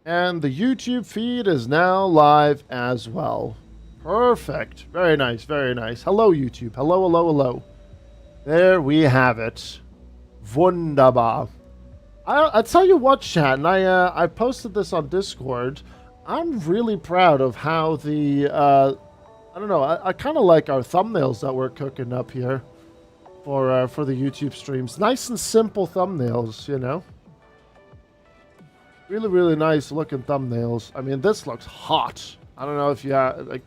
And the YouTube feed is now live as well. Perfect. Very nice, very nice. Hello, YouTube. Hello, hello, hello. There we have it. Wunderbar. I tell you what, chat, and I posted this on Discord. I'm really proud of how the, I don't know, I kind of like our thumbnails that we're cooking up here for the YouTube streams. Nice and simple thumbnails, you know? Really, really nice looking thumbnails. I mean, this looks hot. I don't know if you have, like,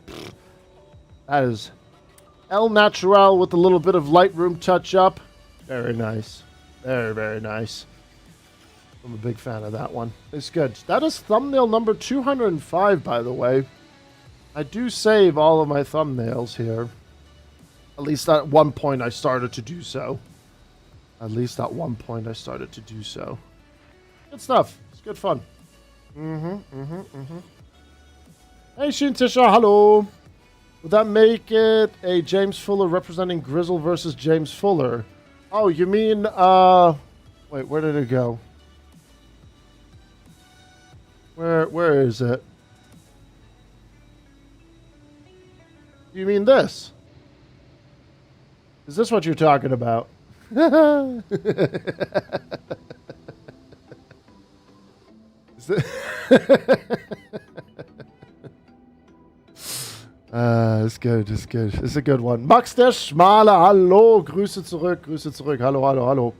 that is El Natural with a little bit of Lightroom touch up. Very nice. Very, very nice. I'm a big fan of that one. It's good. That is thumbnail number 205, by the way. I do save all of my thumbnails here. At least at one point I started to do so. At least at one point I started to do so. Good stuff. It's good fun. Hey, Shintisha, hello. Would that make it a James Fuller representing Grizzle versus James Fuller? Oh, you mean, wait, where did it go? Where is it? You mean this? Is this what you're talking about? Is it ist good, ist good. It's a good one. Max der Schmale, hallo. Grüße zurück, Grüße zurück. Hallo, hallo, hallo.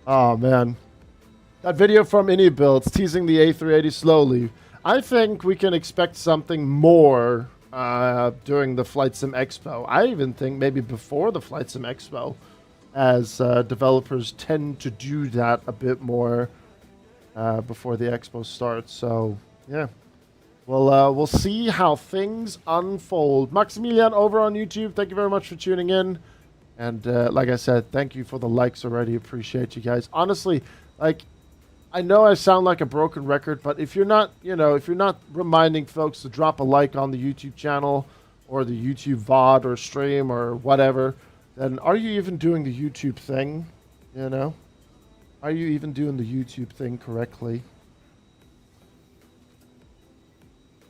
Oh, man. That video from Any Builds teasing the A380 slowly. I think we can expect something more during the Flight Sim Expo. I even think maybe before the Flight Sim Expo, as developers tend to do that a bit more before the expo starts. So, yeah. We'll see how things unfold. Maximilian over on YouTube, thank you very much for tuning in. And like I said, thank you for the likes already. Appreciate you guys. Honestly, like, I know I sound like a broken record, but if you're not, you know, if you're not reminding folks to drop a like on the YouTube channel or the YouTube VOD or stream or whatever, then are you even doing the YouTube thing? You know? Are you even doing the YouTube thing correctly?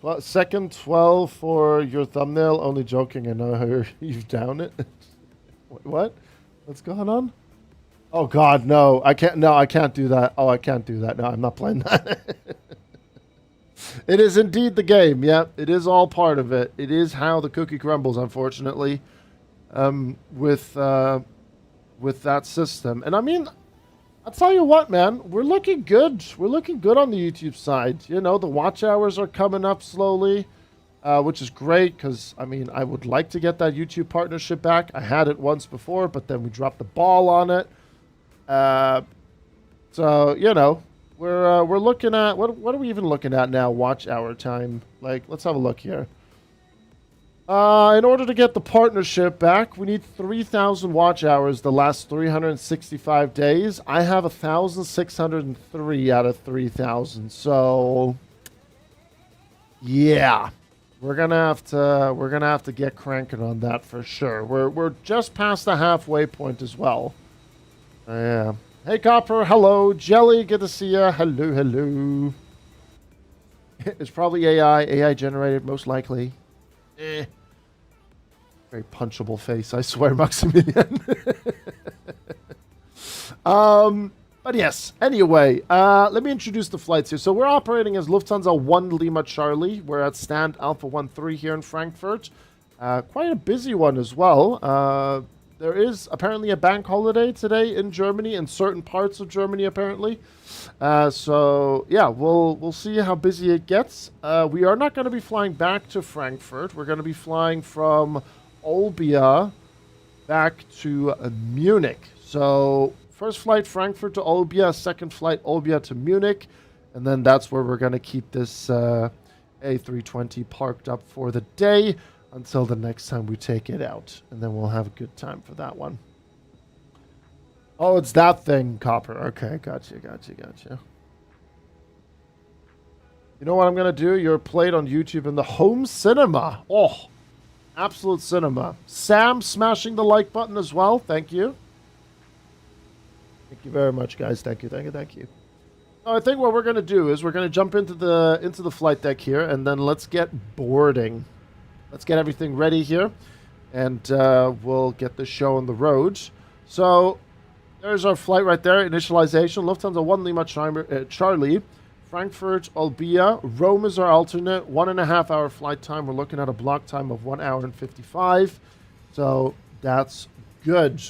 Well, second 12 for your thumbnail. Only joking. I know how you've down it. What? What's going on? Oh God, no! I can't. No, I can't do that. Oh, I can't do that. No, I'm not playing that. It is indeed the game. Yep, it is all part of it. It is how the cookie crumbles, unfortunately, with that system. And I mean, I'll tell you what, man, we're looking good. We're looking good on the YouTube side. You know, the watch hours are coming up slowly, which is great because, I mean, I would like to get that YouTube partnership back. I had it once before, but then we dropped the ball on it. So, you know, we're looking at, what are we even looking at now, watch hour time? Like, let's have a look here. In order to get the partnership back, we need 3,000 watch hours the last 365 days. I have 1,603 out of 3,000. So, yeah, we're gonna have to get cranking on that for sure. We're just past the halfway point as well. Yeah. Hey, Copper. Hello, Jelly. Good to see ya. Hello, hello. It's probably AI generated, most likely. Very punchable face, I swear, Maximilian. But yes, anyway, let me introduce the flights here. So we're operating as Lufthansa 1 Lima Charlie. We're at stand Alpha 13 here in Frankfurt. Quite a busy one as well. There is apparently a bank holiday today in Germany, in certain parts of Germany, apparently. So, yeah, we'll see how busy it gets. We are not going to be flying back to Frankfurt. We're going to be flying from Olbia back to Munich. So, first flight Frankfurt to Olbia, second flight Olbia to Munich. And then that's where we're going to keep this A320 parked up for the day until the next time we take it out. And then we'll have a good time for that one. Oh, it's that thing, Copper. Okay, gotcha. You know what I'm going to do? You're played on YouTube in the home cinema. Oh, absolute cinema. Sam smashing the like button as well. Thank you. Thank you very much, guys. Thank you. So I think what we're going to do is we're going to jump into the flight deck here, and then let's get boarding. Let's get everything ready here, and we'll get the show on the road. So there's our flight right there. Initialization. Lufthansa 1 Lima Charlie. Frankfurt Albia. Rome is our alternate. 1.5 hour flight time. We're looking at a block time of 1 hour and 55. So that's good.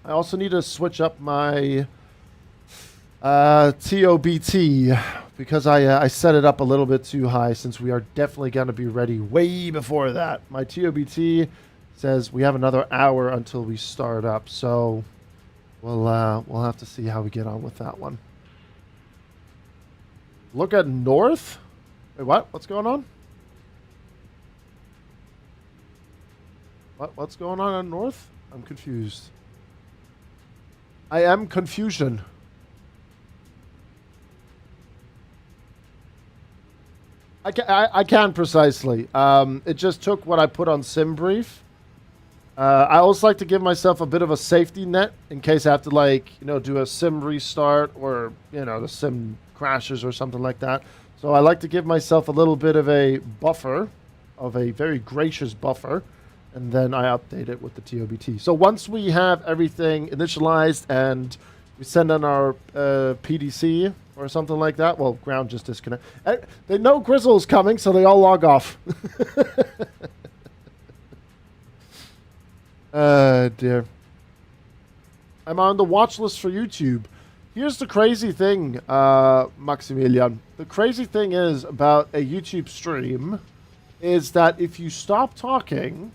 I also need to switch up my TOBT because I set it up a little bit too high, since we are definitely going to be ready way before that. My TOBT says we have another hour until we start up, so we'll have to see how we get on with that one. Look at north. Wait, what? What's going on? What's going on north? I'm confused. I am confusion. I can precisely. It just took what I put on SimBrief. I also like to give myself a bit of a safety net in case I have to, like, do a sim restart, or, the sim crashes or something like that. So I like to give myself a little bit of a buffer, of a very gracious buffer, and then I update it with the TOBT. So once we have everything initialized and we send on our PDC or something like that, well, ground just disconnect. They know Grizzle's coming, so they all log off. Dear. I'm on the watch list for YouTube. Here's the crazy thing, Maximilian. The crazy thing is about a YouTube stream is that if you stop talking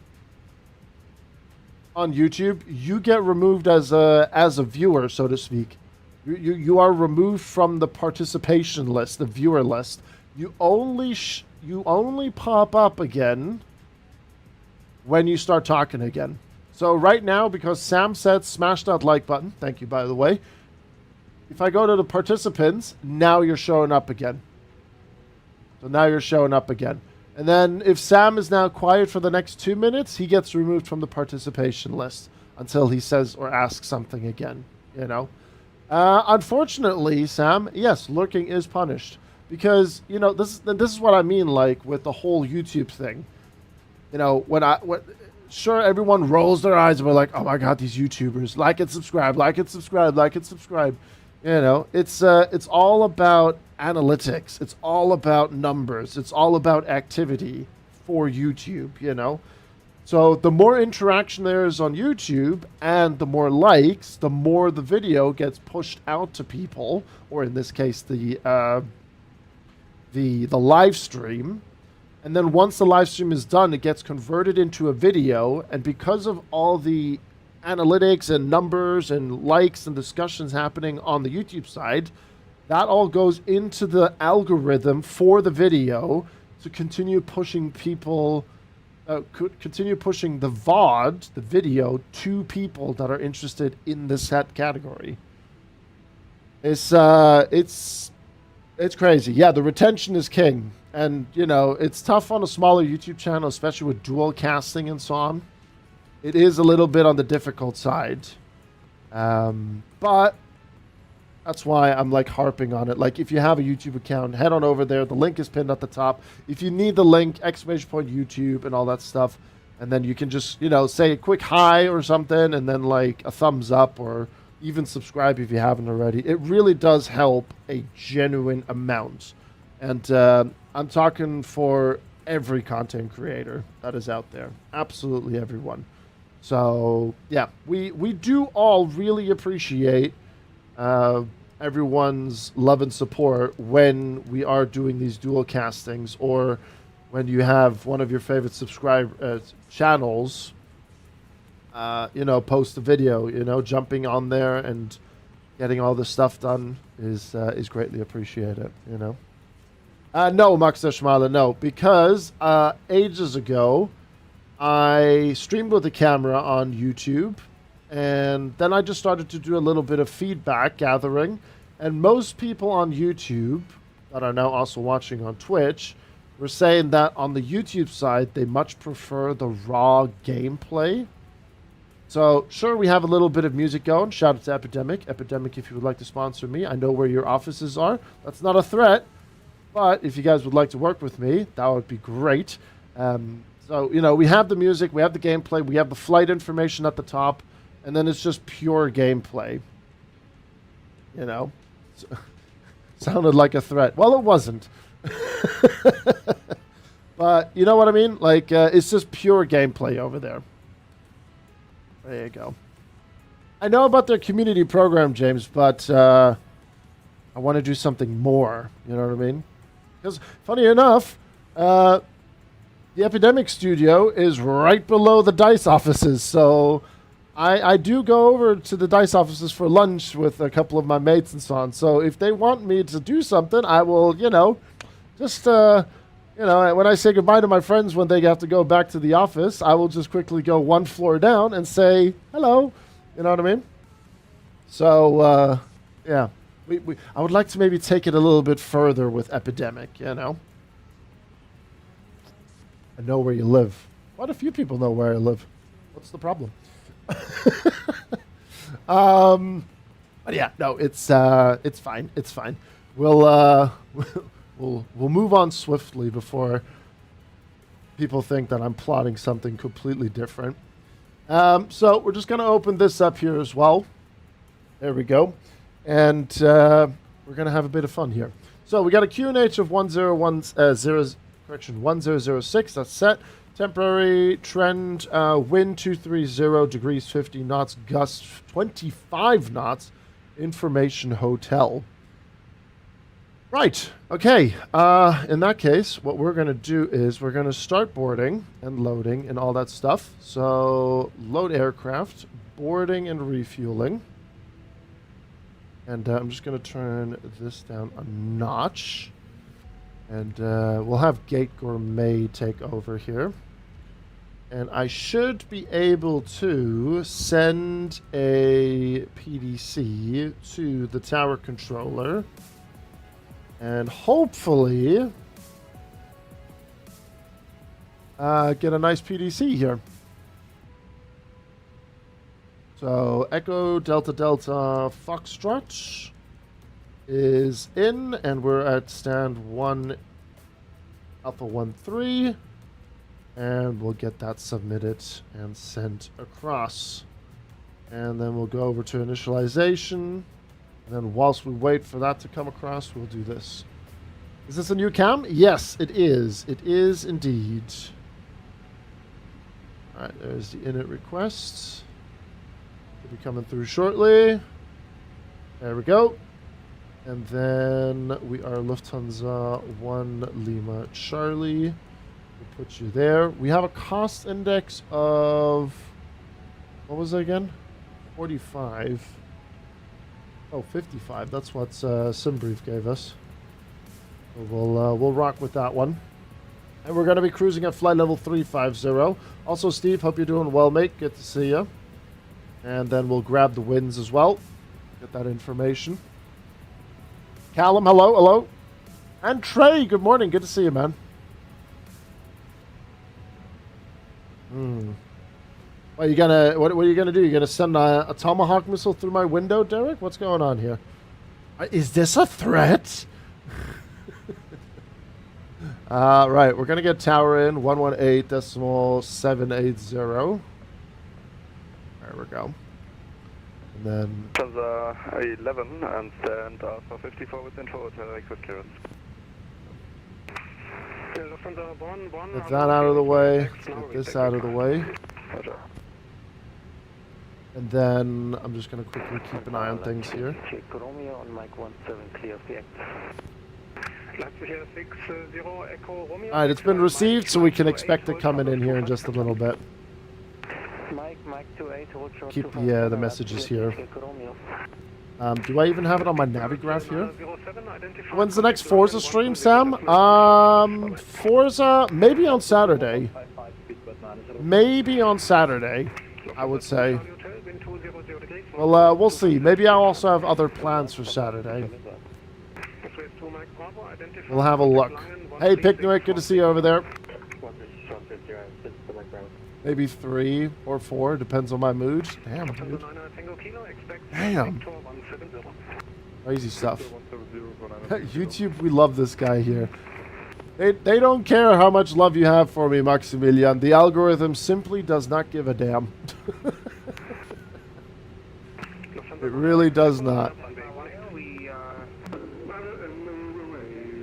on YouTube, you get removed as a viewer, so to speak. You are removed from the participation list, the viewer list. You only pop up again when you start talking again. So right now, because Sam said smash that like button, thank you, by the way. If I go to the participants, now you're showing up again. So now you're showing up again. And then if Sam is now quiet for the next 2 minutes, he gets removed from the participation list until he says or asks something again, Unfortunately, Sam, yes, lurking is punished. Because, this is what I mean, like, with the whole YouTube thing. Sure, everyone rolls their eyes and we're like, oh my God, these YouTubers, like and subscribe, like and subscribe, like and subscribe. It's all about analytics. It's all about numbers. It's all about activity for YouTube, So the more interaction there is on YouTube and the more likes, the more the video gets pushed out to people, or in this case, the live stream. And then once the live stream is done, it gets converted into a video. And because of all the analytics and numbers and likes and discussions happening on the YouTube side, that all goes into the algorithm for the video to continue pushing people, continue pushing the VOD, the video, to people that are interested in this category. It's crazy. Yeah, the retention is king. And, it's tough on a smaller YouTube channel, especially with dual casting and so on. It is a little bit on the difficult side. But that's why I'm, like, harping on it. Like, if you have a YouTube account, head on over there. The link is pinned at the top. If you need the link, !YouTube and all that stuff. And then you can just, say a quick hi or something, and then, like, a thumbs up, or even subscribe if you haven't already. It really does help a genuine amount. And I'm talking for every content creator that is out there. Absolutely everyone. So, yeah, we do all really appreciate everyone's love and support when we are doing these dual castings, or when you have one of your favorite channels, post a video, jumping on there and getting all this stuff done is greatly appreciated, No, Max Schmale, no, because ages ago, I streamed with a camera on YouTube, and then I just started to do a little bit of feedback gathering, and most people on YouTube that are now also watching on Twitch were saying that on the YouTube side, they much prefer the raw gameplay So, sure, we have a little bit of music going. Shout out to Epidemic. Epidemic, if you would like to sponsor me, I know where your offices are. That's not a threat. But if you guys would like to work with me, that would be great. So, you know, we have the music, we have the gameplay, we have the flight information at the top, and then it's just pure gameplay. You know? Sounded like a threat. Well, it wasn't. But, you know what I mean? Like, it's just pure gameplay over there. There you go. I know about their community program, James, but I want to do something more. You know what I mean? Because, funny enough, the Epidemic Studio is right below the DICE offices. So I do go over to the DICE offices for lunch with a couple of my mates and so on. So if they want me to do something, I will, you know, just, you know, when I say goodbye to my friends when they have to go back to the office, I will just quickly go one floor down and say hello. You know what I mean? So, yeah. I would like to maybe take it a little bit further with Epidemic, you know? I know where you live. Quite a few people know where I live. What's the problem? But yeah, no, it's fine. It's fine. We'll move on swiftly before people think that I'm plotting something completely different. So we're just going to open this up here as well. There we go. And we're going to have a bit of fun here. So we got a QNH of 1006. That's set. Temporary trend, wind 230 degrees 50 knots, gust 25 knots. Information hotel. Right. Okay. In that case, what we're going to do is we're going to start boarding and loading and all that stuff. So load aircraft, boarding and refueling. And I'm just going to turn this down a notch. And we'll have Gate Gourmet take over here. And I should be able to send a PDC to the tower controller. And hopefully get a nice PDC here. So Echo Delta Delta Foxtrot is in, and we're at stand 1 Alpha 13, and we'll get that submitted and sent across. And then we'll go over to initialization, and then whilst we wait for that to come across, we'll do this. Is this a new cam? Yes, it is. It is indeed. All right, there's the init request. Be coming through shortly. There we go. And then we are Lufthansa 1 Lima Charlie. We'll put you there. We have a cost index of, what was it again? 45. Oh, 55. That's what SimBrief gave us. So we'll rock with that one. And we're going to be cruising at flight level 350. Also, Steve, hope you're doing well, mate. Good to see you. And then we'll grab the winds as well. Get that information. Callum, hello, hello. And Trey, good morning. Good to see you, man. What are you gonna do? You gonna send a Tomahawk missile through my window, Derek? What's going on here? Is this a threat? Right, we're gonna get tower in 118.780. There we go. And then Lufthansa 11 and stand Alpha 54 with info hotel request clearance. Get that out of the way. Get this out of the way. And then I'm just going to quickly keep an eye on things here. Alright, it's been received, so we can expect it coming in here in just a little bit. Keep the messages here. Do I even have it on my Navigraph here? When's the next Forza stream, Sam? Forza, maybe on Saturday. Maybe on Saturday, I would say. Well, we'll see. Maybe I'll also have other plans for Saturday. We'll have a look. Hey, Picnic, good to see you over there. Maybe 3 or 4, depends on my mood. Damn, dude. Damn. Crazy stuff. YouTube, we love this guy here. They don't care how much love you have for me, Maximilian. The algorithm simply does not give a damn. It really does not.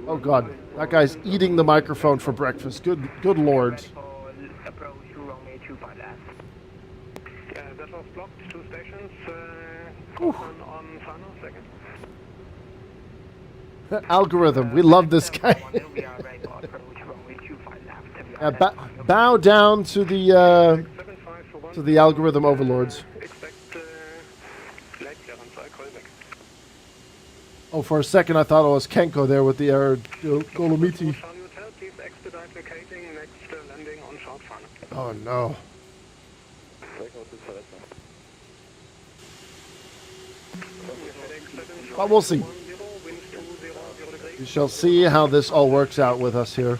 Oh god, that guy's eating the microphone for breakfast. Good lord. That was blocked. 2 stations. On final second. Algorithm, we love this guy. Yeah, bow down to the algorithm overlords. Oh, for a second I thought it was Kenko there with the Golomiti. Oh no. But we'll see. We shall see how this all works out with us here.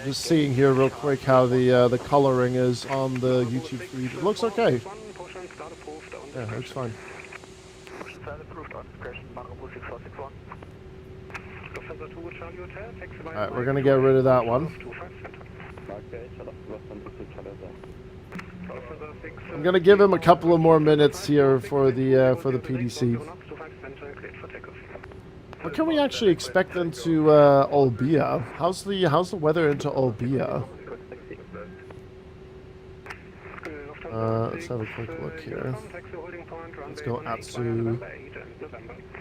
Just seeing here real quick how the coloring is on the YouTube feed. It looks okay. Yeah, it looks fine. Alright, we're gonna get rid of that one. I'm gonna give him a couple of more minutes here for the PDC. What can we actually expect into Olbia? How's the weather into Olbia? Let's have a quick look here. Let's go Atsu.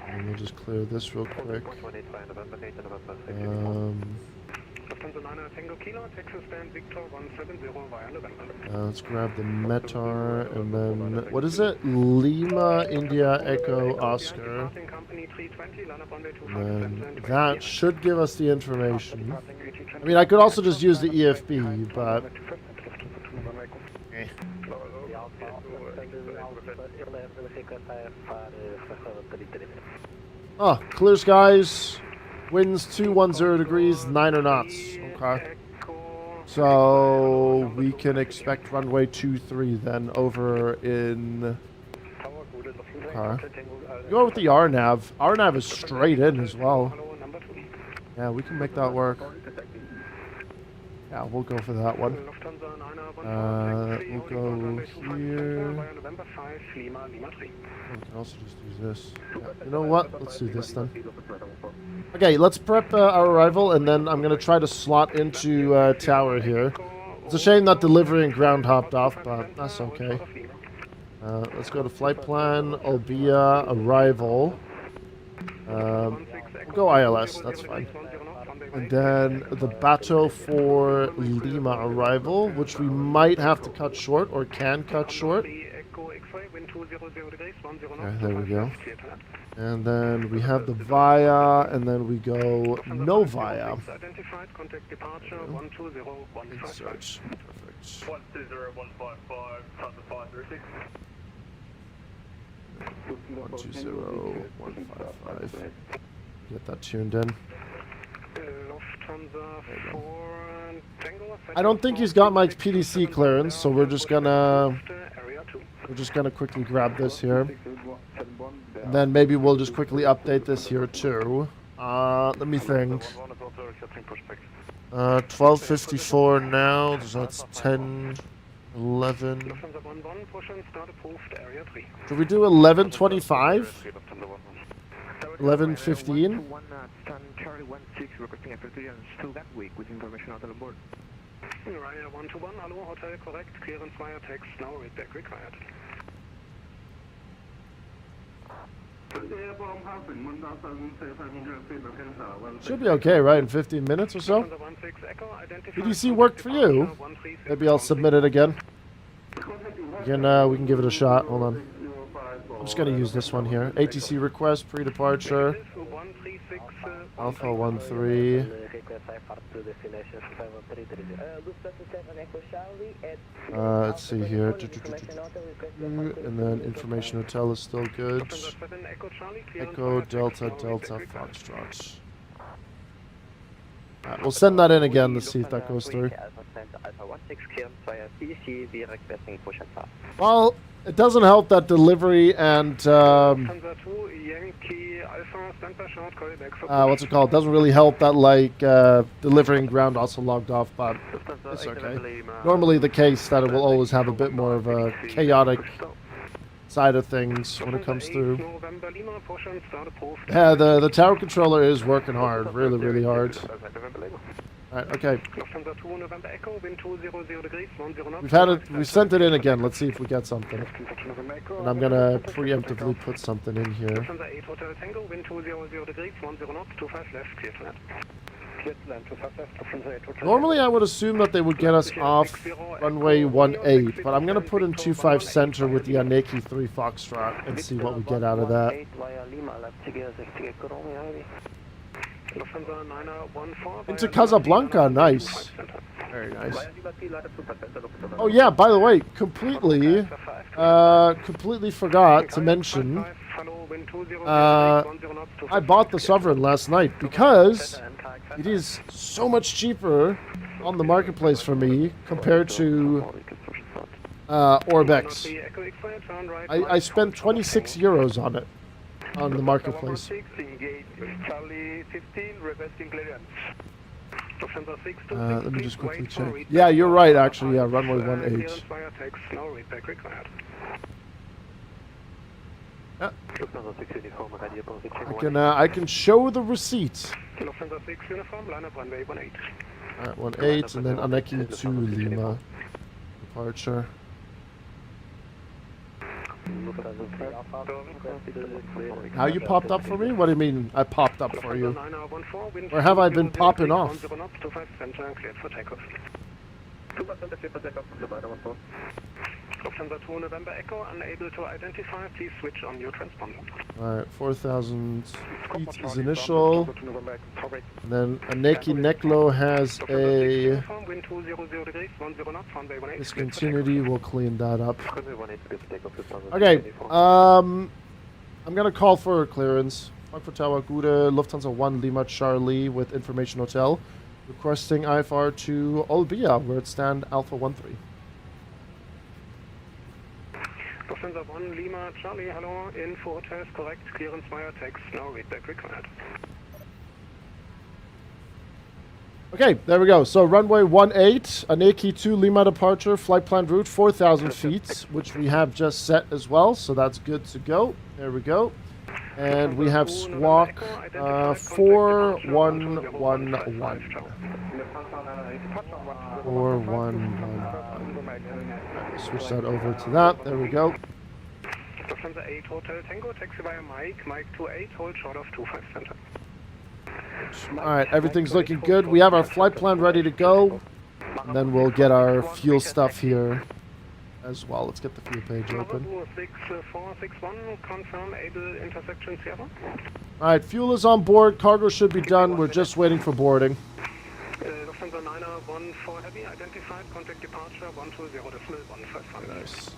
And we'll just clear this real quick. Let's grab the Metar and then what is it? Lima India Echo Oscar. And then that should give us the information. I mean, I could also just use the EFB, but oh, clear skies, winds 210 degrees, 9 knots. Okay. So we can expect runway 23 then over in. Okay. Go with the RNAV. RNAV is straight in as well. Yeah, we can make that work. Yeah, we'll go for that one. We'll go here. We can also just use this. Yeah. You know what? Let's do this then. Okay, let's prep our arrival, and then I'm going to try to slot into tower here. It's a shame that delivery and ground hopped off, but that's okay. Let's go to flight plan, Olbia, arrival. We'll go ILS, that's fine. And then the Bato for Lima arrival, which we might have to cut short, or can cut short. There we go. And then we have the Via, and then we go no Via. Big search. Perfect. 120155. Get that tuned in. I don't think he's got my PDC clearance, so we're just gonna quickly grab this here. And then maybe we'll just quickly update this here too. Let me think. 12:54 now, so that's 10, 11. Should we do 11:25? 11:15? Ryanair 121, hello, hotel correct, clearance via text, now read back required. Should be okay, right, in 15 minutes or so? PDC worked for you? Maybe I'll submit it again. We can give it a shot, hold on. I'm just going to use this one here. ATC request, pre-departure. Alpha 13. Let's see here. And then information hotel is still good. Echo, Delta, Delta, Foxtrot. We'll send that in again to see if that goes through. Well, it doesn't help that delivery and what's it called? Doesn't really help that like delivery and ground also logged off, but it's okay. Normally the case that it will always have a bit more of a chaotic side of things when it comes through. Yeah, the tower controller is working hard, really hard. Alright, okay. We sent it in again. Let's see if we get something. And I'm gonna preemptively put something in here. Normally I would assume that they would get us off runway 18, but I'm gonna put in 25 center with the Aneki 3 Foxtrot and see what we get out of that. Into Casablanca, nice. Very nice. Oh yeah, by the way, completely forgot to mention, I bought the Sovereign last night because it is so much cheaper on the marketplace for me compared to Orbex. I spent 26 euros on it on the marketplace. Let me just quickly check. Yeah, you're right, actually. Yeah, runway 18. Yeah. I can show the receipt. Alright, 18, and then Aneki to Lima. Departure. How you popped up for me? What do you mean I popped up for you? Or have I been popping off? Alright, 4,000 feet is initial. And then Aneki Neklo has a discontinuity. We'll clean that up. Okay, I'm gonna call for clearance. Frankfurt Tower Gude, Lufthansa 1 Lima Charlie with information hotel. Requesting IFR to Olbia, where it stand Alpha 13. Lufthansa 1 Lima Charlie, hello, info hotel is correct, clearance via text, now read back required. Okay, there we go. So runway 18, Aneki 2 Lima departure, flight planned route 4,000 feet, which we have just set as well, so that's good to go. There we go. And we have squawk 4111. 4111. Switch that over to that. There we go. Lufthansa 8 Hotel Tango, taxi via Mike 28, hold short of 25 center. Alright, everything's looking good. We have our flight plan ready to go. And then we'll get our fuel stuff here as well. Let's get the fuel page open. 6461, confirm able intersection Sierra. Alright, fuel is on board. Cargo should be done. We're just waiting for boarding. Lufthansa 914 Heavy, identified, contact departure 120.155. Nice.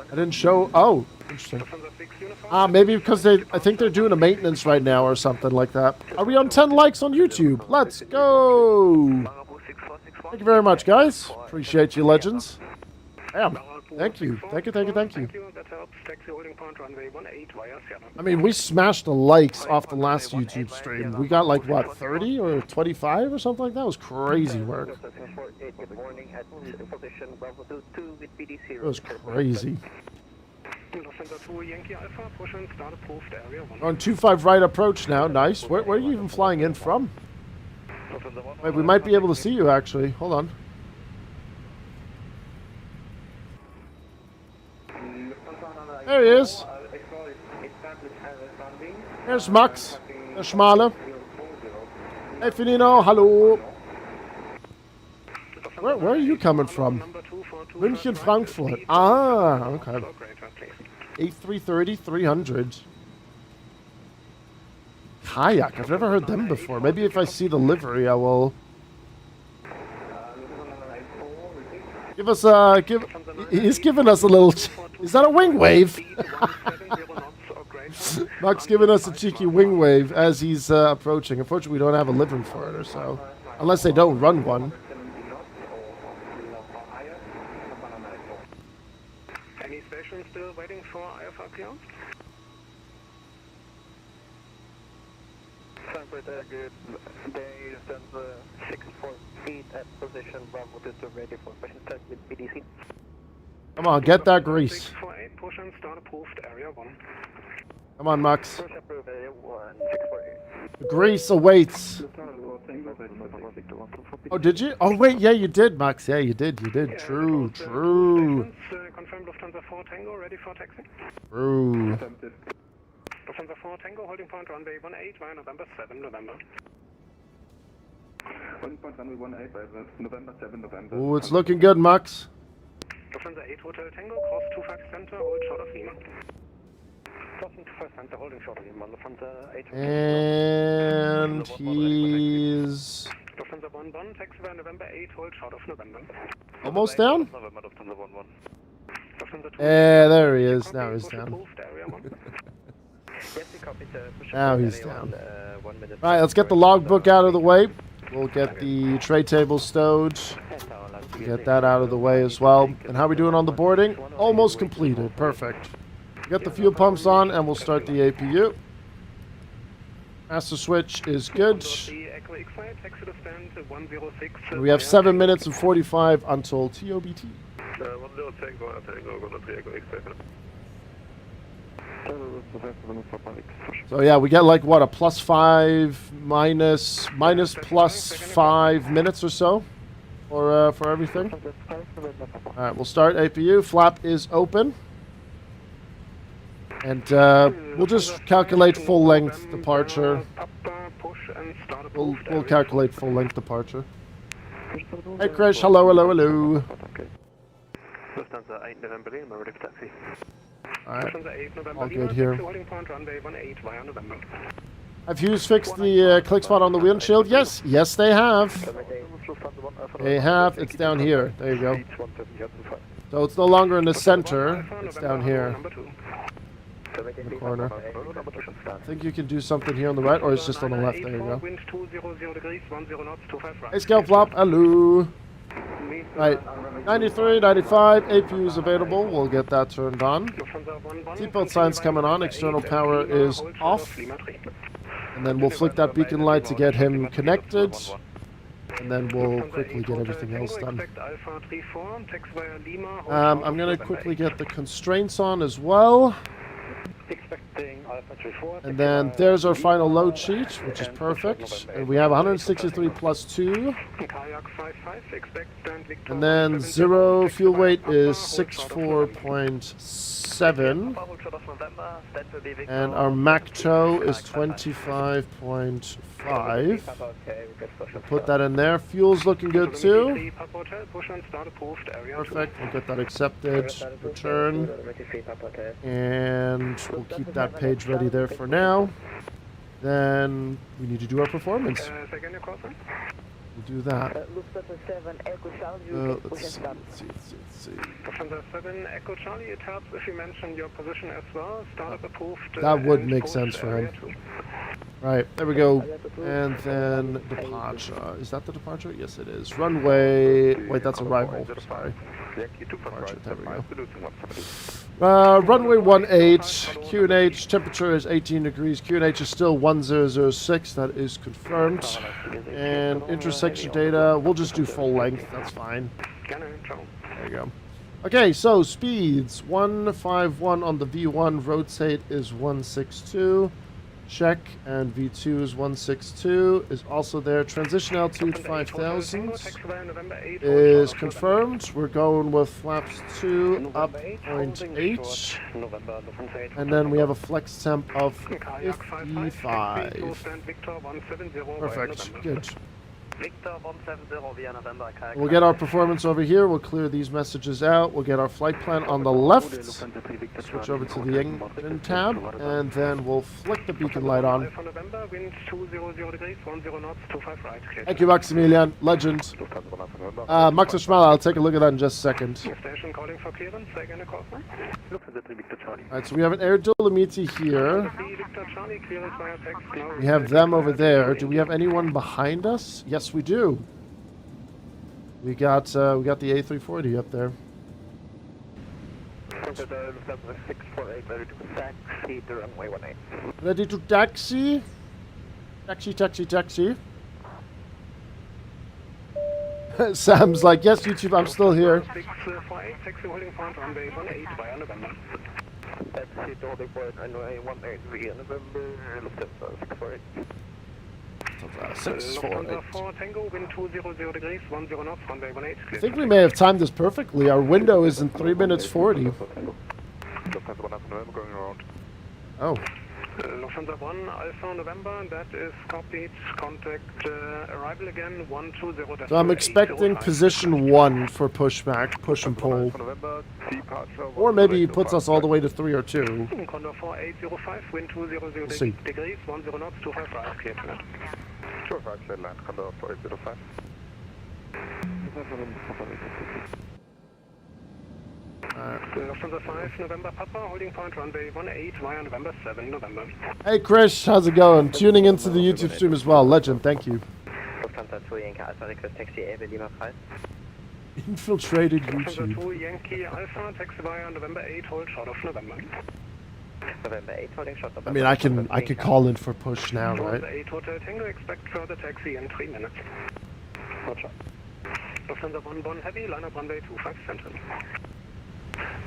I didn't show. Oh, interesting. Maybe because I think they're doing a maintenance right now or something like that. Are we on 10 likes on YouTube? Let's go. Thank you very much, guys. Appreciate you, legends. Damn. Thank you. Thank you. I mean, we smashed the likes off the last YouTube stream. We got like, what, 30 or 25 or something like that? It was crazy work. It was crazy. We're on 25 right approach now. Nice. Where are you even flying in from? Wait, we might be able to see you, actually. Hold on. There he is. There's Max. Der Schmale. Hey, Finino. Hallo. Where are you coming from? München, Frankfurt. Ah, okay. A330, 300. Kayak. I've never heard them before. Maybe if I see the livery, I will. Give us a He's giving us a little. Is that a wing wave? Mark's giving us a cheeky wing wave as he's approaching. Unfortunately, we don't have a livery for it or so, unless they don't run one. Any station still waiting for IFR clearance? Frankfurt Airport, they send the 648 at position Bravo to ready for question test with PDC. Come on, get that grease. 648, push and start approved, area 1. Come on, Max. Push approved, area 1, 648. The grease awaits. Oh, did you? Oh, wait, yeah, you did, Max. Yeah, you did. True. Confirm Lufthansa 4 Tango, ready for taxi. True. Lufthansa 4 Tango, holding point runway 18 via November 7 November. Holding point runway 18 by November 7 November. Oh, it's looking good, Max. Lufthansa 8 Hotel Tango, cross 25 center, hold short of Lima. Crossing 25 center, holding short of Lima. Lufthansa 8 Hotel And he's Lufthansa 1 Bonn, taxi via November 8, hold short of November. almost down. Lufthansa 1 1. Lufthansa 2 There he is. Now he's down. approved, area 1. Now he's down. Right, let's get the logbook out of the way. We'll get the tray table stowed. Get that out of the way as well. And how are we doing on the boarding? Almost completed. Perfect. Get the fuel pumps on and we'll start the APU. Master switch is good. And we have 7 minutes and 45 until TOBT. So yeah, we get like what, a +5 minus +5 minutes or so for everything. All right, we'll start APU. Flap is open, and we'll just calculate full length departure. We'll calculate full length departure. Hey, Krish, hello. Lufthansa 8 November, Lima, ready for taxi. Alright, Lufthansa 8 November, all Lima, good here. taxi holding point runway 18 via November. Have Hughes fixed the click spot on the windshield? Yes, they have. They have. It's down here. There you go. So it's no longer in the center. It's down here. In the corner. I think you can do something here on the right, or it's just on the left. There you go. Wind 200 degrees, 10 knots, 25 right. Hey, scale flop. Hello. Right. 93, 95. APU is available. We'll get that turned on. Seatbelt signs coming on. External power is off. And then we'll flick that beacon light to get him connected. And then we'll quickly get everything else done. I'm going to quickly get the constraints on as well. And then there's our final load sheet, which is perfect. And we have 163 plus 2. And then zero fuel weight is 64.7. And our Mach tow is 25.5. Put that in there. Fuel's looking good too. Perfect. We'll get that accepted. Return. And we'll keep that page ready there for now. Then we need to do our performance. We'll do that. Let's see. Lufthansa 7 Echo Charlie, it helps if you mention your position as well. Startup approved. That would make sense for him. Right, there we go. And then departure. Is that the departure? Yes, it is. Runway. Wait, that's arrival. Sorry. Departure. There we go. Runway 18. QNH. Temperature is 18 degrees. QNH is still 1006. That is confirmed. And intersection data. We'll just do full length. That's fine. There you go. Okay, so speeds 151 on the V1. Rotate is 162. Check, and V2 is 162, is also there. Transition altitude 5000 is confirmed. We're going with flaps 2 up 0.8. And then we have a flex temp of 55. Perfect, good. Victor 170 via November. We'll get our performance over here. We'll clear these messages out. We'll get our flight plan on the left. Switch over to the engine tab, and then we'll flick the beacon light on. Alpha November, wind 200 degrees, 10 knots, 25 right. Clear. Thank you, Maximilian. Legend. Max Schmaler, I'll take a look at that in just a second. Station calling for clearance. Again, a call sign. Lufthansa 3 Victor Charlie. Alright, so we have an Air Dolomiti here. 3 Victor Charlie, clearance via text now. We have them over there. Do we have anyone behind us? Yes, we do. We got the A340 up there. Lufthansa 648, ready to taxi to runway 18. Ready to taxi? Taxi. Sam's like, yes, YouTube, I'm still here. 648, taxi holding point runway 18 via November. Taxi to holding point runway 18 via November, Lufthansa 648. Lufthansa 4 Tango, wind 200 degrees, 10 knots, runway 18. I think we may have timed this perfectly. Our window is in 3 minutes 40. Lufthansa 1 Alpha November going around. Oh. Lufthansa 1 Alpha November, that is copied. Contact arrival again, 120. So I'm expecting position 1 for pushback, push and pull. Or maybe he puts us all the way to 3 or 2. Condor 4805, wind 200 See. degrees, 10 knots, 25 right, clear to land. 25 clear land, Condor 4805. Lufthansa 5 November Papa, holding point runway 18 via November 7 November. Hey Chris, how's it going? Tuning into the YouTube stream as well. Legend, thank you. Lufthansa 2 Yankee Alpha, request taxi Air Lima 5. Infiltrated Lufthansa YouTube. 2 Yankee Alpha, taxi via November 8, hold short of November. November 8, holding short of I mean, I could call in for push now, right? Lufthansa 8 Hotel Tango, expect further taxi in 3 minutes. Roger. Lufthansa 1 Bonn Heavy, line up runway 25 Central.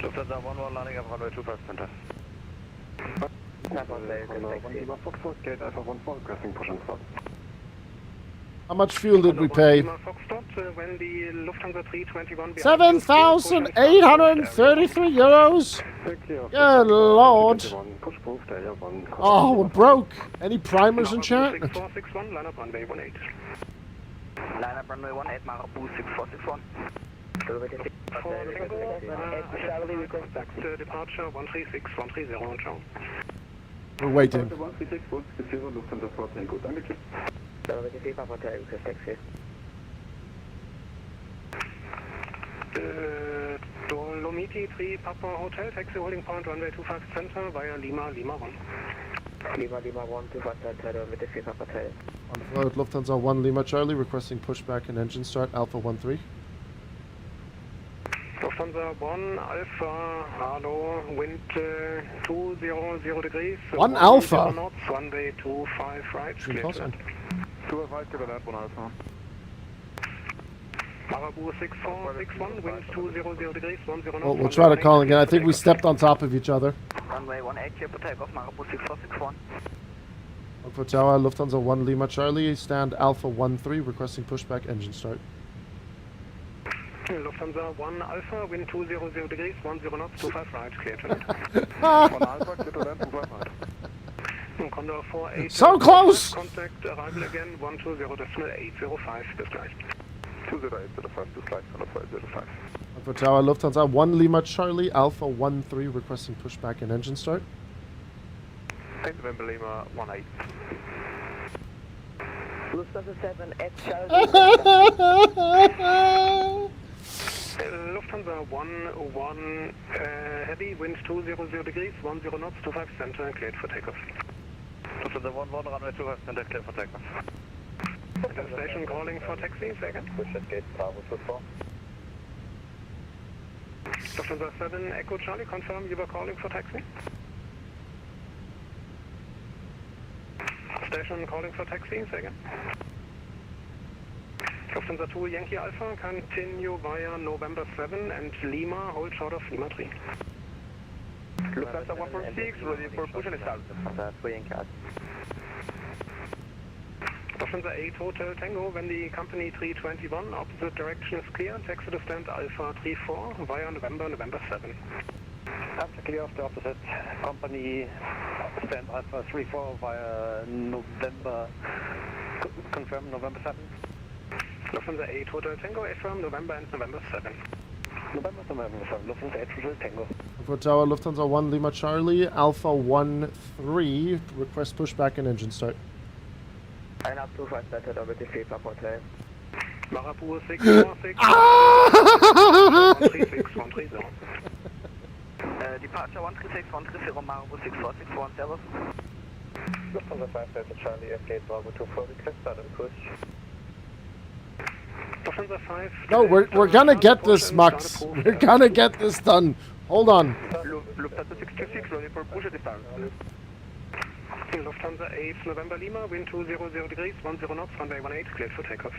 Lufthansa 1 landing up runway 25 Center. How much fuel did we pay? When the Lufthansa 321 €7,833. Good lord. Oh, we're broke. Any primers in chat? 6461, line up runway 18. Line up runway 18, Marabu 6461. Departure 136130, ciao. We're waiting. Lufthansa 4 Tango, danke. Dolomiti 3 Papa Hotel, taxi holding point runway 25 Center via Lima 1. Lima 1, 25 Center, with the 3 Papa Hotel. On float, Lufthansa 1 Lima Charlie, requesting pushback and engine start, Alpha 13. Lufthansa 1 Alpha, hello, wind 200 degrees. 1 Alpha? Knots, runway 25 right, clear to land. 25 clear land, 1 Alpha. Marabu 6461, wind 200 degrees, 10 knots. Well, we'll try to call again. I think we stepped on top of each other. Runway 18, clear for takeoff, Marabu 6461. For Tower, Lufthansa 1 Lima Charlie, stand Alpha 13, requesting pushback engine start. Lufthansa 1 Alpha, wind 200 degrees, 10 knots, 25 right, clear to land. 1 Alpha, clear to land, 25 right. Condor 48. So close! Contact arrival again, 120.805, bis gleich. 20805, bis gleich, Condor 4805. For Tower, Lufthansa 1 Lima Charlie, Alpha 13, requesting pushback and engine start. 8 November Lima 18. Lufthansa 7 X Lufthansa 1 heavy, wind 200 degrees, 10 knots, 25 center, cleared for takeoff. Lufthansa 1 runway 25 center, cleared for takeoff. Station calling for taxi, second. Push at gate Bravo 24. Lufthansa 7 Echo Charlie, confirm you were calling for taxi. Station calling for taxi, second. Lufthansa 2 Yankee Alpha, continue via November 7 and Lima, hold short of Lima 3. Lufthansa 146, ready for push and start. Lufthansa 2 Yankee Alpha. Lufthansa 8 Hotel Tango, when the company 321 opposite direction is clear, taxi to stand Alpha 34 via November 7. After clear of the opposite, company stand Alpha 34 via November, confirm November 7. Lufthansa 8 Hotel Tango, affirm November and November 7. November, Lufthansa A320 Tango. Frankfurt Tower, Lufthansa 1 Lima Charlie, Alpha 13, request pushback and engine start. Ein Abflug als Leiter Doppelty Frankfurt Hotel. Marabu 646. 136, 130. Departure 136, 130, Marabu 6461, Servus. Lufthansa 5 Delta Charlie, Airgate Bravo 24, request start and push. Lufthansa 5. No, we're gonna get this, Max. We're gonna get this done. Hold on. Lufthansa 626, ready for push at distance. Lufthansa 8 November Lima, wind 200 degrees, 10 knots, runway 18, cleared for takeoff.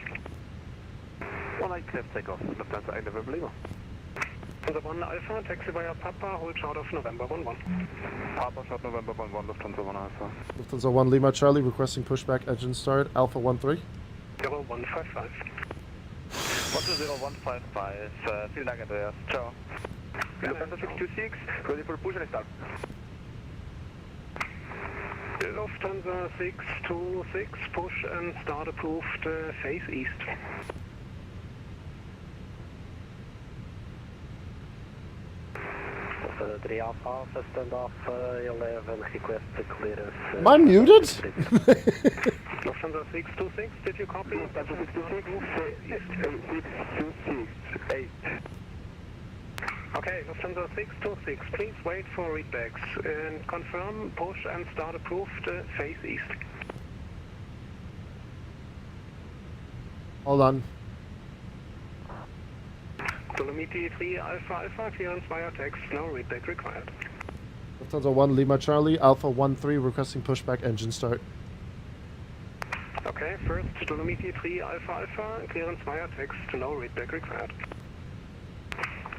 18 cleared takeoff, Lufthansa 8 November Lima. Lufthansa 1 Alpha, taxi via Papa, hold short of November 11. Papa shot November 11, Lufthansa 1 Alpha. Lufthansa 1 Lima Charlie, requesting pushback engine start, Alpha 13. 0155. 10155, vielen Dank, Andreas. Ciao. Lufthansa 626, ready for push and start. Lufthansa 626, push and start approved, face east. Lufthansa 3 Alpha, stand off 11, request clearance. Am I muted? Lufthansa 626, did you copy? Lufthansa 626, 8. Okay, Lufthansa 626, please wait for readbacks and confirm push and start approved, face east. Hold on. Dolomiti 3 Alpha Alpha, clearance via text, no readback required. Lufthansa 1 Lima Charlie, Alpha 13, requesting pushback engine start. Okay, first Dolomiti 3 Alpha Alpha, clearance via text, no readback required.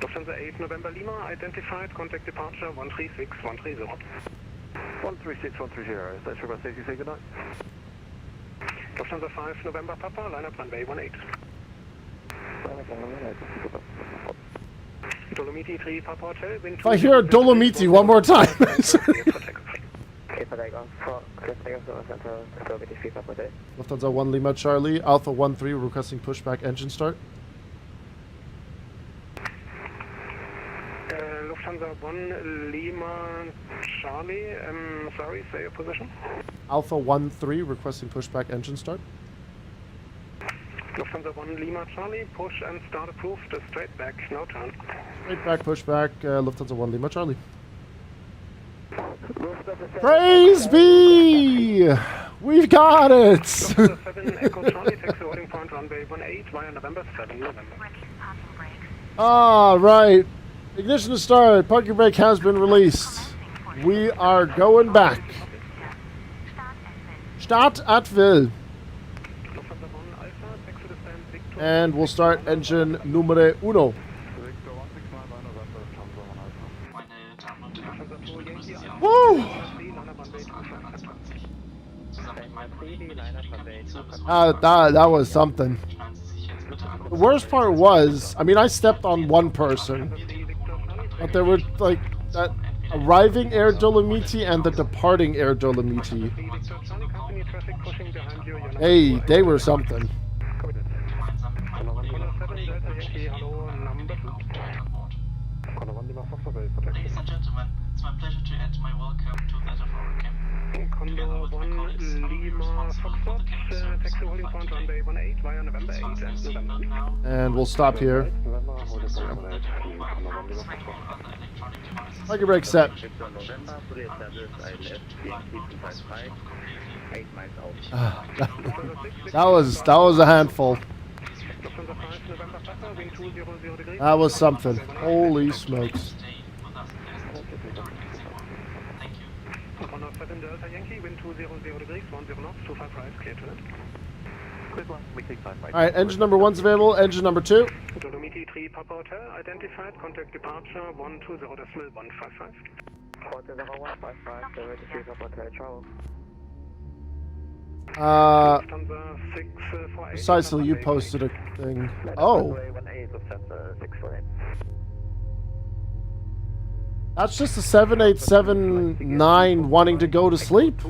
Lufthansa 8 November Lima, identified, contact departure 136 130. 136, 130, that's for safety, say goodnight. Lufthansa 5 November Papa, line up runway 18. Dolomiti 3 Papa Hotel, wind If I hear Dolomiti one more time. Lufthansa 1 Lima Charlie, Alpha 13, requesting pushback engine start. Lufthansa 1 Lima Charlie, sorry, say your position. Alpha 13, requesting pushback engine start. Lufthansa 1 Lima Charlie, push and start approved, straight back, no turn. Straight back, pushback, Lufthansa 1 Lima Charlie. Praise be! We've got it! Lufthansa 7 Echo Charlie, taxi holding point runway 18 via November 7 November. All right. Ignition to start. Parking brake has been released. We are going back. Start at will. And we'll start engine numero uno. Woo! That was something. The worst part was, I mean, I stepped on one person, but there were like that arriving Air Dolomiti and the departing Air Dolomiti. Hey, they were something. Ladies and gentlemen, it's my pleasure to add my welcome to that of our campaign. Condor 1 Lima Foxtrot, taxi holding point runway 18 via November 8 and November. And we'll stop here. Parking brake set. That was a handful. That was something. Holy smokes. Condor 7 Delta Yankee, wind 200 degrees, 10 knots, 25 right, clear to land. Alright, engine number 1's available, engine number 2. Dolomiti 3 Papa Hotel, identified, contact departure 120.155. 120.155, Dolomiti 3 Papa Hotel, ciao. Lufthansa 648. Precisely, you posted a thing. Oh. That's just a 7879 wanting to go to sleep.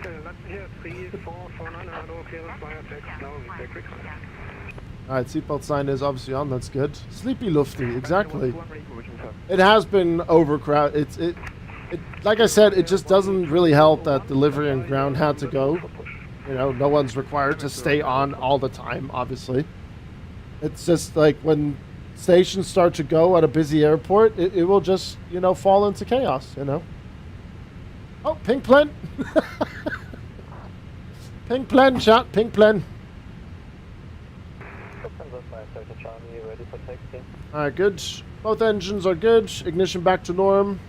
Here, 3449, hello, clearance via text, now recheck required. Alright, seatbelt sign is obviously on. That's good. Sleepy Lufty, exactly. It has been overcrowded. It like I said, it just doesn't really help that delivery and ground had to go. You know, no one's required to stay on all the time, obviously. It's just like when stations start to go at a busy airport, it will just, you know, fall into chaos, you know. Oh, pink plen. Pink plen, chat, pink plen. Alright, good. Both engines are good. Ignition back to norm.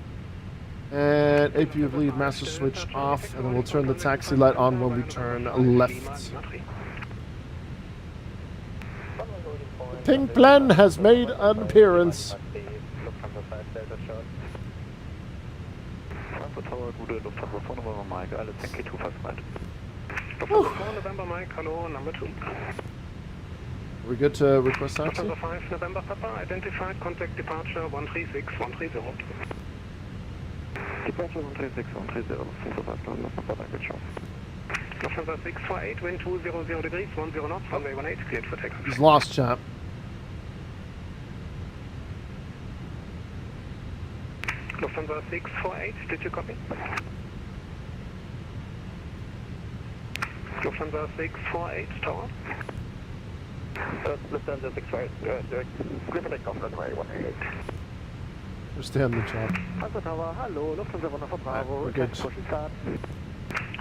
And APU bleed master switch off, and then we'll turn the taxi light on when we turn left. The pink plen has made an appearance. November Mike, hello, number 2. Are we good to request taxi? Lufthansa 5, November Papa, identified, contact departure 136130. Departure 136, 130, Lufthansa 5, November Papa, good show. Lufthansa 648, wind 200 degrees, 10 knots, runway 18, cleared for takeoff. He's lost, chap. Lufthansa 648, did you copy? Lufthansa 648, tower. Lufthansa 648, clear for takeoff, runway 18. Understand the job. Alpha Tower, hello, Lufthansa 1 for Bravo, we're good. push start.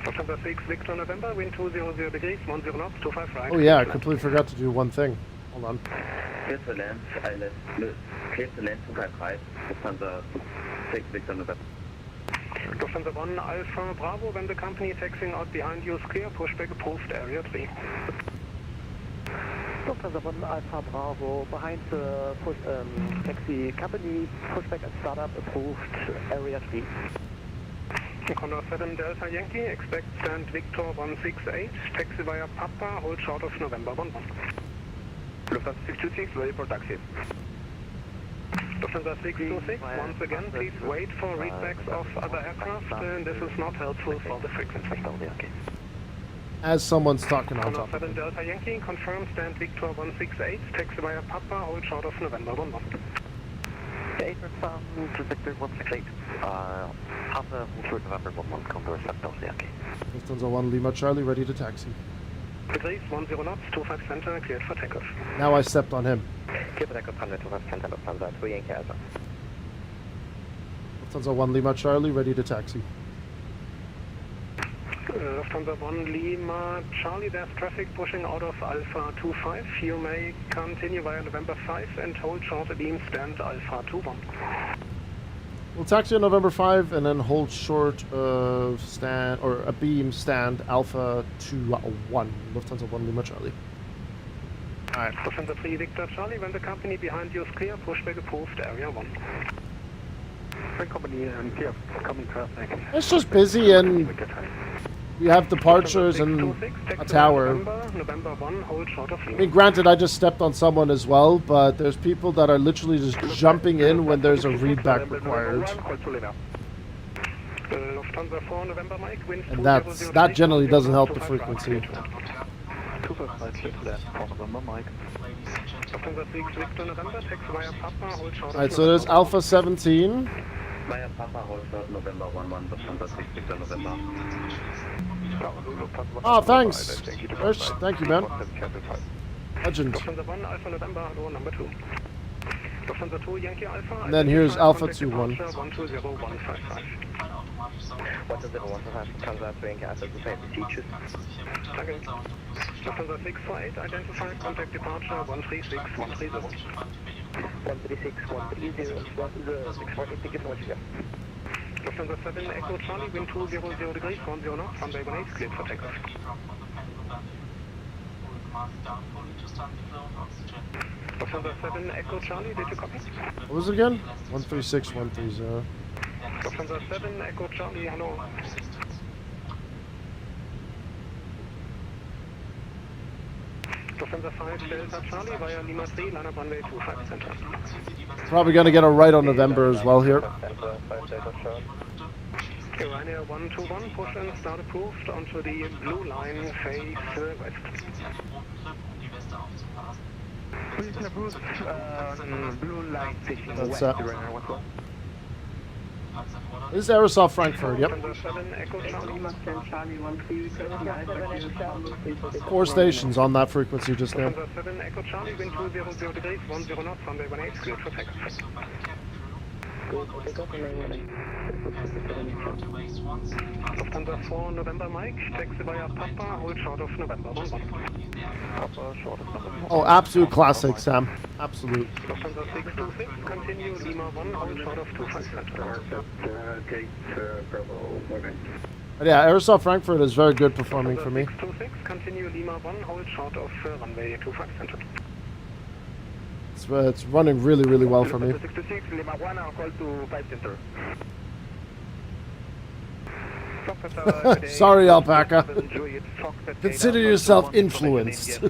Lufthansa 6, Victor November, wind 200 degrees, 10 knots, 25 right. Oh yeah, I completely forgot to do one thing. Hold on. Clear to land, clear to land 255, Lufthansa 6, Victor November. Lufthansa 1, Alpha Bravo, when the company taxiing out behind you is clear, pushback approved, area 3. Lufthansa 1, Alpha Bravo, behind the taxi company, pushback and startup approved, area 3. Condor 7 Delta Yankee, expect stand Victor 168, taxi via Papa, hold short of November 11. Lufthansa 626, ready for taxi. Lufthansa 626, once again, please wait for readbacks of other aircraft, this is not helpful for the frequency. As someone's talking on Condor top of 7 him. Delta Yankee, confirm stand Victor 168, taxi via Papa, hold short of November 11. 8 respond to Victor 168, Papa, hold November 11, Condor 7 Delta Yankee. Lufthansa 1 Lima Charlie, ready to taxi. Degrees, 10 knots, 25 center, cleared for takeoff. Now I stepped on him. Clear for takeoff, 25 center, Lufthansa 2 Yankee Alpha. Lufthansa 1 Lima Charlie, ready to taxi. Lufthansa 1 Lima Charlie, there's traffic pushing out of Alpha 25. You may continue via November 5 and hold short a beam stand Alpha 21. We'll taxi on November 5 and then hold short of stand or a beam stand Alpha 21. Lufthansa 1 Lima Charlie. Alright. Lufthansa 3 Victor Charlie, when the company behind you is clear, pushback approved, area 1. Frank Company and clear, coming traffic. It's just busy and we have departures and a tower. November 1, hold short of I mean, granted, I just stepped on someone as well, but there's people that are literally just jumping in when there's a readback required. Lufthansa 4 November Mike, wind And that generally doesn't help the frequency. 255, clear to land, November Mike. Lufthansa 6 Victor November, taxi via Papa, hold short of Alright, so there's Alpha 17. Via Papa, hold short, November 11, Lufthansa 6, Victor November. Oh, thanks. Rich, thank you, man. Legend. Lufthansa 1 Alpha November, hello, number 2. Lufthansa 2 Yankee Alpha. And then here's Alpha 21. 120155. 10155, Lufthansa 2 Yankee Alpha, the same teachers. Lufthansa 648, identified, contact departure 136, 130. 136, 130, what is the 648 ticket for here? Lufthansa 7 Echo Charlie, wind 200 degrees, 10 knots, runway 18, cleared for takeoff. Lufthansa 7 Echo Charlie, did you copy? What was it again? 136, 130. Lufthansa 7 Echo Charlie, hello. Lufthansa 5 Delta Charlie via Lima 3, line up runway 25 center. Ryanair 121, push and start approved onto the blue line, face west. Ziehen Sie an den roten Clip, um die Weste aufzupassen. Please approve blue line facing That's west. it. Ryanair 121. Falls erforderlich. This is Aerosol Frankfurt, yep. Lufthansa 7, Echo Charlie. Four stations on that frequency just now. Lufthansa 7, Echo Charlie, wind 200 degrees, 10 knots, runway 18, cleared for takeoff. So by the cabin crew. Passenger route waste once. Lufthansa 4, November Mike, taxi via Papa, hold short of November 11. Papa short of November. Oh, absolute classic, Sam. Absolute. Lufthansa 626, continue Lima 1, hold short of 25 center. Gate Bravo, okay. But yeah, Aerosol Frankfurt is very good performing for me. 626, continue Lima 1, hold short of runway 25 center. It's running really, really well for me. 626, Lima 1, I'll call to 5 center. Sorry, Alpaca. Consider yourself influenced.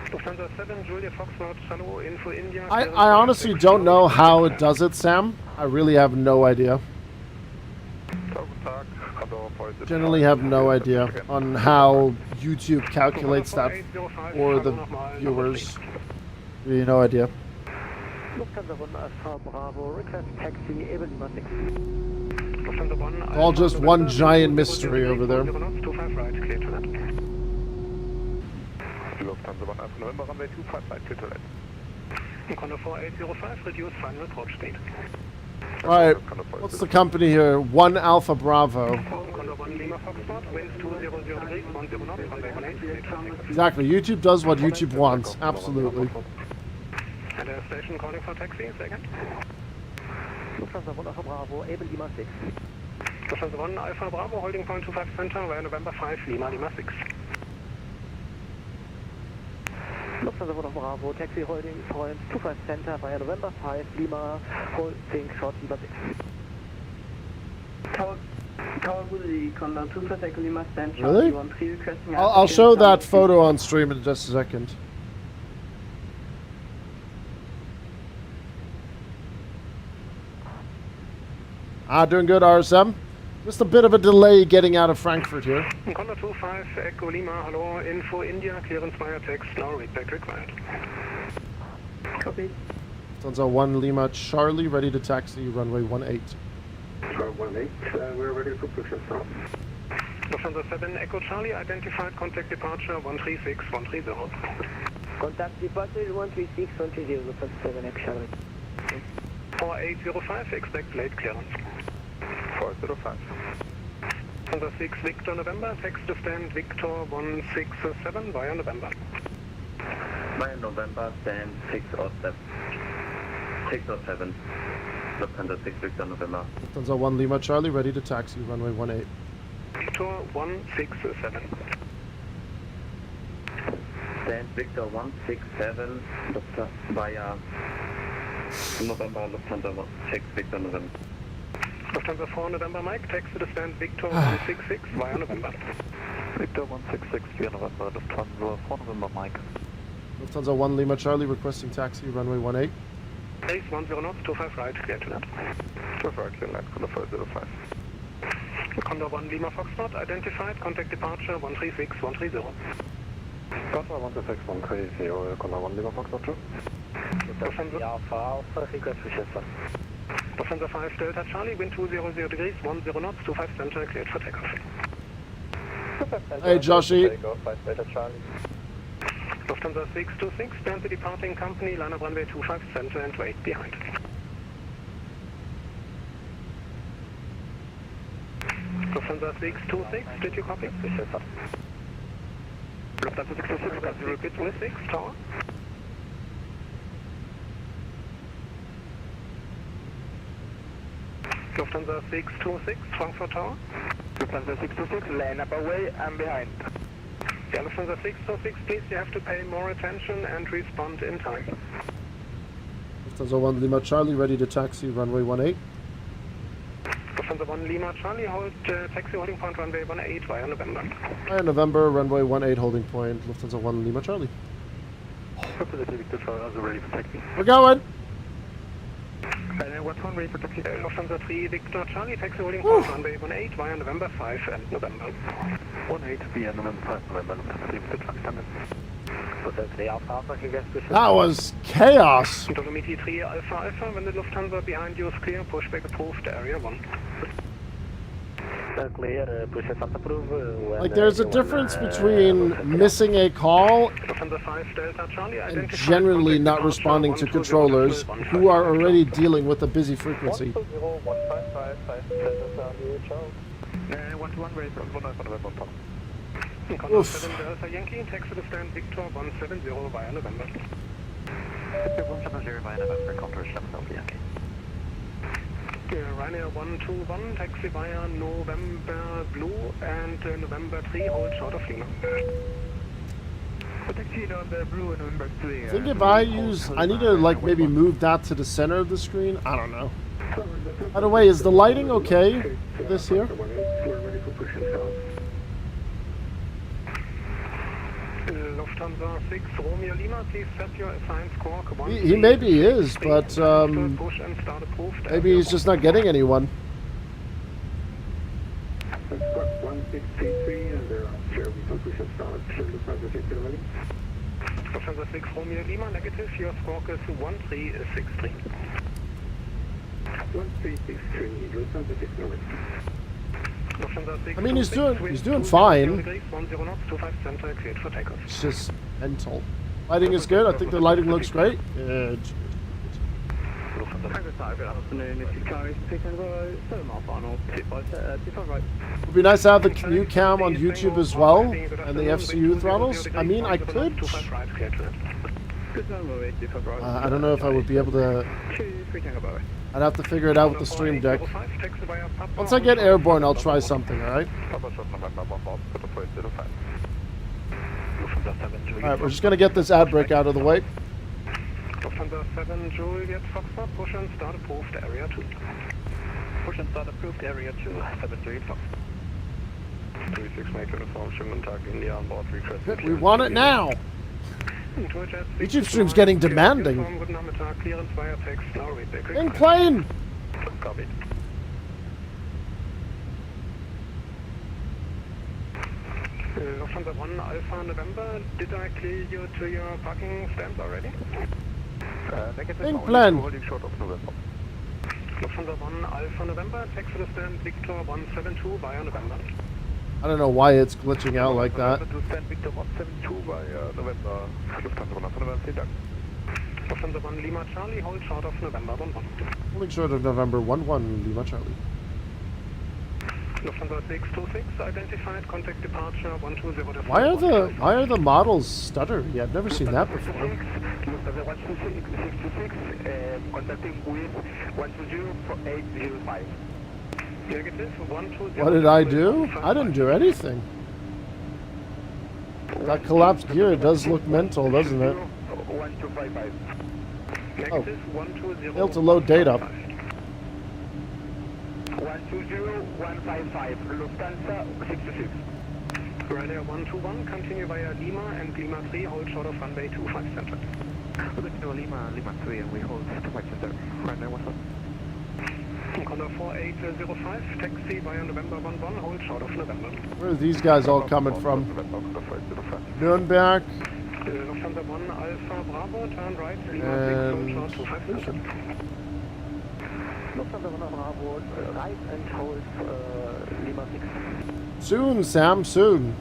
Lufthansa 7, Julia Foxtrot, hello, info India. I honestly don't know how it does it, Sam. I really have no idea. Generally have no idea on how YouTube calculates that for the viewers. Really no idea. Lufthansa 1 Alpha Bravo, request taxi, able Lima 6. Lufthansa 1, All just one giant mystery over there. 25 right, clear to land. Lufthansa 1 Alpha November, runway 25 right, clear to land. Condor 4805, reduce final approach speed. Alright, what's the company here? 1 Alpha Bravo. Condor 1 Lima Foxtrot, winds 200 degrees, 10 knots, runway 18, clear for takeoff. Exactly, YouTube does what YouTube wants. Absolutely. And station calling for taxi, second. Lufthansa 1 Alpha Bravo, able Lima 6. Lufthansa 1 Alpha Bravo, holding point 25 center, via November 5, Lima 6. Lufthansa 1 Alpha Bravo, taxi holding point 25 center, via November 5, Lima, holding short Lima 6. Kawabuli, Condor 25 Echo Lima stand, Really? 13 requesting I'll show that photo on stream in just a second. Doing good, RSM. Just a bit of a delay getting out of Frankfurt here. Condor 25 Echo Lima, hello, info India, clearance via text, now read back required. Copy. Lufthansa 1 Lima Charlie, ready to taxi, runway 18. 18, we're ready for push and start. Lufthansa 7 Echo Charlie, identified contact departure 136 130. Contact departure 136, 130, Lufthansa 7 Echo Charlie. 4805, expect late clearance. 405. Lufthansa 6 Victor November, text to stand Victor 167 via November. Via November, stand 607. 607. Lufthansa 6 Victor November. Lufthansa 1 Lima Charlie, ready to taxi, runway 18. Victor 167. Stand Victor 167, via November, Lufthansa 6 Victor November. Lufthansa 4 November Mike, text to stand Victor 166 via November. Victor 166 via November, Lufthansa 4 November Mike. Lufthansa 1 Lima Charlie, requesting taxi, runway 18. Base 10 knots, 25 right, clear to land. 25 right, clear land, Condor 405. Condor 1 Lima Foxtrot, identified, contact departure 136 130. Condor 136 130, Condor 1 Lima Foxtrot 2. Lufthansa Alpha, request for Chester. Lufthansa 5 Delta Charlie, wind 200 degrees, 10 knots, 25 center, cleared for takeoff. Hey, Joshi. Takeoff, 5 Delta Charlie. Lufthansa 626, stand the departing company, line up runway 25 center and wait behind. Lufthansa 626, did you copy? Lufthansa 626, got 0 bit with 6, tower. Lufthansa 626, Frankfurt Tower. Lufthansa 626, line up away and behind. Yeah, Lufthansa 626, please, you have to pay more attention and respond in time. Lufthansa 1 Lima Charlie, ready to taxi, runway 18. Lufthansa 1 Lima Charlie, hold taxi holding point runway 18 via November. Via November, runway 18, holding point, Lufthansa 1 Lima Charlie. Lufthansa Victor Charlie, also ready for taxi. We're going! Ryanair ready for taxi. Lufthansa 3 Victor Charlie, taxi holding port runway 18 via November 5 and November. 18 via November 5, November 3, Victor Charlie, standard. That was chaos. Dolomiti 3 Alpha Alpha, when the Lufthansa behind you is clear, pushback approved, area 1. Like, there's a difference between missing a call Lufthansa 5 Delta Charlie, and identified generally contact not departure responding to 120 controllers 15. who are already dealing with a busy frequency. 121 ready for November 5. Condor 7 Delta Yankee, taxi to stand Victor 170 via November. 170 via November, Condor 7 Delta Yankee. Ryanair 121, taxi via November Blue and November 3, hold short of Lima. Taxi November Blue and November 3. I think if I need to, like, maybe move that to the center of the screen. I don't know. By the way, is the lighting okay for this here? We're ready for push and start. Lufthansa 6 Romeo Lima, please set your assigned score. He maybe is, but push and start approved. maybe he's just not getting anyone. 1633 and there are share we push and start. Lufthansa 6 ready. Lufthansa 6 Romeo Lima, negative. Your score is 1363. 1363. Lufthansa 6 ready. I mean, he's doing fine. 10 knots, 25 center, cleared for takeoff. It's just mental. Lighting is good. I think the lighting looks great. Good. It would be nice to have the new cam on YouTube as well, and the FCU throttles. I mean, I could. I don't know if I would be able to. I'd have to figure it out with the stream deck. Once I get airborne, I'll try something, alright? Alright, we're just gonna get this ad break out of the way. Lufthansa 7 Juliet Foxtrot, push and start approved, area 2. Push and start approved, area 2, 7 Juliet Fox. 36 make uniform, Shimon Tag, India on board, request. We want it now! YouTube stream's getting demanding. In plane! Copied. Lufthansa 1 Alpha November, did I clear you to your parking stand already? In plan. Lufthansa 1 Alpha November, taxi to stand Victor 172 via November. I don't know why it's glitching out like that. Victor 172 via November. Lufthansa 1 November, vielen Dank. Lufthansa 1 Lima Charlie, hold short of November 11. Holding short of November 11, Lima Charlie. Lufthansa 626, identified, contact departure 120. Why are the models stuttery? I've never seen that before. Lufthansa 626, contacting with 120-805. Negative, 120. What did I do? I didn't do anything. That collapsed gear does look mental, doesn't it? 1255. Negative, 120. Failed to load data. 120155, Lufthansa 626. Ryanair 121, continue via Lima and Lima 3, hold short of runway 25 center. Lima 3 and we hold 25 center. Ryanair 121. Condor 4805, taxi via November 11, hold short of November. Where are these guys all coming from? Nuremberg. Lufthansa 1 Alpha Bravo, turn right, Lima 6, hold short 25 center. Lufthansa 1 Bravo, right and hold Lima 6. Soon, Sam, soon.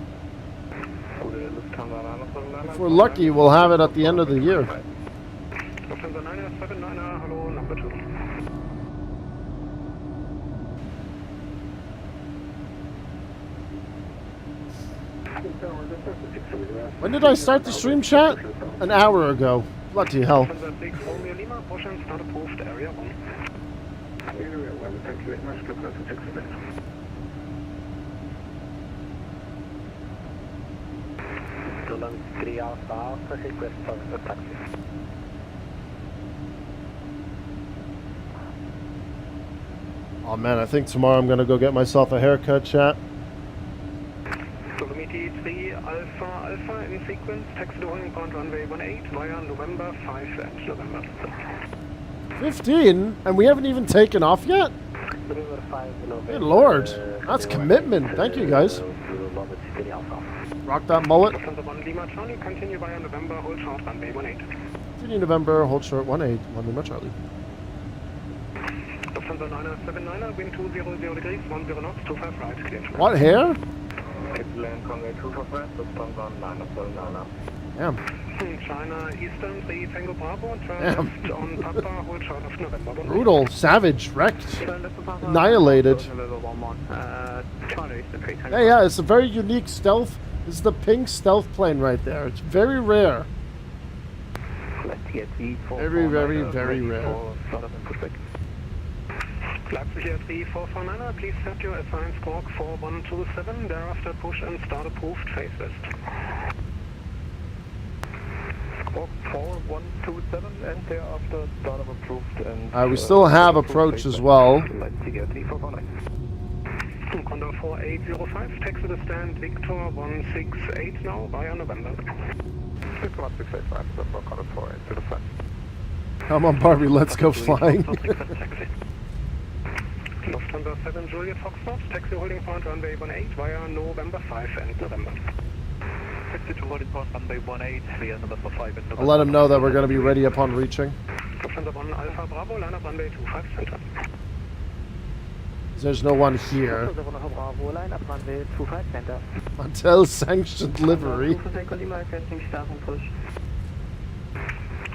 If we're lucky, we'll have it at the end of the year. Lufthansa 979er, hello, number 2. When did I start the stream chat? An hour ago. Bloody hell. Lufthansa 6 Romeo Lima, push and start approved, area 1. Area 1, thank you very much, Lufthansa 6 Oh man, I think tomorrow I'm gonna go get myself a haircut, chat. Dolomiti 3 Alpha Alpha in sequence, taxi to holding point runway 18 via November 5 and November. 15? And we haven't even taken off yet? Good lord. That's commitment. Thank you, guys. Rock that mullet. Lufthansa 1 Lima Charlie, continue via November, hold short, runway 18. Continue November, hold short 18, 1 Lima Charlie. Lufthansa 979er, wind 200 degrees, 10 knots, 25 right, clear. What, hair? Land runway 25, Lufthansa 979er. Damn. China Eastern 3 Tango Bravo, turn Damn. left on Papa, hold short of November 1. Brutal, savage, wrecked, annihilated. Yeah, it's a very unique stealth. This is the pink stealth plane right there. It's very rare. Very, very, very rare. Leipzig 3449er, please set your assigned squawk 4127, thereafter push and start approved phase west. Squawk 4127 and thereafter start of approved and... We still have approach as well. Leipzig 3449. Condor 4805, taxi to stand Victor 168 now via November. 1685, so for Condor 4805. Come on, Barbie, let's go flying. Lufthansa 7 Juliet Foxtrot, taxi holding point runway 18 via November 5 and November. Taxi to holding point runway 18 via November 5 and November. I'll let him know that we're going to be ready upon reaching. Lufthansa 1 Alpha Bravo, line up runway 25 center. There's no one here. Bravo, line up runway 25 center. Until sanctioned livery.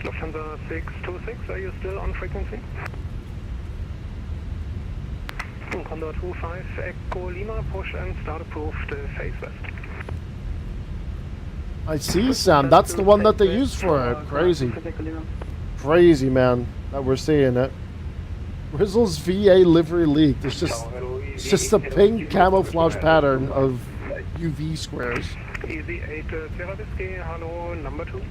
Lufthansa 626, are you still on frequency? Condor 25 Echo Lima, push and start approved phase west. I see, Sam. That's the one that they use for it. Crazy. Crazy, man, that we're seeing it. Grizzle's VA livery leaked. It's just a pink camouflage pattern of UV squares. Easy 8 Sierra Whiskey, hello, number 2.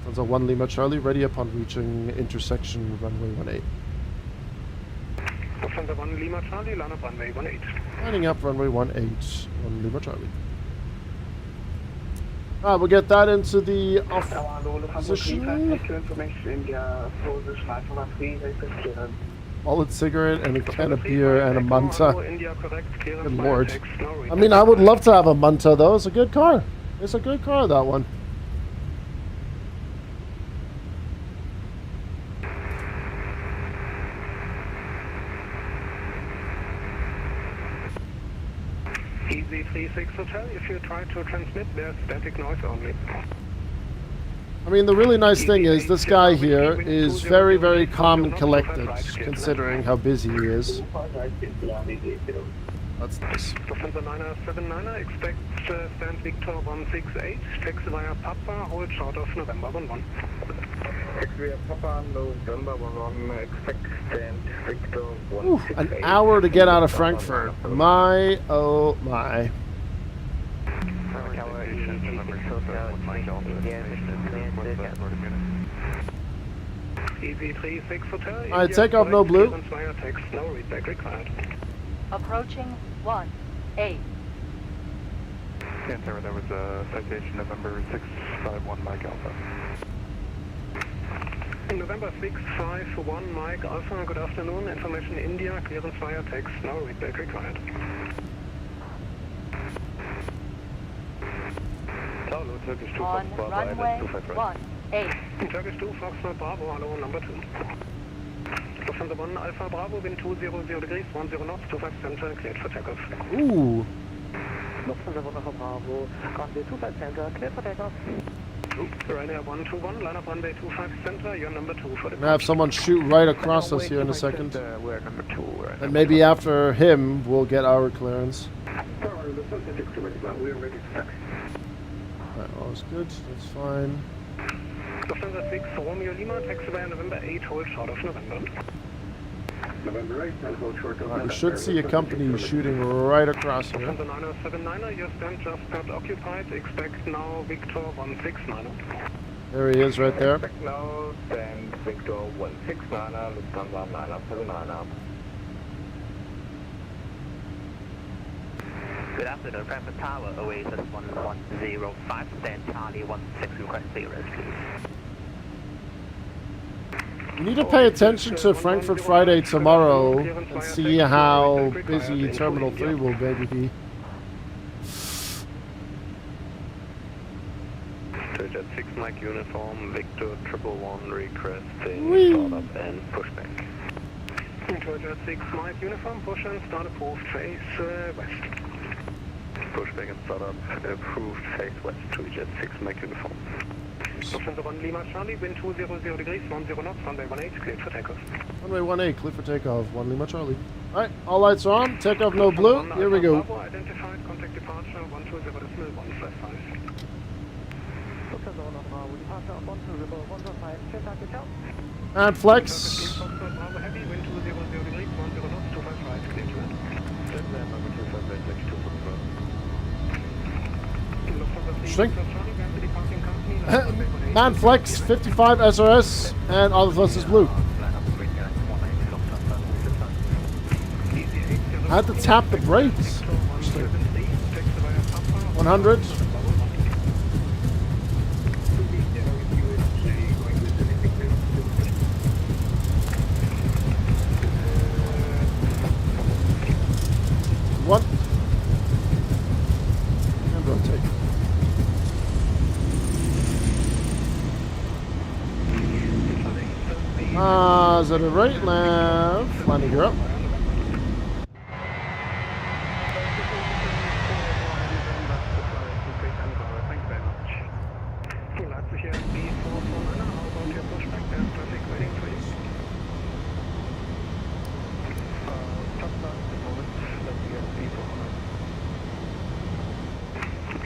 That's a 1 Lima Charlie, ready upon reaching intersection runway 18. Lufthansa 1 Lima Charlie, line up runway 18. Lining up runway 18, 1 Lima Charlie. Alright, we'll get that into the off position. Wallet, cigarette, and a can of beer, and a Manta. Good lord. I mean, I would love to have a Manta, though. It's a good car. It's a good car, that one. Easy 36 Hotel, if you try to transmit, there's static noise only. I mean, the really nice thing is this guy here is very, very calm and collected, considering how busy he is. That's nice. Lufthansa 979er, expect stand Victor 168, taxi via Papa, hold short of November 11. Taxi via Papa, November 11, expect stand Victor 168. An hour to get out of Frankfurt. My, oh my. Easy 36 Hotel. Alright, take off, no blue. Text, no readback required. Approaching 1-8. Stand there, there was a citation November 651 Mike Alpha. November 651 Mike Alpha, good afternoon. Information India, clearance via text, no readback required. On runway 18. Turkish 2 Foxtrot Bravo, hello, number 2. Lufthansa 1 Alpha Bravo, wind 200 degrees, 10 knots, 25 center, cleared for takeoff. Ooh. Lufthansa 1 Bravo, runway 25 center, cleared for takeoff. Ryanair 121, line up runway 25 center, you're number 2 for the... We're gonna have someone shoot right across us here in a second. We're number 2. And maybe after him, we'll get our clearance. We're ready to taxi. Alright, all's good. That's fine. Lufthansa 6 Romeo Lima, taxi via November 8, hold short of November. November 8, and hold short of Alright, we should see a company shooting right across here. Lufthansa 979er, your stand just got occupied, expect now Victor 169er. There he is right there. Expect now stand Victor 169er, Lufthansa 979er. Good afternoon, Frankfurt Tower, Oasis 1105, stand Charlie 16, request clearance, please. You need to pay attention to Frankfurt Friday tomorrow and see how busy Terminal 3 will be. Jet 6 Mike uniform, Victor 111 requesting Whee. startup and pushback. Jet 6 Mike uniform, push and start approved, face west. Pushback and startup approved, face west to Jet 6 Mike uniform. Lufthansa 1 Lima Charlie, wind 200 degrees, 10 knots, runway 18, cleared for takeoff. Runway 18, clear for takeoff, 1 Lima Charlie. Alright, all lights are on, takeoff no blue, here we go. Bravo identified, contact departure 120.155. And flex. Bravo heavy, wind 200 degrees, 10 knots, 255, cleared to land. Shrink. Man flex, 55 SRS, and all of us is blue. I had to tap the brakes. 100. One. And rotate. Is it a right, left? Landing her up.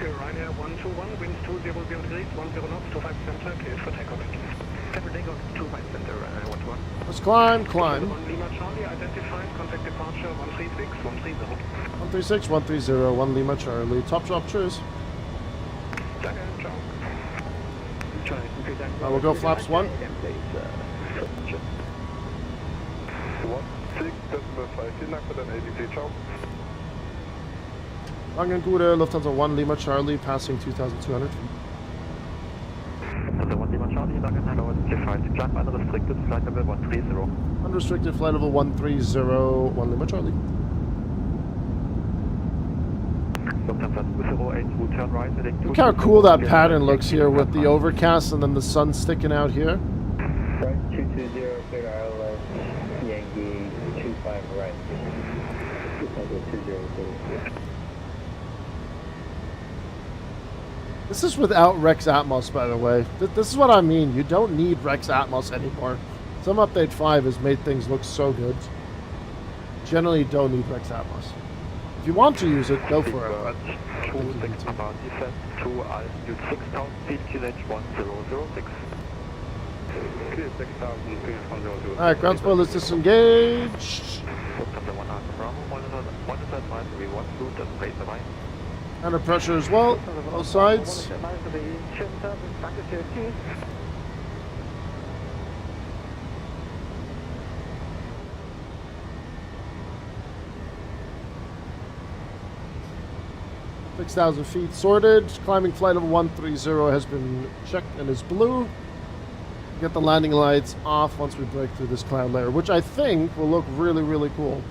Ryanair 121, winds 200 degrees, 10 knots, 25 center, cleared for takeoff. Clear takeoff, 25 center, Ryanair 121. Let's climb, climb. 1 Lima Charlie, identified, contact departure 136, 130. 136, 130, 1 Lima Charlie. Top drop, cheers. Danke, ciao. We'll go flaps 1. 16.5, vielen Dank für dein ADC, ciao. Langen Gute, Lufthansa 1 Lima Charlie, passing 2,200 feet. Lufthansa 1 Lima Charlie, Langen Hello, clear climb unrestricted, flight level 130. Unrestricted flight level 130, 1 Lima Charlie. Lufthansa 208, turn right, heading Look how cool that pattern looks here with the overcast and then the sun sticking out here. Right 220, clear ILS, Yankee 25 right. 20. This is without Rex Atmos, by the way. This is what I mean. You don't need Rex Atmos anymore. Some Update 5 has made things look so good. Generally don't need Rex Atmos. If you want to use it, go for it. But I don't think you need to. descent to altitude 6,000 feet, QNH 1006. Clear 6,000, Alright, ground spoilers disengaged. Lufthansa 1 Alpha Bravo, monitor advisory 1 2, das raise the line. Under pressure as well, both sides. $6,000 feet sorted. Climbing flight level 130 has been checked and is blue. Get the landing lights off once we break through this cloud layer, which I think will look really, really cool.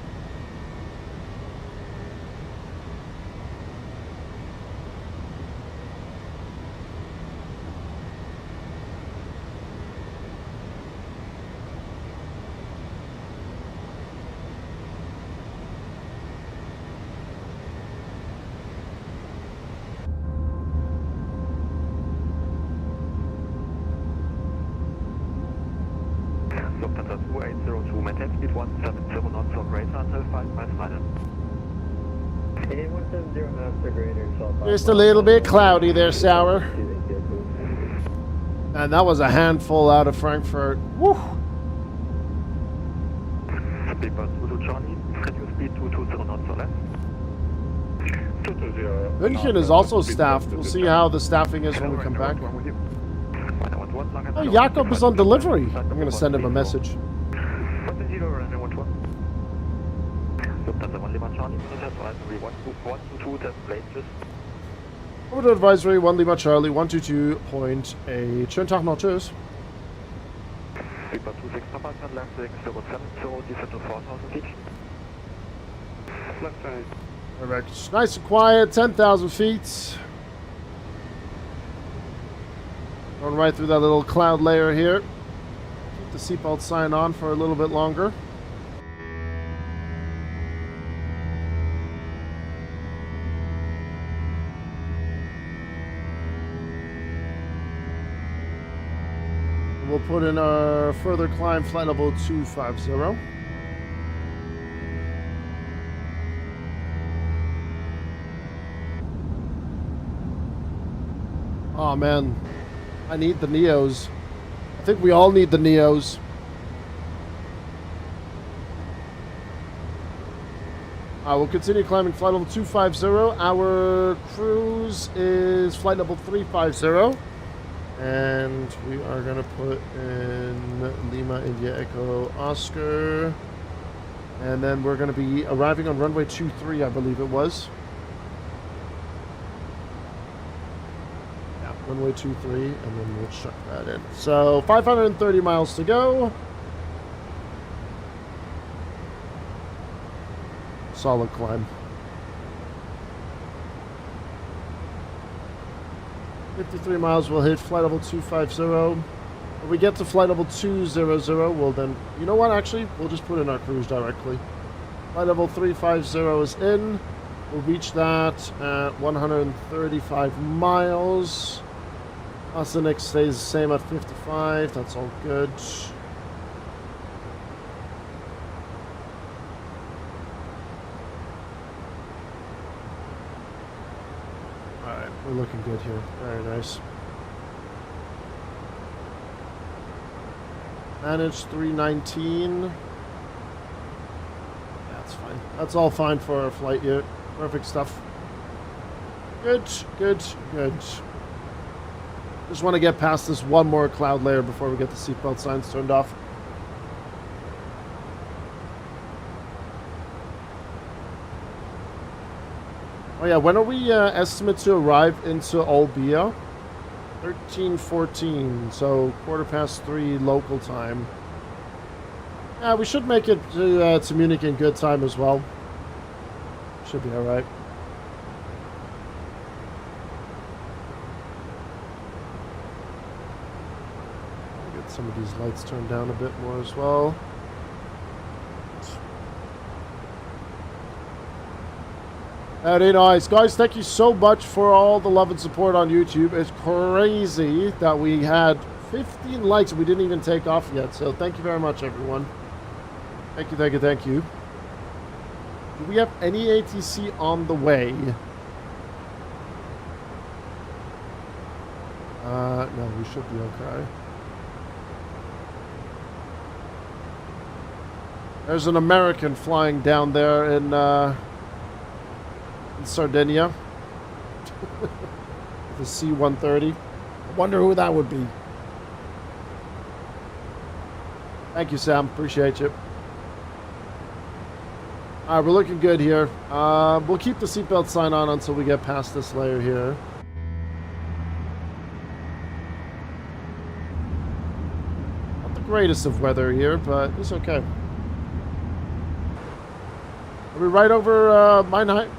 Lufthansa 2802, maintain speed 170 knots or greater until 5 miles final. 170 knots or greater, Just a little bit cloudy there, Sour. And that was a handful out of Frankfurt. Woo! Speedbird 22 Charlie, reduce speed to 220 knots or less. München is also staffed. We'll see how the staffing is when we come back. Oh, Jakob is on delivery. I'm going to send him a message. Over to advisory 1 Lima Charlie 122.8. Schönen Tag noch, tschüss. Sleeper 26 Papa, turn left 670, descend to 4,000 feet. Left turn. Perfect. Nice and quiet, 10,000 feet. Going right through that little cloud layer here. Keep the seatbelt sign on for a little bit longer. We'll put in our further climb, flight level 250. Oh man, I need the Neos. I think we all need the Neos. We'll continue climbing flight level 250. Our cruise is flight level 350. And we are going to put in Lima, India, Echo, Oscar. And then we're going to be arriving on runway 23, I believe it was. Yeah, runway 23, and then we'll chuck that in. So 530 miles to go. Solid climb. 53 miles, we'll hit flight level 250. When we get to flight level 200, we'll then... You know what, actually? We'll just put in our cruise directly. Flight level 350 is in. We'll reach that at 135 miles. Oceanic stays the same at 55. That's all good. We're looking good here. Very nice. Managed 319. That's fine. That's all fine for our flight here. Perfect stuff. Good, good, good. Just want to get past this one more cloud layer before we get the seatbelt signs turned off. Oh yeah, when are we estimate to arrive into Olbia? 13:14, so 3:15 local time. Yeah, we should make it to Munich in good time as well. Should be alright. Get some of these lights turned down a bit more as well. Very nice. Guys, thank you so much for all the love and support on YouTube. It's crazy that we had 15 likes and we didn't even take off yet. So thank you very much, everyone. Thank you, thank you, thank you. Do we have any ATC on the way? No, we should be okay. There's an American flying down there in Sardinia. The C-130. I wonder who that would be. Thank you, Sam. Appreciate you. Alright, we're looking good here. We'll keep the seatbelt sign on until we get past this layer here. Not the greatest of weather here, but it's okay. Are we right over Mannheim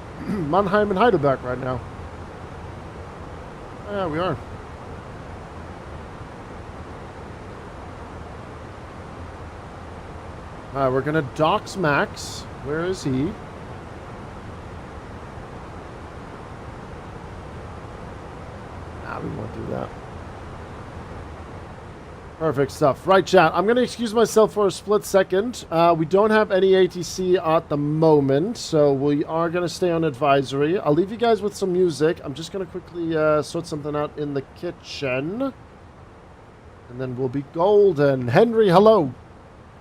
and Heidelberg right now? Oh, yeah, we are. Alright, we're gonna dox Max. Where is he? Nah, we won't do that. Perfect stuff. Right, chat. I'm going to excuse myself for a split second. We don't have any ATC at the moment, so we are going to stay on advisory. I'll leave you guys with some music. I'm just going to quickly sort something out in the kitchen. And then we'll be golden. Henry, hello.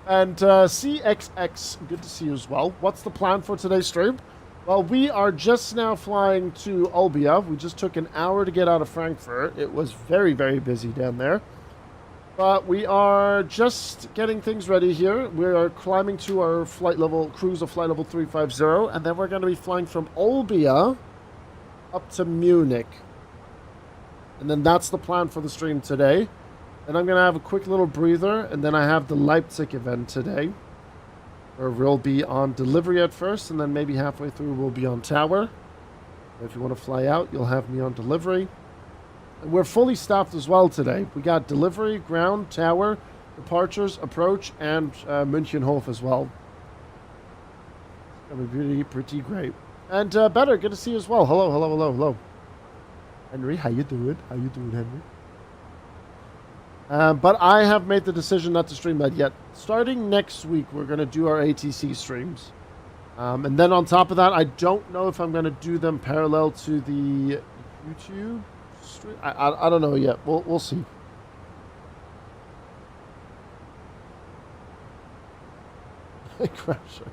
And CXX, good to see you as well. What's the plan for today's stream? Well, we are just now flying to Olbia. We just took an hour to get out of Frankfurt. It was very, very busy down there. But we are just getting things ready here. We are climbing to our flight level, cruise of flight level 350. And then we're going to be flying from Olbia up to Munich. And then that's the plan for the stream today. And I'm going to have a quick little breather, and then I have the Leipzig event today, where we'll be on delivery at first, and then maybe halfway through we'll be on tower. If you want to fly out, you'll have me on delivery. And we're fully staffed as well today. We got delivery, ground, tower, departures, approach, and Münchenhof as well. It's going to be pretty great. And Better, good to see you as well. Hello, hello, hello, hello. Henry, how you doing? How you doing, Henry? But I have made the decision not to stream that yet. Starting next week, we're going to do our ATC streams. And then on top of that, I don't know if I'm going to do them parallel to the YouTube stream. I don't know yet. We'll see. Crasher.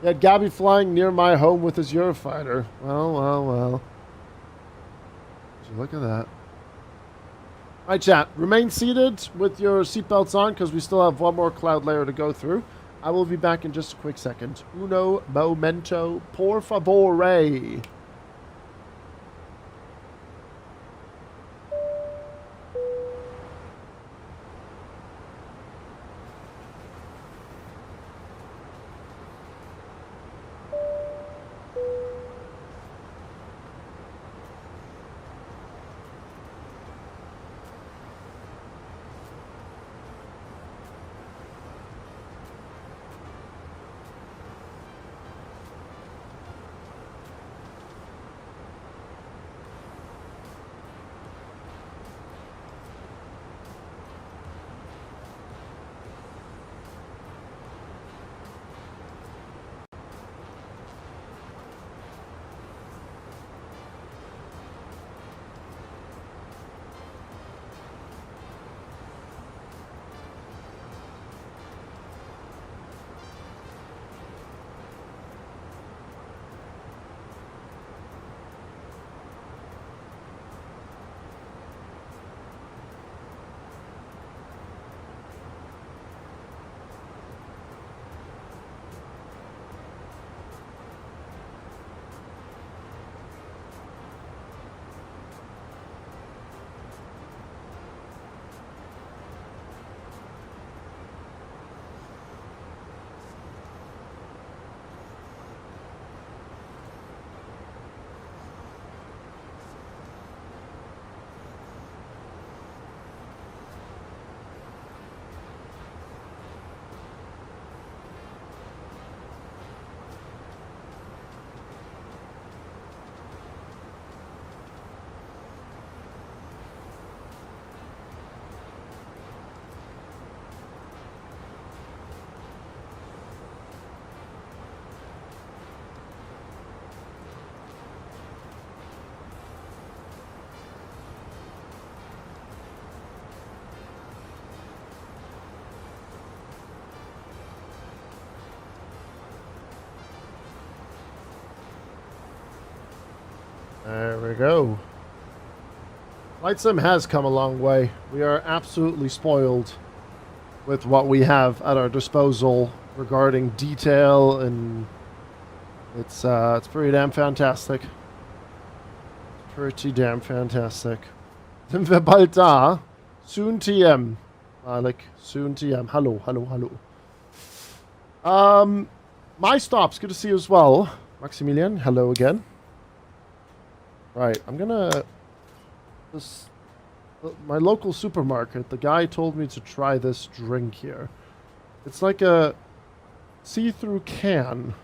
Yeah, Gabby flying near my home with his Eurofighter. Well, well, well. Would you look at that. Alright, chat. Remain seated with your seatbelts on because we still have one more cloud layer to go through. I will be back in just a quick second. Uno momento, por favore. There we go. Flight Sim has come a long way. We are absolutely spoiled with what we have at our disposal regarding detail, and it's pretty damn fantastic. Pretty damn fantastic. Sind wir bald da? Soon TM. Malik, soon TM. Hello, hello, hello. My stops, good to see you as well. Maximilian, hello again. Right, I'm gonna... my local supermarket, the guy told me to try this drink here. It's like a see-through can.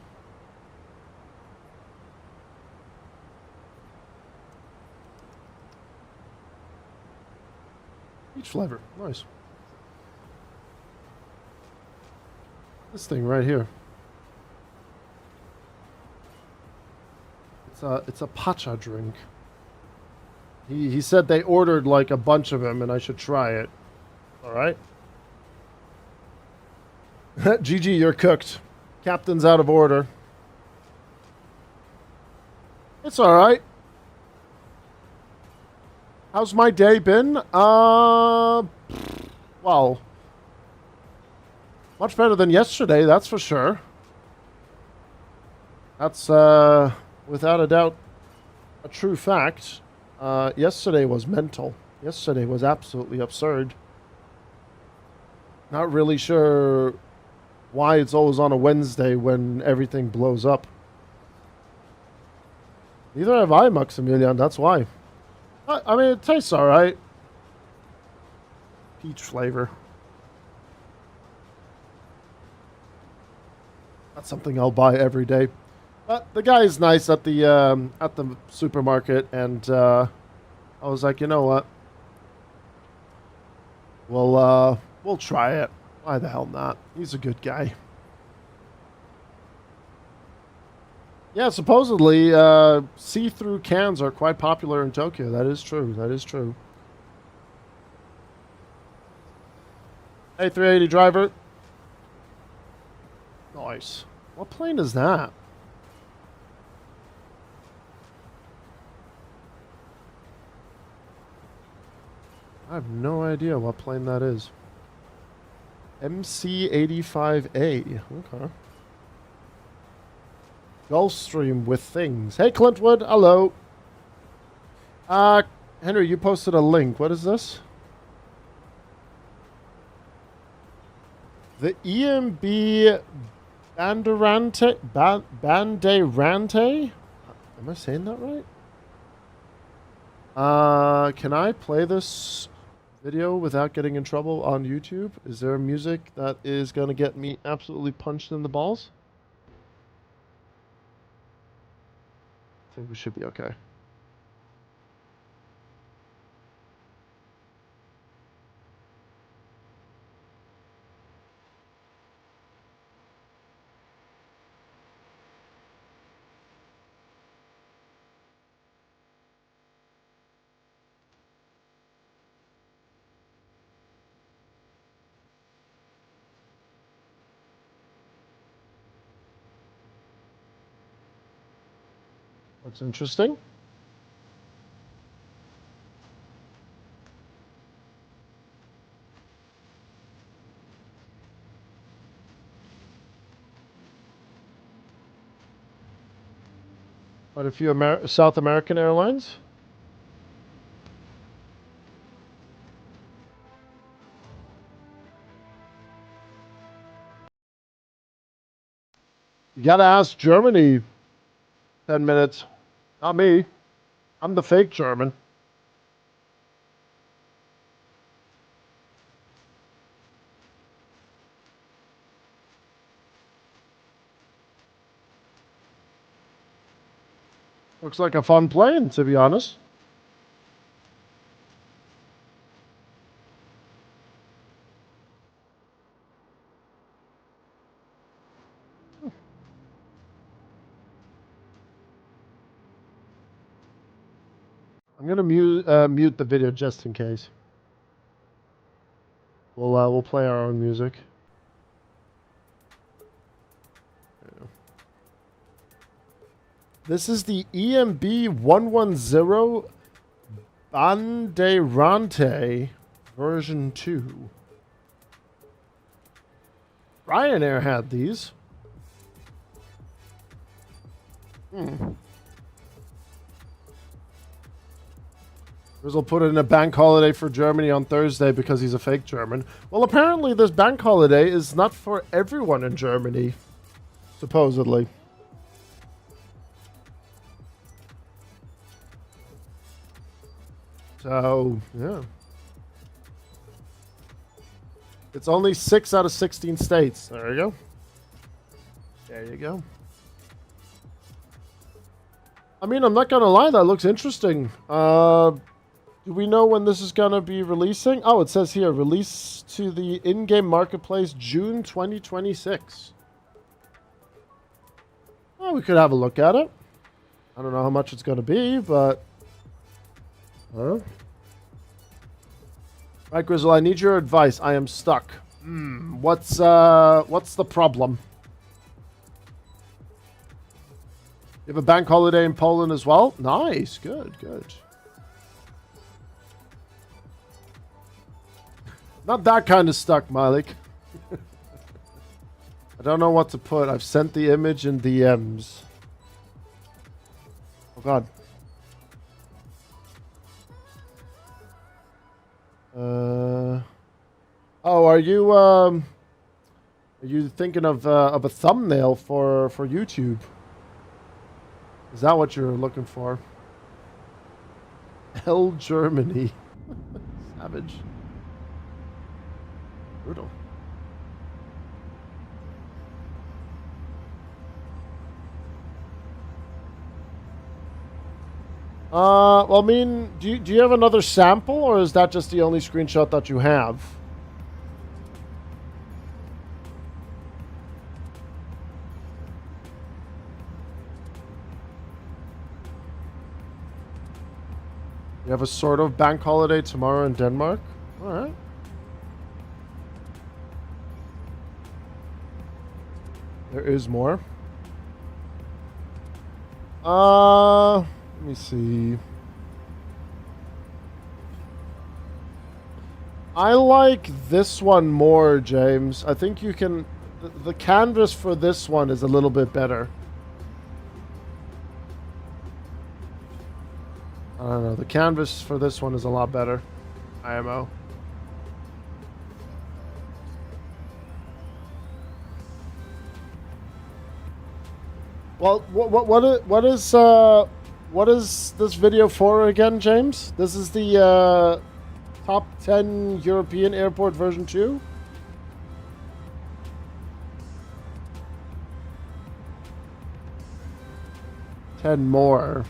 Peach flavor, nice. This thing right here. It's a pacha drink. He said they ordered like a bunch of them and I should try it. Alright. GG, you're cooked. Captain's out of order. It's alright. How's my day been? Well, much better than yesterday, that's for sure. That's, without a doubt, a true fact. Yesterday was mental. Yesterday was absolutely absurd. Not really sure why it's always on a Wednesday when everything blows up. Neither have I, Maximilian, that's why. I mean, it tastes alright. Peach flavor. That's something I'll buy every day. But the guy is nice at the supermarket, and I was like, you know what? We'll try it. Why the hell not? He's a good guy. Yeah, supposedly see-through cans are quite popular in Tokyo. That is true. That is true. A380 driver. Nice. What plane is that? I have no idea what plane that is. MC-85A. Okay. Gulfstream with things. Hey, Clintwood. Hello. Henry, you posted a link. What is this? The EMB Bandeirante? Am I saying that right? Can I play this video without getting in trouble on YouTube? Is there music that is going to get me absolutely punched in the balls? I think we should be okay. That's interesting. Quite a few South American airlines. You gotta ask Germany. 10 minutes. Not me. I'm the fake German. Looks like a fun plane, to be honest. I'm gonna mute the video just in case. We'll play our own music. This is the EMB 110 Bandeirante version 2. Ryanair had these. Grizzle put in a bank holiday for Germany on Thursday because he's a fake German. Well, apparently this bank holiday is not for everyone in Germany, supposedly. So, yeah. It's only 6 out of 16 states. There you go. There you go. I mean, I'm not going to lie. That looks interesting. Do we know when this is going to be releasing? Oh, it says here, release to the in-game marketplace June 2026. Well, we could have a look at it. I don't know how much it's going to be, but... Huh? Right, Grizzle, I need your advice. I am stuck. What's the problem? You have a bank holiday in Poland as well? Nice. Good, good. Not that kind of stuck, Malik. I don't know what to put. I've sent the image in DMs. Oh, God. Oh, are you thinking of a thumbnail for YouTube? Is that what you're looking for? Hell, Germany. Savage. Brutal. Well, I mean, do you have another sample, or is that just the only screenshot that you have? You have a sort of bank holiday tomorrow in Denmark? Alright. There is more. Let me see. I like this one more, James. I think you can... The canvas for this one is a little bit better. I don't know. The canvas for this one is a lot better. IMO. Well, what is this video for again, James? This is the top 10 European airport version 2. Ten more.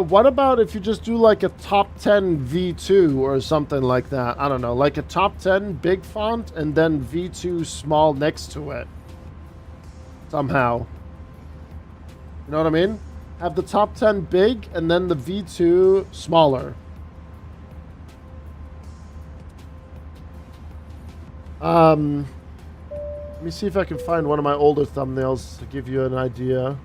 What about if you just do like a top 10 V2 or something like that? I don't know, like a top 10 big font and then V2 small next to it. Somehow. You know what I mean? Have the top 10 big and then the V2 smaller. Let me see if I can find one of my older thumbnails to give you an idea.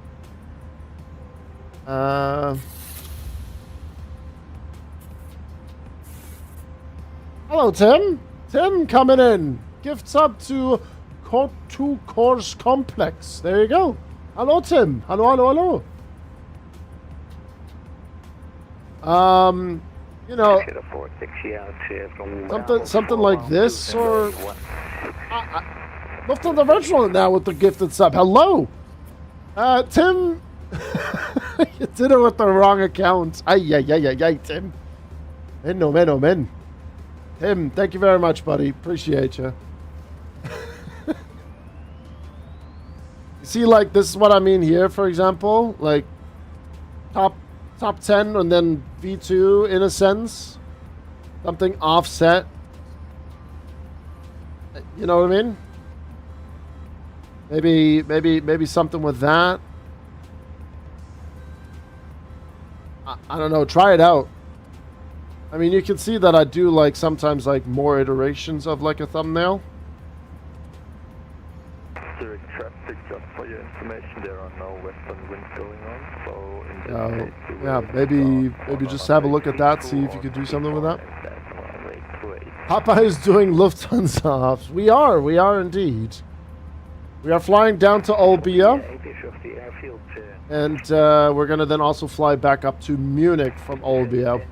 Hello, Tim. Tim coming in. Gifts up to Two Course Complex. There you go. Hello, Tim. Hello. You know, something like this, or Lufthansa Virtual now with the gifted sub. Hello, Tim. You did it with the wrong account. Ay, Tim. Men. Tim, thank you very much, buddy. Appreciate you. You see, like, this is what I mean here, for example. Like, top 10 and then V2 in a sense. Something offset. You know what I mean? Maybe something with that. I don't know. Try it out. I mean, you can see that I do like sometimes like more iterations of like a thumbnail. Zurich traffic, just for your information, there are no western winds going on, so in this case, yeah, maybe just have a look at that, see if you could do something with that. Papa is doing Lufthansa ops. We are indeed. We are flying down to Olbia. And we're going to then also fly back up to Munich from Olbia.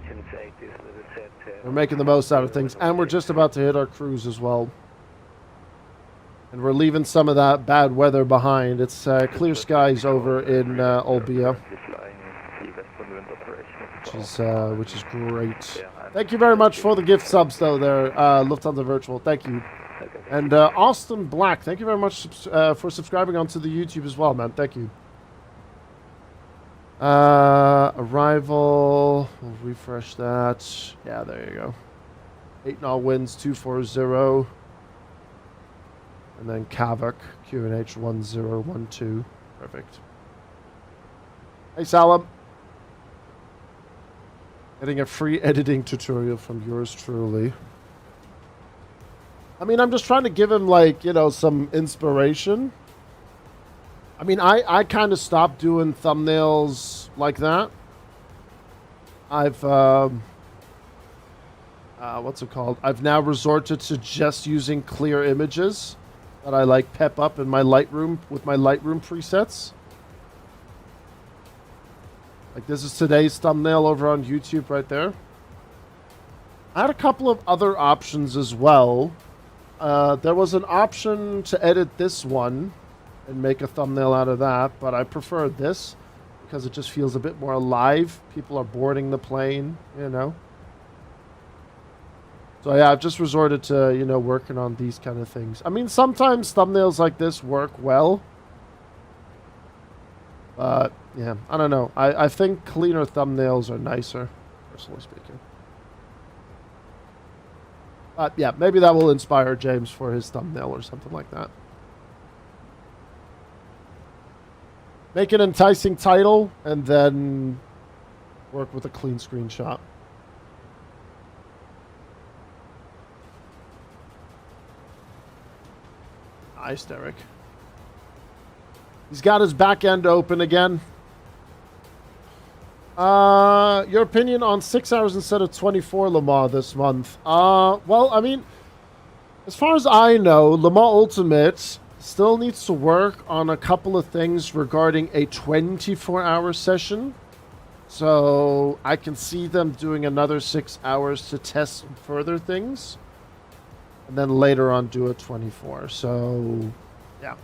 We're making the most out of things. And we're just about to hit our cruise as well. And we're leaving some of that bad weather behind. It's clear skies over in Olbia. Which is great. Thank you very much for the gift subs, though, there, Lufthansa Virtual. Thank you. And Austin Black, thank you very much for subscribing onto the YouTube as well, man. Thank you. Arrival. We'll refresh that. Yeah, there you go. 8 knot winds, 240. And then Kavak, QNH 1012. Perfect. Hey, Salam. Getting a free editing tutorial from yours truly. I mean, I'm just trying to give him, like, you know, some inspiration. I mean, I kind of stopped doing thumbnails like that. I've, what's it called? I've now resorted to just using clear images that I, like, pep up in my Lightroom with my Lightroom presets. Like this is today's thumbnail over on YouTube right there. I had a couple of other options as well. There was an option to edit this one and make a thumbnail out of that, but I prefer this because it just feels a bit more alive. People are boarding the plane, you know. So yeah, I've just resorted to, you know, working on these kind of things. I mean, sometimes thumbnails like this work well. But, yeah, I don't know. I think cleaner thumbnails are nicer, personally speaking. But, yeah, maybe that will inspire James for his thumbnail or something like that. Make an enticing title, and then work with a clean screenshot. Nice, Derek. He's got his back end open again. Your opinion on 6 hours instead of 24 Le Mans this month? Well, I mean, as far as I know, Le Mans Ultimate still needs to work on a couple of things regarding a 24-hour session. So I can see them doing another 6 hours to test some further things. And then later on do a 24. So, yeah.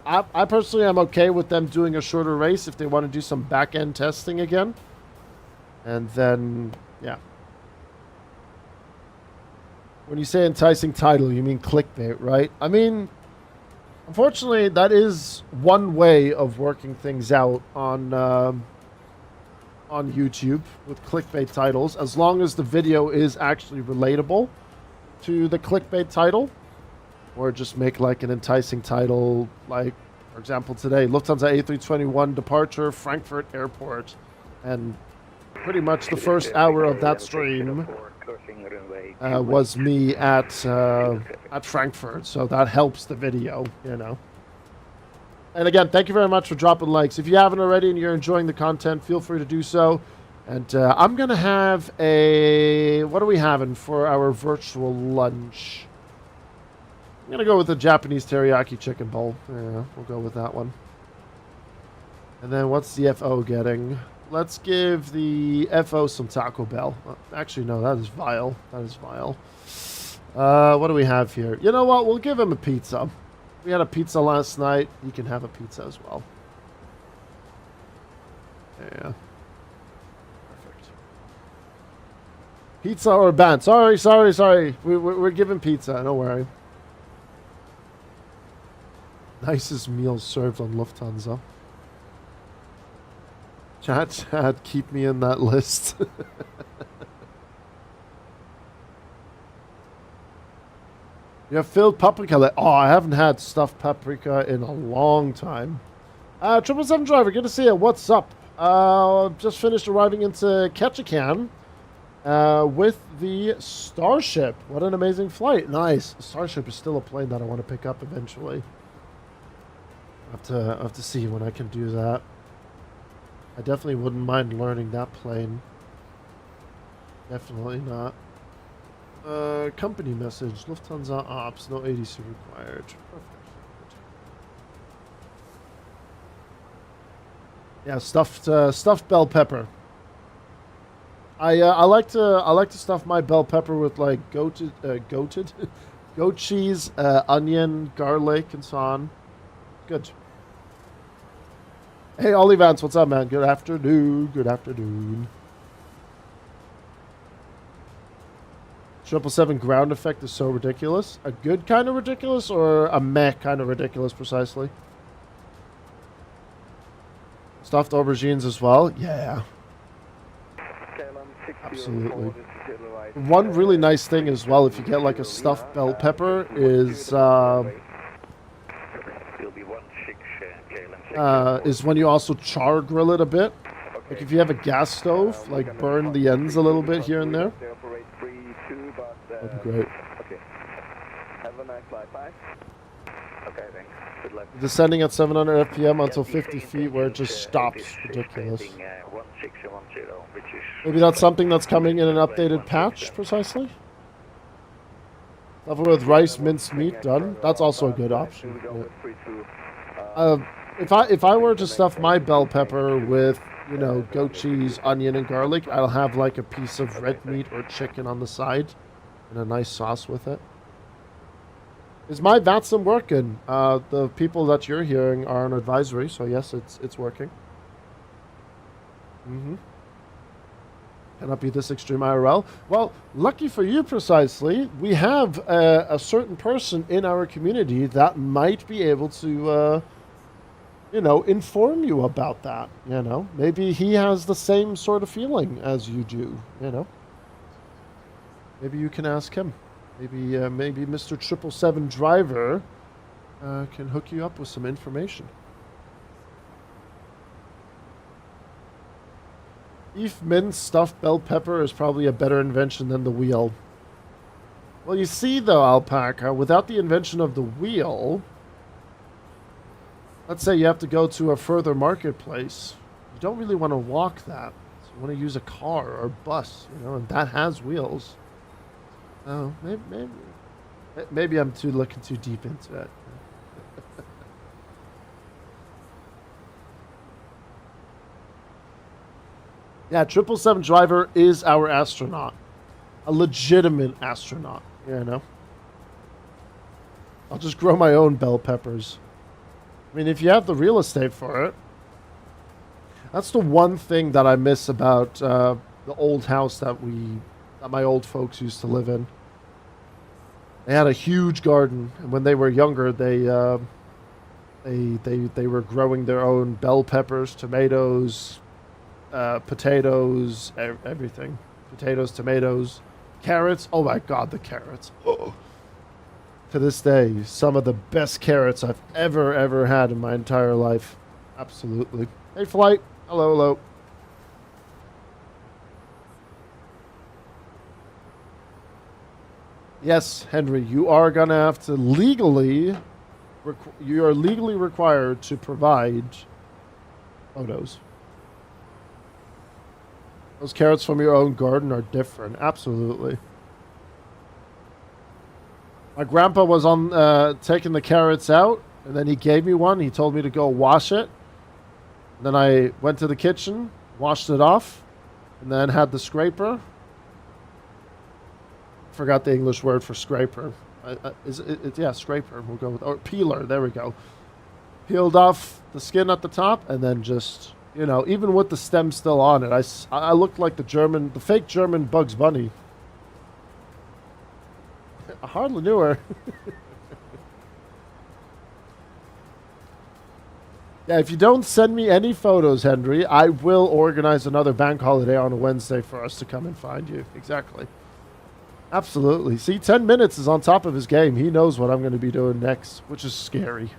I personally am okay with them doing a shorter race if they want to do some back-end testing again. And then, yeah. When you say enticing title, you mean clickbait, right? I mean, unfortunately, that is one way of working things out on YouTube with clickbait titles, as long as the video is actually relatable to the clickbait title, or just make like an enticing title, like for example today, Lufthansa A321 departure Frankfurt Airport, and pretty much the first hour of that stream was me at Frankfurt, so that helps the video, you know. And again, thank you very much for dropping likes. If you haven't already and you're enjoying the content, feel free to do so. And I'm going to have a... What are we having for our virtual lunch? I'm going to go with the Japanese teriyaki chicken bowl. Yeah, we'll go with that one. And then what's the FO getting? Let's give the FO some Taco Bell. Actually, no, that is vile. That is vile. What do we have here? You know what? We'll give him a pizza. We had a pizza last night. You can have a pizza as well. Yeah. Pizza or band? Sorry. We're giving pizza. Don't worry. Nicest meals served on Lufthansa. Chat, keep me in that list. You have filled paprika. Oh, I haven't had stuffed paprika in a long time. 777 driver, good to see you. What's up? Just finished arriving into Ketchikan. With the Starship. What an amazing flight. Nice. The Starship is still a plane that I want to pick up eventually. I have to see when I can do that. I definitely wouldn't mind learning that plane. Definitely not. Company message. Lufthansa Ops. No ADC required. Perfect. Yeah, stuffed bell pepper. I like to stuff my bell pepper with like goat cheese, onion, garlic, and so on. Good. Hey, Ollie Vance, what's up, man? Good afternoon. Good afternoon. 777 ground effect is so ridiculous. A good kind of ridiculous, or a meh kind of ridiculous, precisely? Stuffed aubergines as well. Yeah. Absolutely. One really nice thing as well, if you get like a stuffed bell pepper, is when you also char grill it a bit. Like if you have a gas stove, like burn the ends a little bit here and there. That'd be great. Have a nice flight. Bye. Okay, thanks. Good luck. Descending at 700 FPM until 50 feet where it just stops. Ridiculous. Maybe that's something that's coming in an updated patch, precisely? Level with rice, minced meat done. That's also a good option. Yeah. If I were to stuff my bell pepper with, you know, goat cheese, onion, and garlic. I'll have like a piece of red meat or chicken on the side and a nice sauce with it. Is my VATSIM working? The people that you're hearing are on advisory, so yes, it's working. Cannot be this extreme IRL. Well, lucky for you precisely, we have a certain person in our community that might be able to, you know, inform you about that. You know, maybe he has the same sort of feeling as you do. You know, maybe you can ask him. Maybe Mr. 777 driver can hook you up with some information. Beef mince stuffed bell pepper is probably a better invention than the wheel. Well, you see though, Alpaca, without the invention of the wheel, let's say you have to go to a further marketplace, you don't really want to walk that. So you want to use a car or bus, you know, and that has wheels. Oh, maybe I'm looking too deep into it. Yeah, 777 driver is our astronaut. A legitimate astronaut, you know. I'll just grow my own bell peppers. I mean, if you have the real estate for it. That's the one thing that I miss about the old house that my old folks used to live in. They had a huge garden, and when they were younger, they were growing their own bell peppers, tomatoes, potatoes, everything. Potatoes, tomatoes, carrots. Oh my God, the carrots. Oh. To this day, some of the best carrots I've ever had in my entire life. Absolutely. Hey, Flight. Hello, hello. Yes, Henry, you are going to have to legally... you are legally required to provide photos. Those carrots from your own garden are different. Absolutely. My grandpa was on taking the carrots out, and then he gave me one. He told me to go wash it. And then I went to the kitchen, washed it off, and then had the scraper. Forgot the English word for scraper. Yeah, scraper. We'll go with, or peeler. There we go. Peeled off the skin at the top, and then just, you know, even with the stem still on it, I looked like the fake German Bugs Bunny. I hardly knew her. Yeah, if you don't send me any photos, Henry, I will organize another bank holiday on a Wednesday for us to come and find you. Exactly. Absolutely. See, 10 minutes is on top of his game. He knows what I'm going to be doing next, which is scary.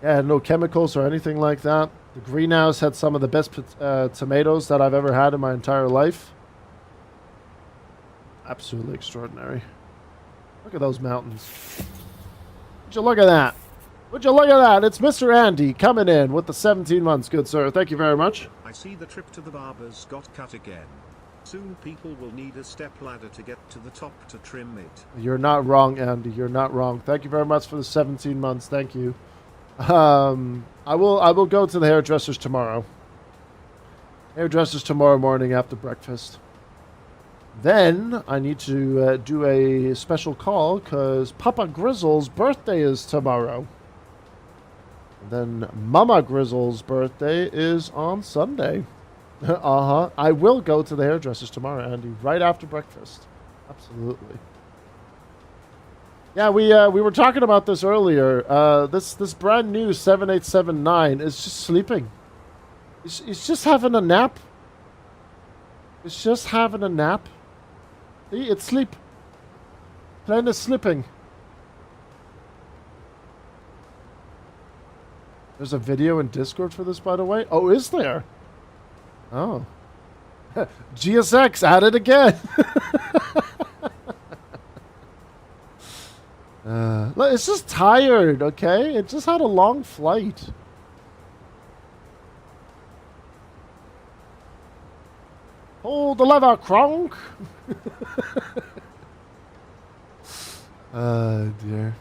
Yeah, no chemicals or anything like that. The greenhouse had some of the best tomatoes that I've ever had in my entire life. Absolutely extraordinary. Look at those mountains. Would you look at that? Would you look at that? It's Mr. Andy coming in with the 17 months, good sir. Thank you very much. I see the trip to the barbers got cut again. Soon people will need a step ladder to get to the top to trim it. You're not wrong, Andy. You're not wrong. Thank you very much for the 17 months. Thank you. I will go to the hairdressers tomorrow. Hairdressers tomorrow morning after breakfast. Then I need to do a special call because Papa Grizzle's birthday is tomorrow. And then Mama Grizzle's birthday is on Sunday. I will go to the hairdressers tomorrow, Andy, right after breakfast. Absolutely. Yeah, we were talking about this earlier. This brand new 7879 is just sleeping. It's just having a nap. It's just having a nap. See, it's sleep. Plane is sleeping. There's a video in Discord for this, by the way. Oh, is there? Oh. GSX at it again. It's just tired, okay? It just had a long flight. Hold the lever, Kronk. Oh, dear.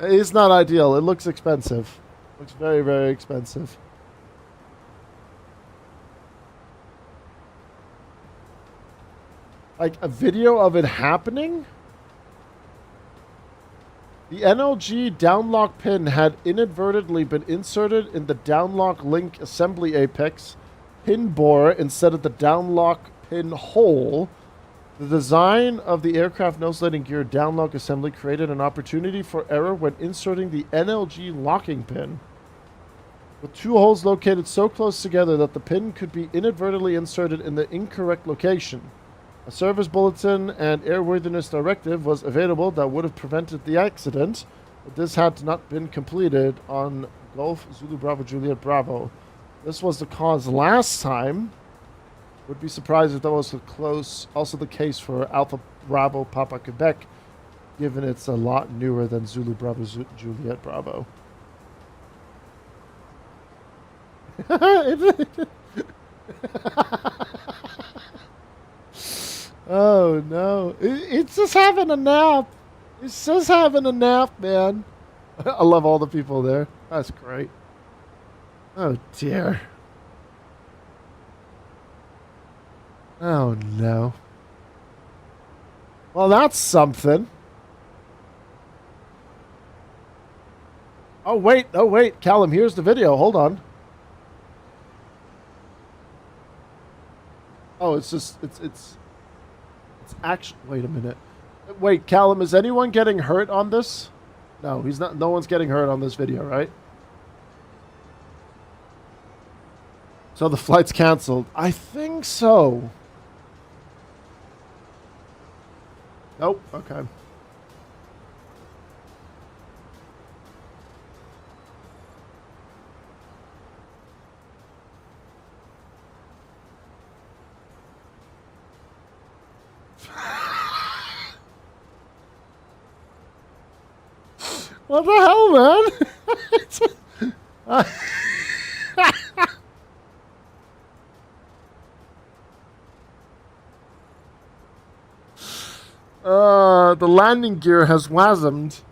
It's not ideal. It looks expensive. Looks very, very expensive. Like a video of it happening? The NLG downlock pin had inadvertently been inserted in the downlock link assembly apex pin bore instead of the downlock pin hole. The design of the aircraft nose landing gear downlock assembly created an opportunity for error when inserting the NLG locking pin. With two holes located so close together that the pin could be inadvertently inserted in the incorrect location. A service bulletin and airworthiness directive was available that would have prevented the accident, but this had not been completed on Golf Zulu Bravo Juliet Bravo. This was the cause last time. Would be surprised if that was also the case for Alpha Bravo Papa Quebec, given it's a lot newer than Zulu Bravo Juliet Bravo. Oh no, it's just having a nap. It's just having a nap, man. I love all the people there. That's great. Oh dear. Oh no. Well, that's something. Oh wait, Callum, here's the video. Hold on. Oh, it's actually, wait a minute. Wait, Callum, is anyone getting hurt on this? No, he's not. No one's getting hurt on this video, right? So the flight's canceled. I think so. Nope. Okay. What the hell, man? The landing gear has wasmed.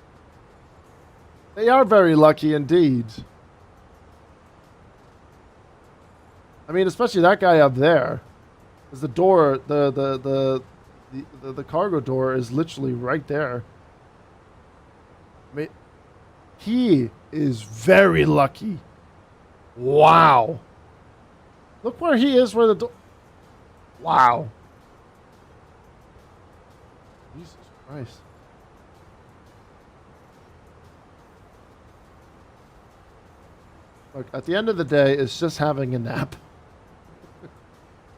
They are very lucky indeed. I mean, especially that guy up there. Because the door, the cargo door is literally right there. I mean, he is very lucky. Wow. Look where he is where the door... Wow. Jesus Christ. Look, at the end of the day, it's just having a nap.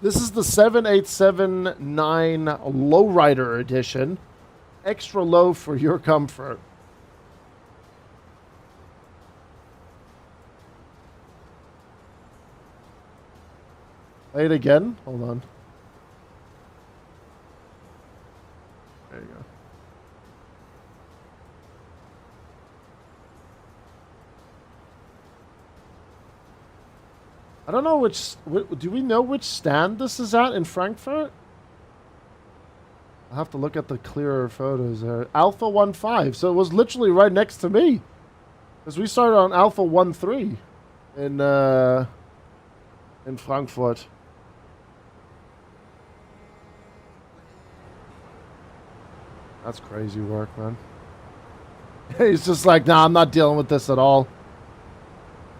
This is the 787-9 Lowrider Edition. Extra low for your comfort. Play it again. Hold on. There you go. I don't know which... Do we know which stand this is at in Frankfurt? I'll have to look at the clearer photos there. Alpha 15. So it was literally right next to me. Because we started on Alpha 13 in Frankfurt. That's crazy work, man. He's just like, nah, I'm not dealing with this at all.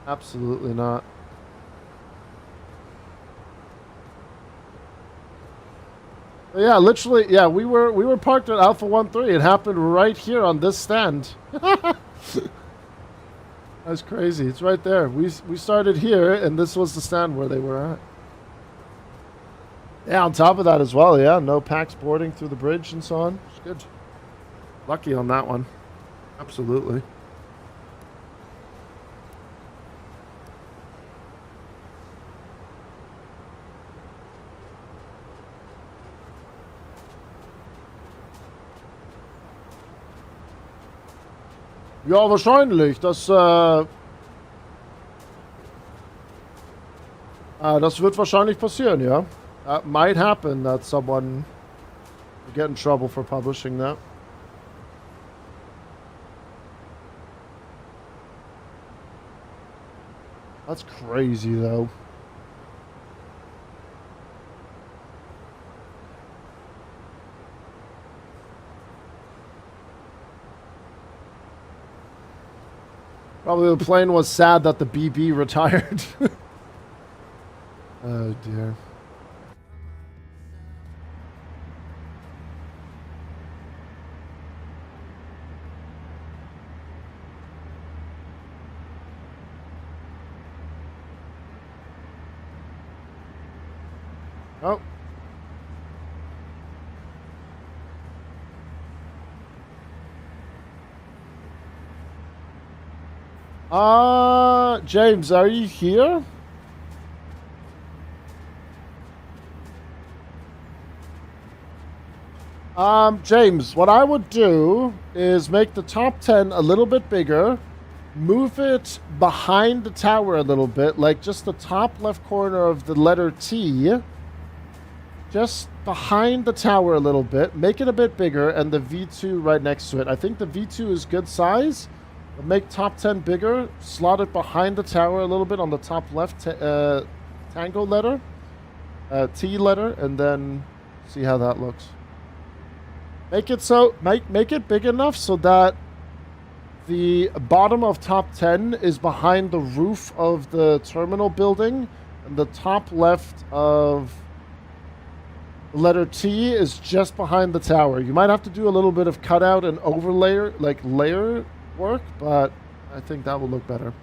Absolutely not. But yeah, literally, yeah, we were parked at Alpha 13. It happened right here on this stand. That's crazy. It's right there. We started here, and this was the stand where they were at. Yeah, on top of that as well, yeah, no packs boarding through the bridge and so on. It's good. Lucky on that one. Absolutely. Ja, wahrscheinlich. Das wird wahrscheinlich passieren, ja. That might happen that someone will get in trouble for publishing that. That's crazy, though. Probably the plane was sad that the BB retired. Oh, dear. Oh. James, are you here? James, what I would do is make the top 10 a little bit bigger, move it behind the tower a little bit, like just the top left corner of the letter T, just behind the tower a little bit, make it a bit bigger, and the V2 right next to it. I think the V2 is good size. But make top 10 bigger, slot it behind the tower a little bit on the top left tango letter, T letter, and then see how that looks. Make it so make it big enough so that the bottom of top 10 is behind the roof of the terminal building, and the top left of the letter T is just behind the tower. You might have to do a little bit of cutout and overlay, like layer work, but I think that will look better.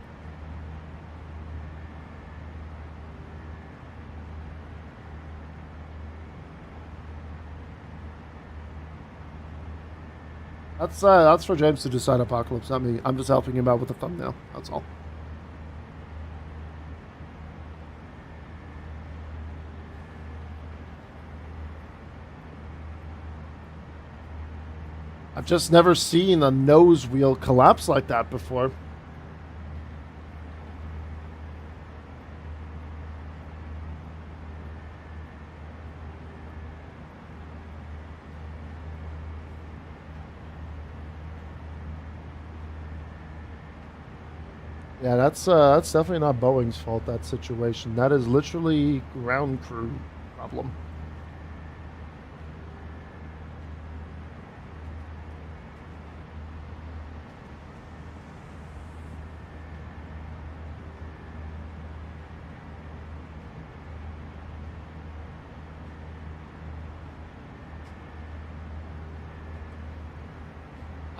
That's for James to decide, Apocalypse, not me. I'm just helping him out with the thumbnail. That's all. I've just never seen a nose wheel collapse like that before. Yeah, that's definitely not Boeing's fault, that situation. That is literally ground crew problem.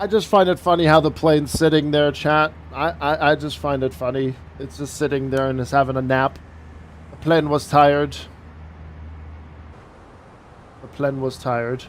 I just find it funny how the plane's sitting there, chat. I just find it funny. It's just sitting there and is having a nap. The plane was tired. The plane was tired.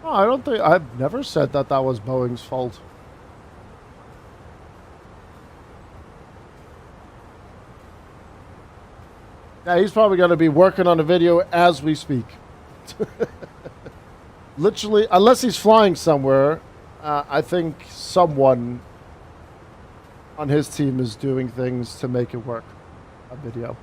I don't think I've never said that was Boeing's fault. Yeah, he's probably going to be working on a video as we speak. Literally, unless he's flying somewhere, I think someone on his team is doing things to make it work. A video.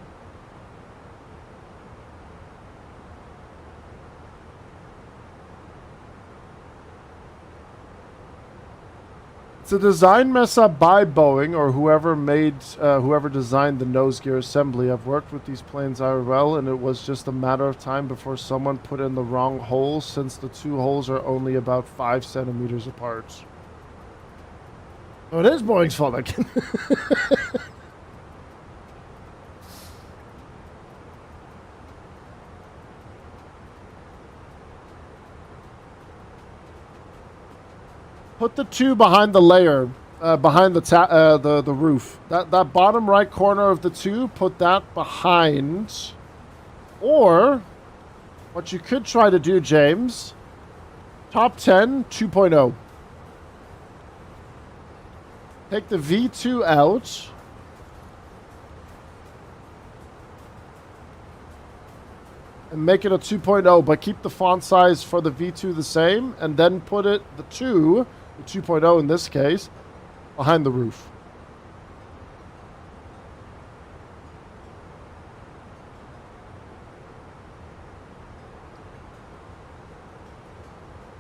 It's a design mess up by Boeing or whoever designed the nose gear assembly. I've worked with these planes IRL, and it was just a matter of time before someone put in the wrong hole, since the two holes are only about 5 centimeters apart. So it is Boeing's fault again. Put the two behind the layer, behind the roof. That bottom right corner of the two, put that behind. Or, what you could try to do, James, top 10, 2.0. Take the V2 out. And make it a 2.0, but keep the font size for the V2 the same, and then put it, the 2.0 in this case, behind the roof.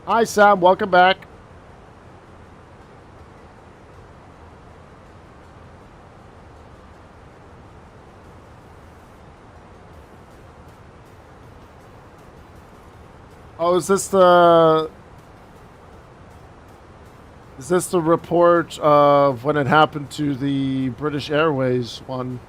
Hi, Sam. Welcome back. Oh, is this the report of when it happened to the British Airways one?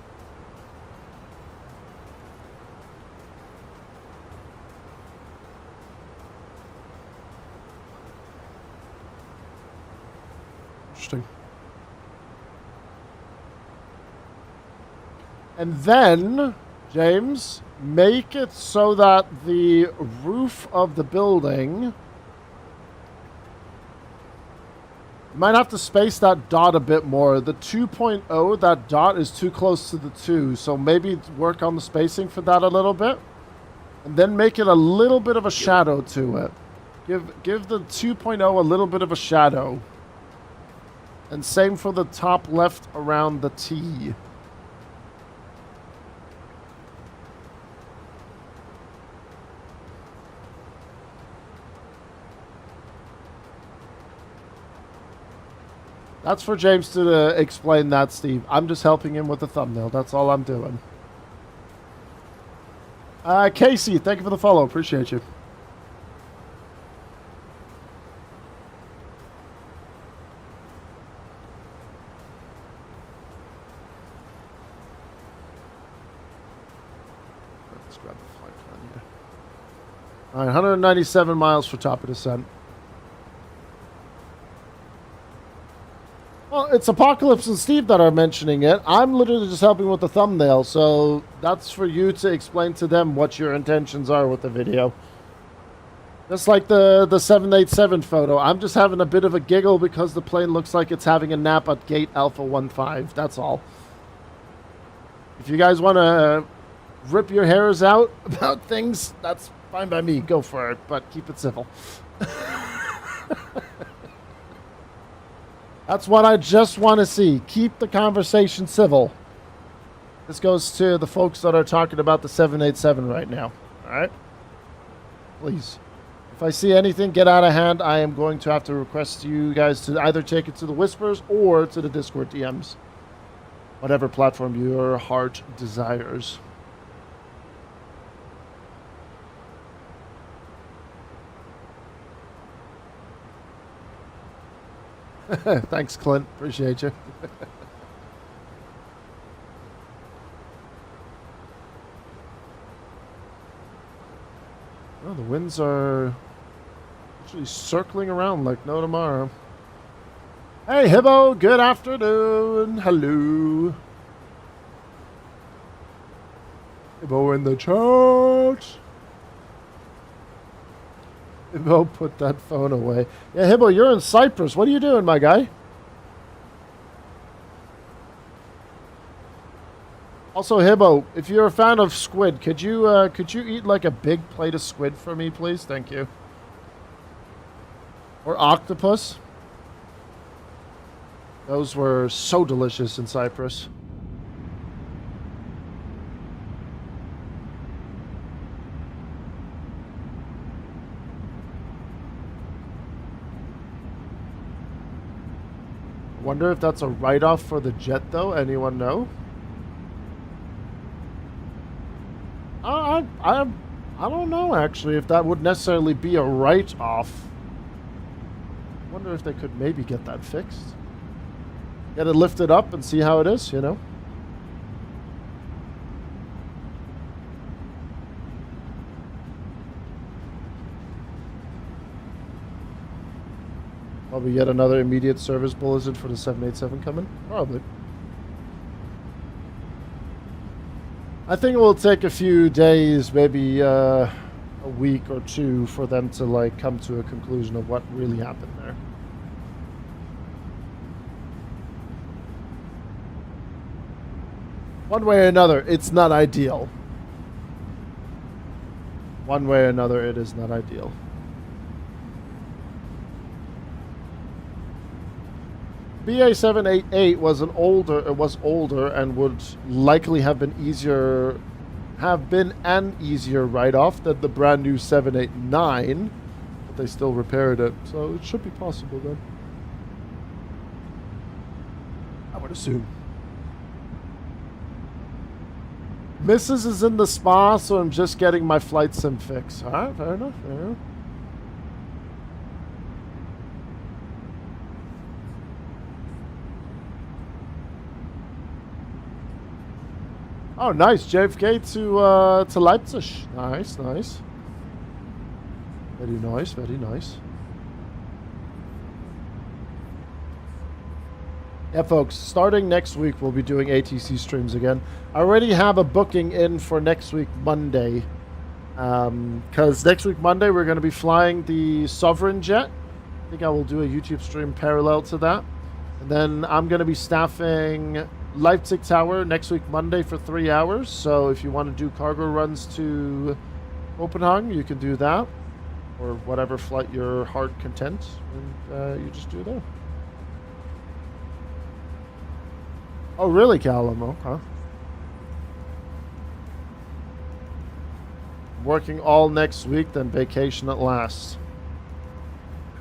Interesting. And then, James, make it so that the roof of the building... You might have to space that dot a bit more. The 2.0, that dot is too close to the 2, so maybe work on the spacing for that a little bit. And then make it a little bit of a shadow to it. Give the 2.0 a little bit of a shadow. And same for the top left around the T. That's for James to explain that, Steve. I'm just helping him with the thumbnail. That's all I'm doing. Casey, thank you for the follow. Appreciate you. Let's grab the flight plan here. All right, 197 miles for top of descent. Well, it's Apocalypse and Steve that are mentioning it. I'm literally just helping with the thumbnail, so that's for you to explain to them what your intentions are with the video. Just like the 787 photo. I'm just having a bit of a giggle because the plane looks like it's having a nap at gate Alpha 15. That's all. If you guys want to rip your hairs out about things, that's fine by me. Go for it, but keep it civil. That's what I just want to see. Keep the conversation civil. This goes to the folks that are talking about the 787 right now. All right? Please. If I see anything get out of hand, I am going to have to request you guys to either take it to the Whispers or to the Discord DMs. Whatever platform your heart desires. Thanks, Clint. Appreciate you. Well, the winds are actually circling around like no tomorrow. Hey, Hibbo. Good afternoon. Hello. Hibbo in the chat. Hibbo, put that phone away. Yeah, Hibbo, you're in Cyprus. What are you doing, my guy? Also, Hibbo, if you're a fan of squid, could you eat like a big plate of squid for me, please? Thank you. Or octopus. Those were so delicious in Cyprus. Wonder if that's a write-off for the jet, though. Anyone know? I don't know, actually, if that would necessarily be a write-off. Wonder if they could maybe get that fixed. Get it lifted up and see how it is, you know? Probably yet another immediate service bulletin for the 787 coming? Probably. I think it will take a few days, maybe a week or two, for them to like come to a conclusion of what really happened there. One way or another, it's not ideal. One way or another, it is not ideal. BA788 was older and would likely have been an easier write-off than the brand new 789, but they still repaired it, so it should be possible then. I would assume. Mrs. is in the spa, so I'm just getting my flight sim fix. Alright, fair enough, fair enough. Oh, nice. JFK to Leipzig. Nice, nice. Very nice, very nice. Yeah, folks, starting next week, we'll be doing ATC streams again. I already have a booking in for next week, Monday. Because next week, Monday, we're going to be flying the Sovereign jet. I think I will do a YouTube stream parallel to that. And then I'm going to be staffing Leipzig Tower next week, Monday, for 3 hours. So if you want to do cargo runs to Copenhagen, you can do that. Or whatever flight your heart content. And you just do that. Oh, really, Callum? Okay. Working all next week, then vacation at last.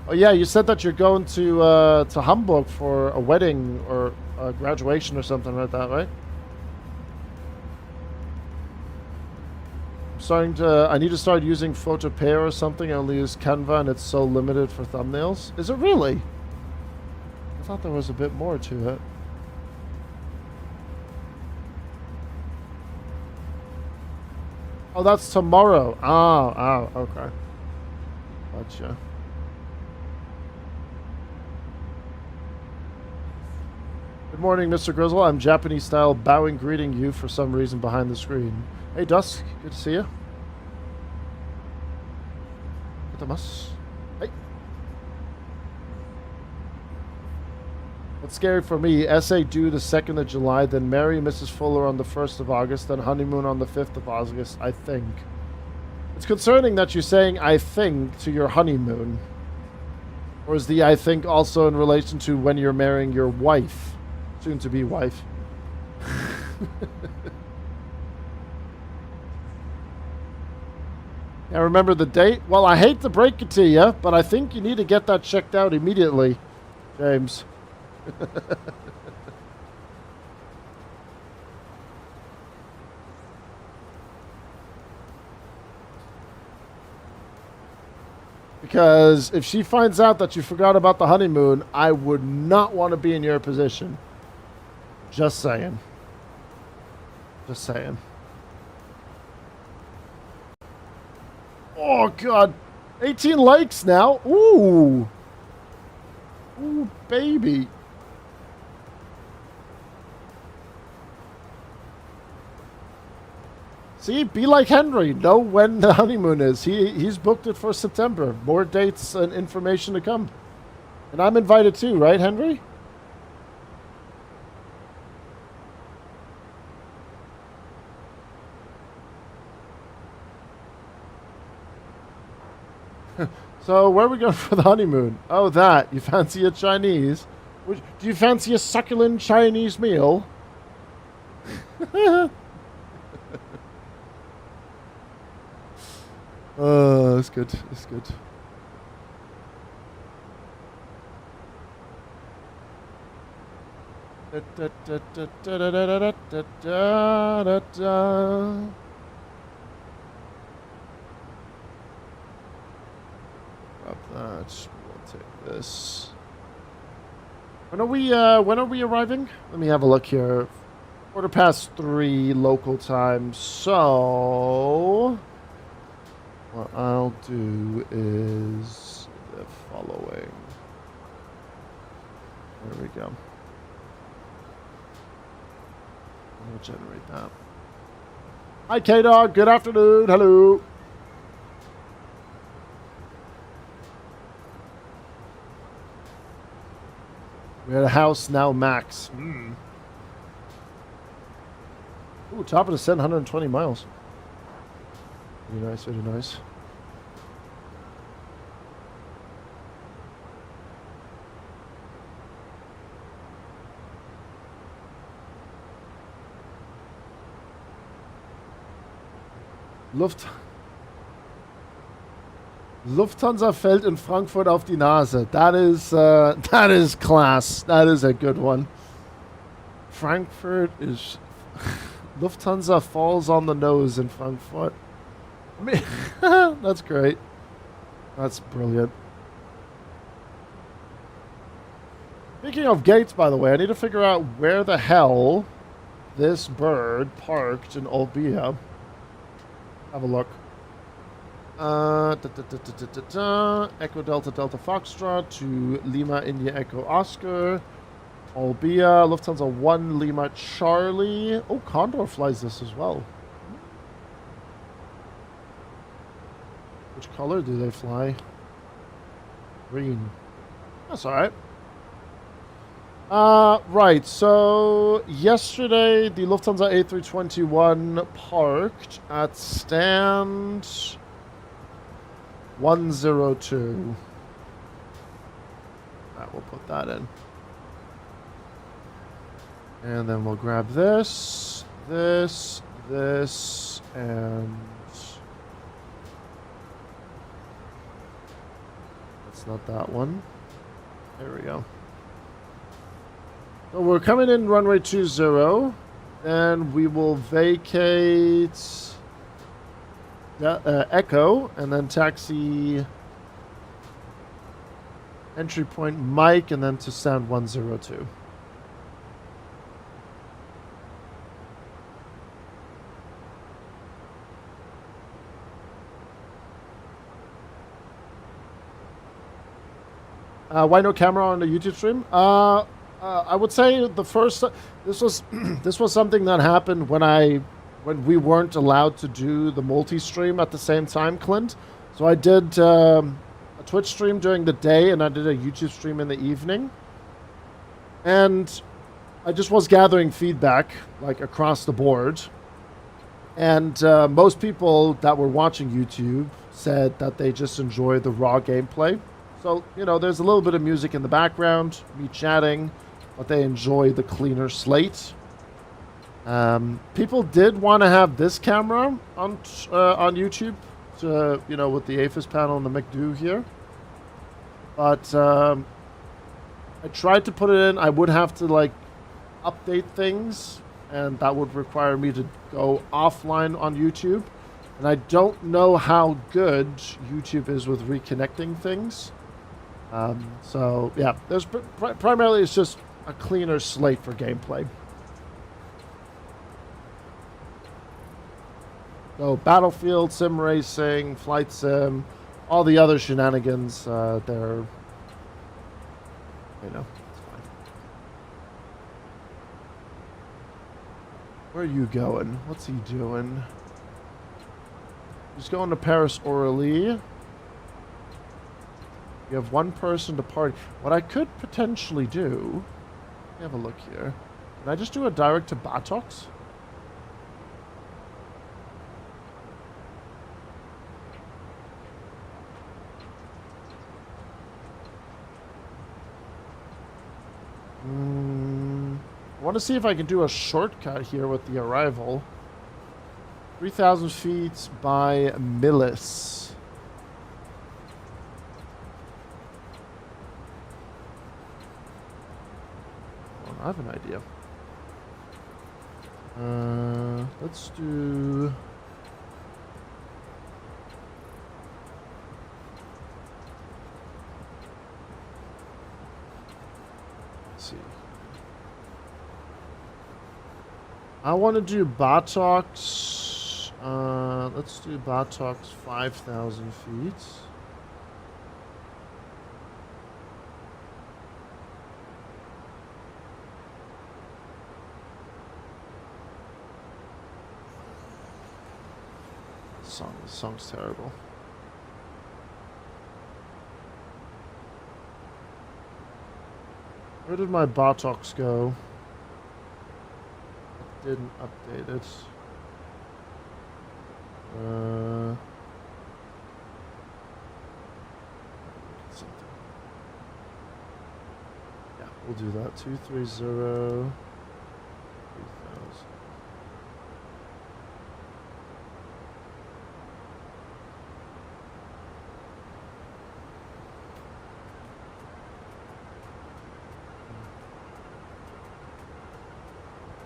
Oh, yeah, you said that you're going to Hamburg for a wedding or a graduation or something like that, right? I need to start using Photopea or something. I only use Canva and it's so limited for thumbnails. Is it really? I thought there was a bit more to it. Oh, that's tomorrow. Oh, okay. Gotcha. Good morning, Mr. Grizzle. I'm Japanese style bowing, greeting you for some reason behind the screen. Hey, Dusk. Good to see you. Hey. What's scary for me? Essay due the 2nd of July, then marry Mrs. Fuller on the 1st of August, then honeymoon on the 5th of August, I think. It's concerning that you're saying I think to your honeymoon. Or is the I think also in relation to when you're marrying your wife? Soon to be wife. Now remember the date? Well, I hate to break it to you, but I think you need to get that checked out immediately, James. Because if she finds out that you forgot about the honeymoon, I would not want to be in your position. Just saying. Just saying. Oh, God. 18 likes now. Ooh. Ooh, baby. See, be like Henry. Know when the honeymoon is. He's booked it for September. More dates and information to come. And I'm invited too, right, Henry? So, where are we going for the honeymoon? Oh, that. You fancy a Chinese? Do you fancy a succulent Chinese meal? Oh, that's good. That's good. Grab that. We'll take this. When are we arriving? Let me have a look here. 3:15 local time. So what I'll do is the following. There we go. We'll generate that. Hi, K-Dog. Good afternoon. Hello. We're at a house now, max. Ooh, top of the 720 miles. Very nice, very nice. Lufthansa fällt in Frankfurt auf die Nase. That is class. That is a good one. Frankfurt is... Lufthansa falls on the nose in Frankfurt. I mean, that's great. That's brilliant. Speaking of gates, by the way, I need to figure out where the hell this bird parked in Olbia. Have a look. Echo Delta Delta Foxtrot to Lima India Echo Oscar. Olbia, Lufthansa 1 Lima Charlie. Oh, Condor flies this as well. Which color do they fly? Green. That's alright. Right, so yesterday the Lufthansa A321 parked at stand 102. Alright, we'll put that in. And then we'll grab this, this, and... That's not that one. There we go. So we're coming in runway 20, and we will vacate Echo, and then taxi entry point Mike, and then to stand 102. Why no camera on the YouTube stream? I would say the first this was something that happened when we weren't allowed to do the multi-stream at the same time, Clint. So I did a Twitch stream during the day and I did a YouTube stream in the evening. And I just was gathering feedback like across the board. And most people that were watching YouTube said that they just enjoy the raw gameplay. So, you know, there's a little bit of music in the background, me chatting, but they enjoy the cleaner slate. People did want to have this camera on YouTube, to, you know, with the AFIS panel and the McDo here. But I tried to put it in. I would have to, like, update things, and that would require me to go offline on YouTube. And I don't know how good YouTube is with reconnecting things. So, yeah, there's primarily it's just a cleaner slate for gameplay. So, Battlefield, Sim Racing, Flight Sim, all the other shenanigans, they're, you know, it's fine. Where are you going? What's he doing? He's going to Paris Orly. You have one person to party. What I could potentially do... Let me have a look here. Can I just do a direct to Batox? I want to see if I can do a shortcut here with the arrival. 3,000 feet by Millis. I have an idea. Let's do... Let's see. I want to do Batox. Let's do Batox 5,000 feet. This song's terrible. Where did my Batox go? I didn't update it. Something. Yeah, we'll do that. 230 3,000.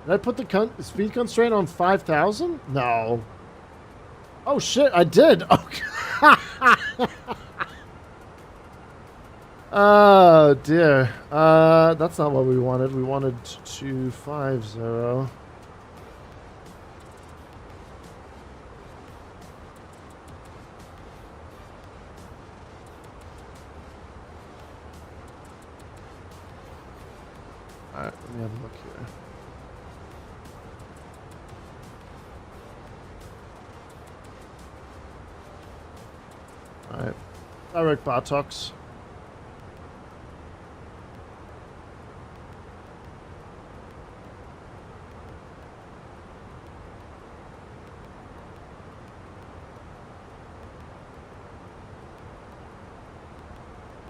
Did I put the speed constraint on 5,000? No. Oh shit, I did. Okay. Oh dear. That's not what we wanted. We wanted 250. Alright, let me have a look here. Alright. Direct Bartox.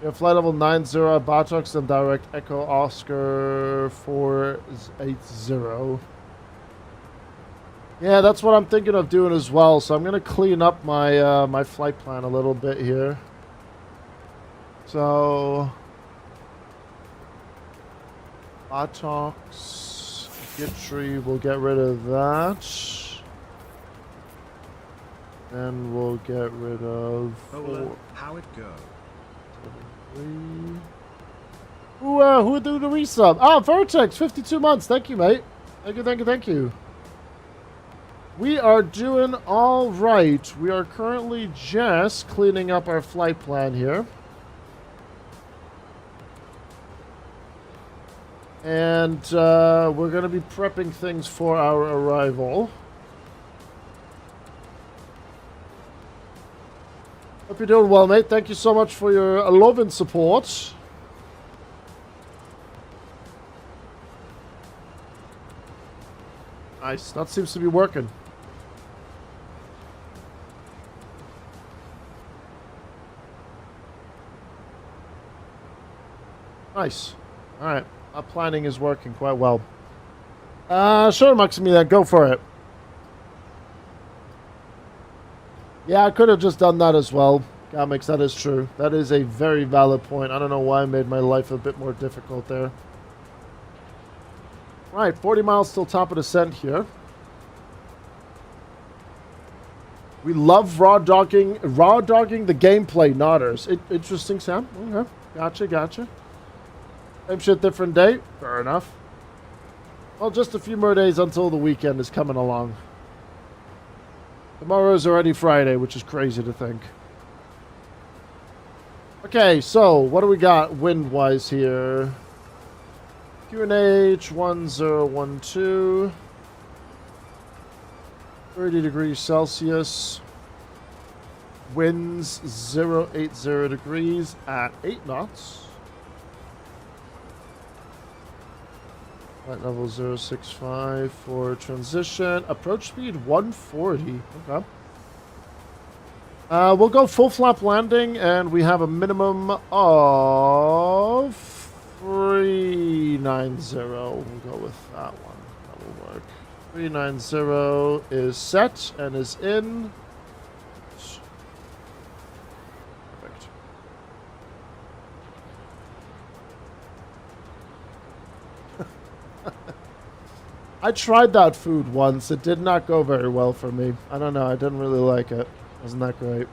We have flight level 90 Bartox and direct Echo Oscar 480. Yeah, that's what I'm thinking of doing as well. So I'm going to clean up my my flight plan a little bit here. So Bartox, Gitry, we'll get rid of that. And we'll get rid of... how it go? Who do the resub? Ah, Vertex, 52 months. Thank you, mate. Thank you, thank you, thank you. We are doing all right. We are currently just cleaning up our flight plan here. And we're going to be prepping things for our arrival. Hope you're doing well, mate. Thank you so much for your love and support. Nice. That seems to be working. Nice. All right. Our planning is working quite well. Sure, Maximilian. Go for it. Yeah, I could have just done that as well. Comics, that is true. That is a very valid point. I don't know why I made my life a bit more difficult there. Right, 40 miles till top of descent here. We love raw dogging the gameplay, Nodders. Interesting, Sam. Okay, gotcha. Same shit, different day. Fair enough. Well, just a few more days until the weekend is coming along. Tomorrow's already Friday, which is crazy to think. Okay, so what do we got wind-wise here? QNH 1012. 30 degrees Celsius. Winds 080 degrees at 8 knots. Flight level 065 for transition. Approach speed 140. Okay. We'll go full flap landing, and we have a minimum of 390. We'll go with that one. That will work. 390 is set and is in. Perfect. I tried that food once. It did not go very well for me. I don't know. I didn't really like it. Wasn't that great?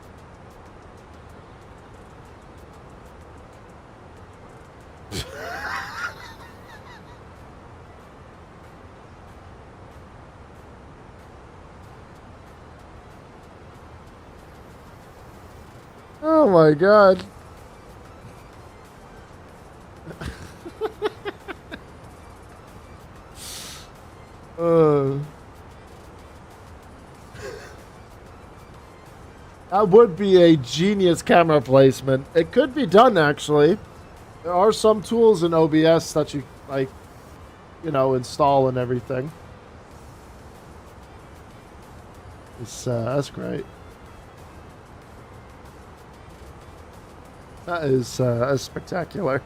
Oh my god. That would be a genius camera placement. It could be done, actually. There are some tools in OBS that you, like, you know, install and everything. That's great. That is spectacular.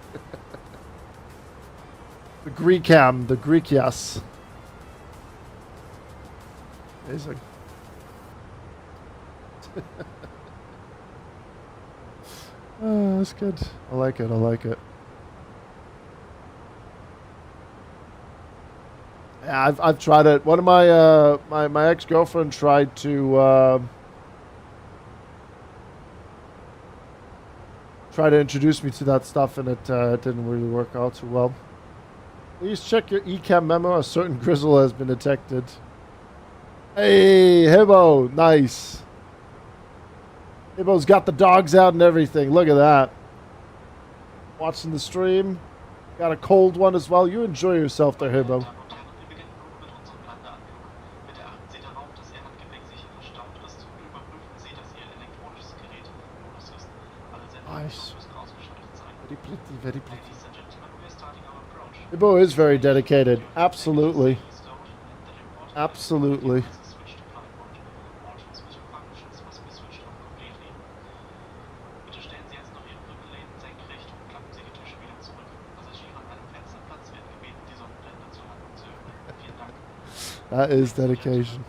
The Greekam, the Greekias. Amazing. Oh, that's good. I like it. I like it. Yeah, I've tried it. One of my my ex-girlfriend tried to introduce me to that stuff, and it didn't really work out too well. Please check your eCam memo. A certain grizzle has been detected. Hey, Hibbo, nice. Hibbo's got the dogs out and everything. Look at that. Watching the stream. Got a cold one as well. You enjoy yourself there, Hibbo. Nice. Very pretty, very pretty. Hibbo is very dedicated. Absolutely. Absolutely. That is dedication.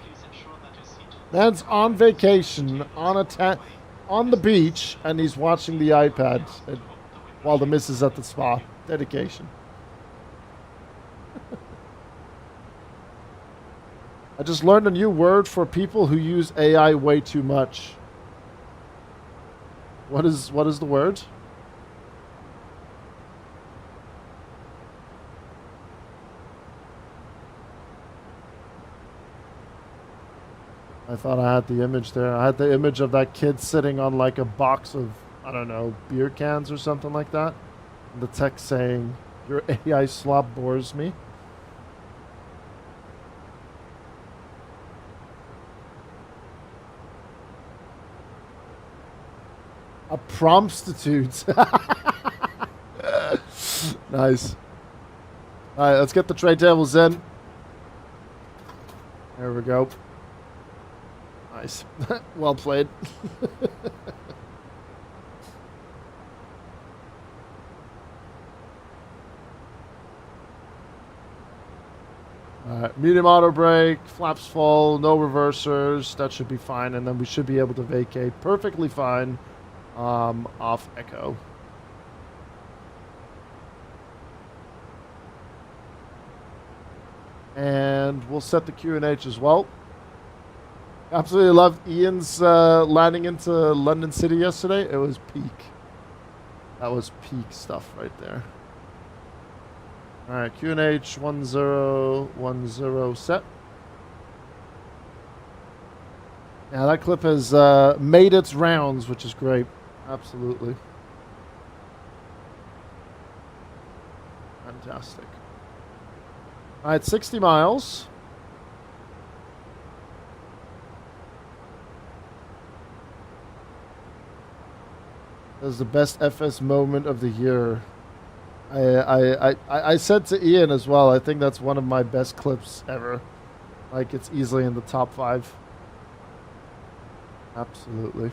Man's on vacation on the beach, and he's watching the iPad while the miss is at the spa. Dedication. I just learned a new word for people who use AI way too much. What is the word? I thought I had the image there. I had the image of that kid sitting on like a box of, I don't know, beer cans or something like that. And the text saying, "Your AI slop bores me." A prompstitute. Nice. All right, let's get the trade tables in. There we go. Nice. Well played. Alright, medium auto brake, flaps full, no reversers. That should be fine, and then we should be able to vacate perfectly fine off Echo. And we'll set the QNH as well. Absolutely loved Ian's landing into London City yesterday. It was peak. That was peak stuff right there. Alright, QNH 1010 set. Yeah, that clip has made its rounds, which is great. Absolutely. Fantastic. Alright, 60 miles. That was the best FS moment of the year. I said to Ian as well, I think that's one of my best clips ever. Like, it's easily in the top 5. Absolutely.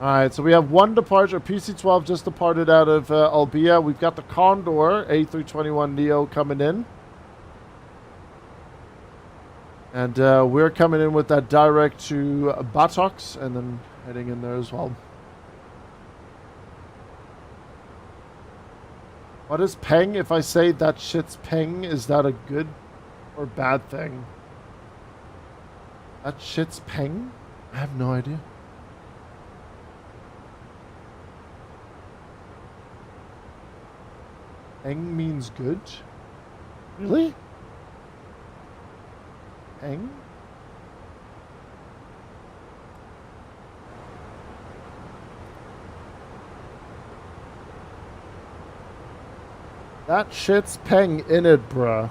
Alright, so we have one departure. PC-12 just departed out of Albia. We've got the Condor A321 Neo coming in. And we're coming in with that direct to Batox and then heading in there as well. What is peng? If I say that shit's peng, is that a good or bad thing? That shit's peng? I have no idea. Peng means good? Really? Peng? That shit's peng in it, bruv.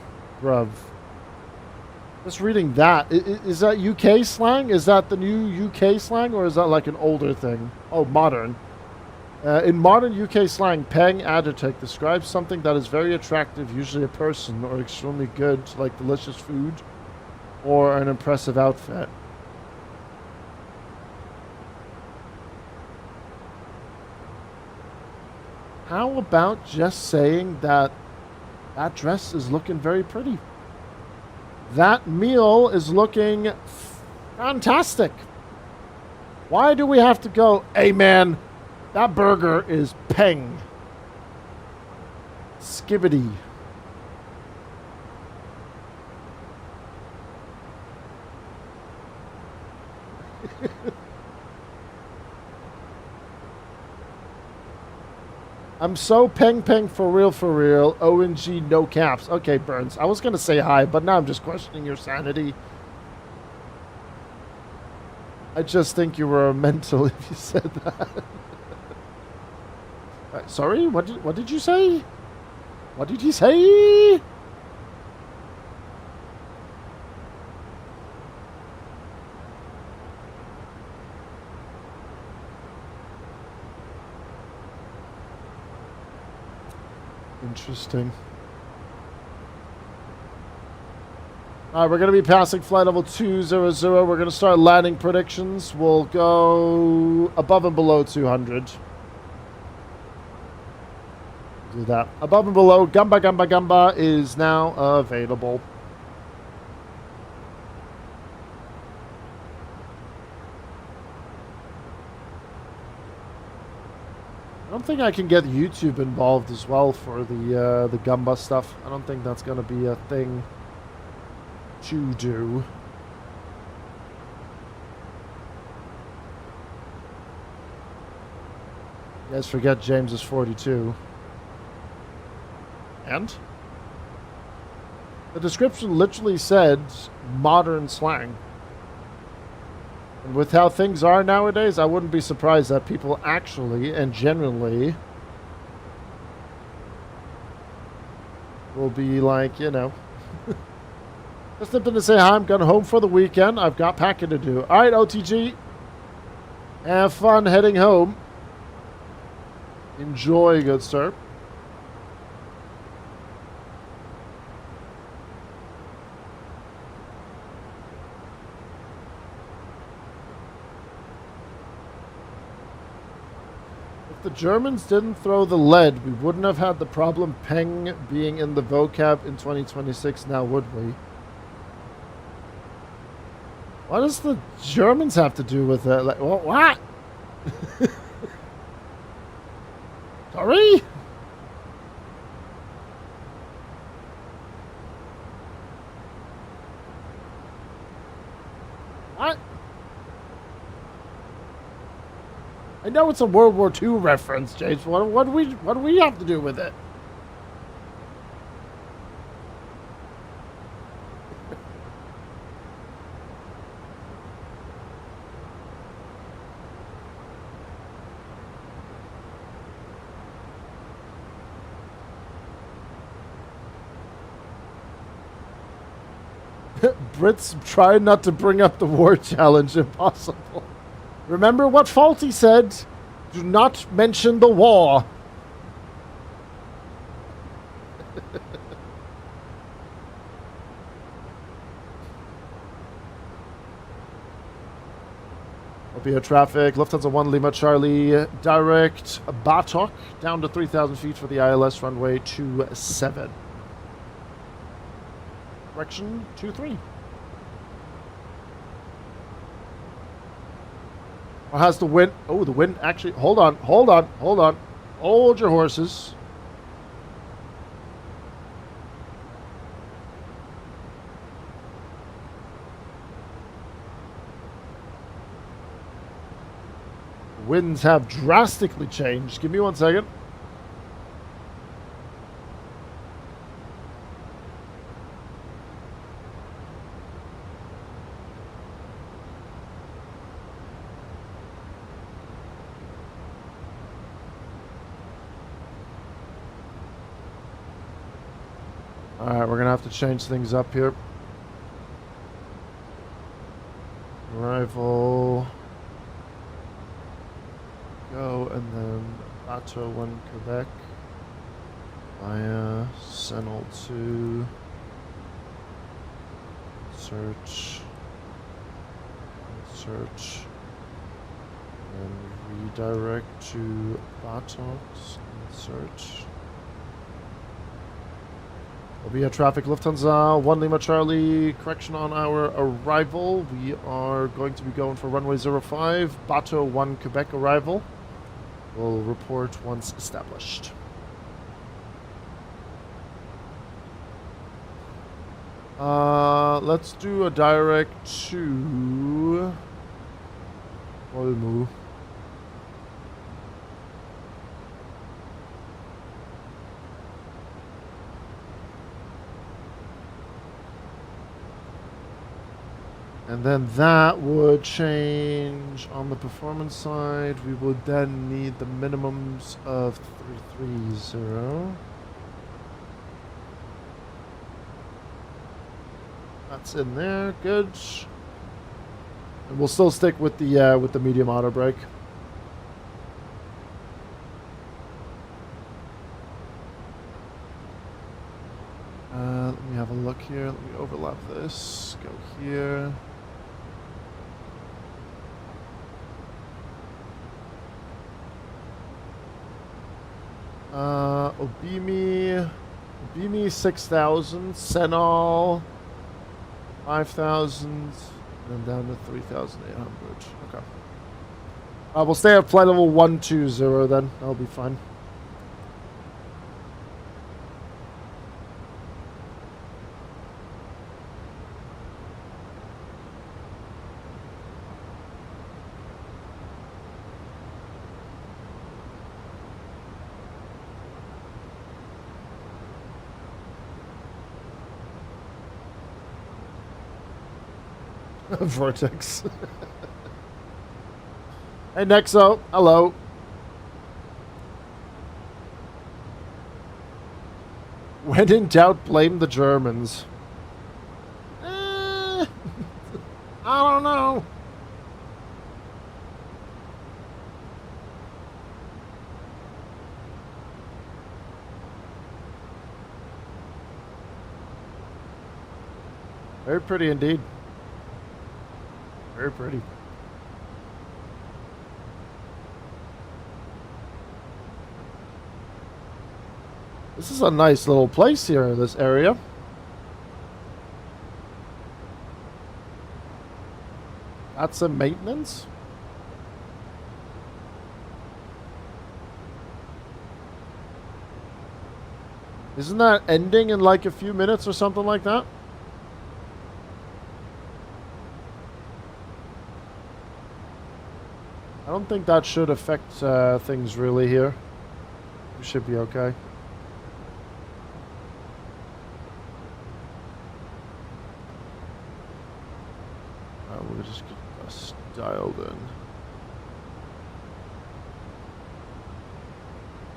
Just reading that. Is that UK slang? Is that the new UK slang, or is that like an older thing? Oh, modern. In modern UK slang, peng adjective describes something that is very attractive, usually a person, or extremely good, like delicious food, or an impressive outfit. How about just saying that that dress is looking very pretty? That meal is looking fantastic. Why do we have to go, hey man, that burger is peng? Skibbity. I'm so peng for real. ONG, no caps. Okay, Burns. I was going to say hi, but now I'm just questioning your sanity. I just think you were mental if you said that. Sorry? What did you say? What did you say? Interesting. All right, we're going to be passing flight level 200. We're going to start landing predictions. We'll go above and below 200. Do that. Above and below, Gamba is now available. I don't think I can get YouTube involved as well for the Gamba stuff. I don't think that's going to be a thing to do. You guys forget James is 42. And? The description literally said modern slang. And with how things are nowadays, I wouldn't be surprised that people actually and genuinely will be like, you know, just something to say hi, I'm going home for the weekend. I've got packing to do. All right, OTG. Have fun heading home. Enjoy, good sir. If the Germans didn't throw the lead, we wouldn't have had the problem peng being in the vocab in 2026 now, would we? What does the Germans have to do with it? Like, what? Sorry? What? I know it's a World War II reference, James. What do we have to do with it? Brits try not to bring up the war challenge. Impossible. Remember what Faulty said? Do not mention the war. Via traffic, Lufthansa 1 Lima Charlie, direct Batok down to 3,000 feet for the ILS runway 27. Correction 23. Or has the wind... Oh, the wind actually... Hold on. Hold your horses. Winds have drastically changed. Give me 1 second. Alright, we're going to have to change things up here. Arrival. Go, and then Bateau 1 Quebec. Via Senel 2. Search. And redirect to Bateau. Search. Via traffic Lufthansa 1 Lima Charlie, correction on our arrival. We are going to be going for runway 05, Bateau 1 Quebec arrival. We'll report once established. Let's do a direct to Olmu. And then that would change on the performance side. We would then need the minimums of 330. That's in there, good. And we'll still stick with the medium auto brake. Let me have a look here. Let me overlap this. Go here. Obimi 6,000, Senol 5,000, and then down to 3,800. Okay. We'll stay at flight level 120 then. That'll be fine. Vortex. Hey, Nexo. Hello. When in doubt, blame the Germans. I don't know. Very pretty indeed. Very pretty. This is a nice little place here in this area. Got some maintenance. Isn't that ending in like a few minutes or something like that? I don't think that should affect things really here. We should be okay. We'll just get us dialed in.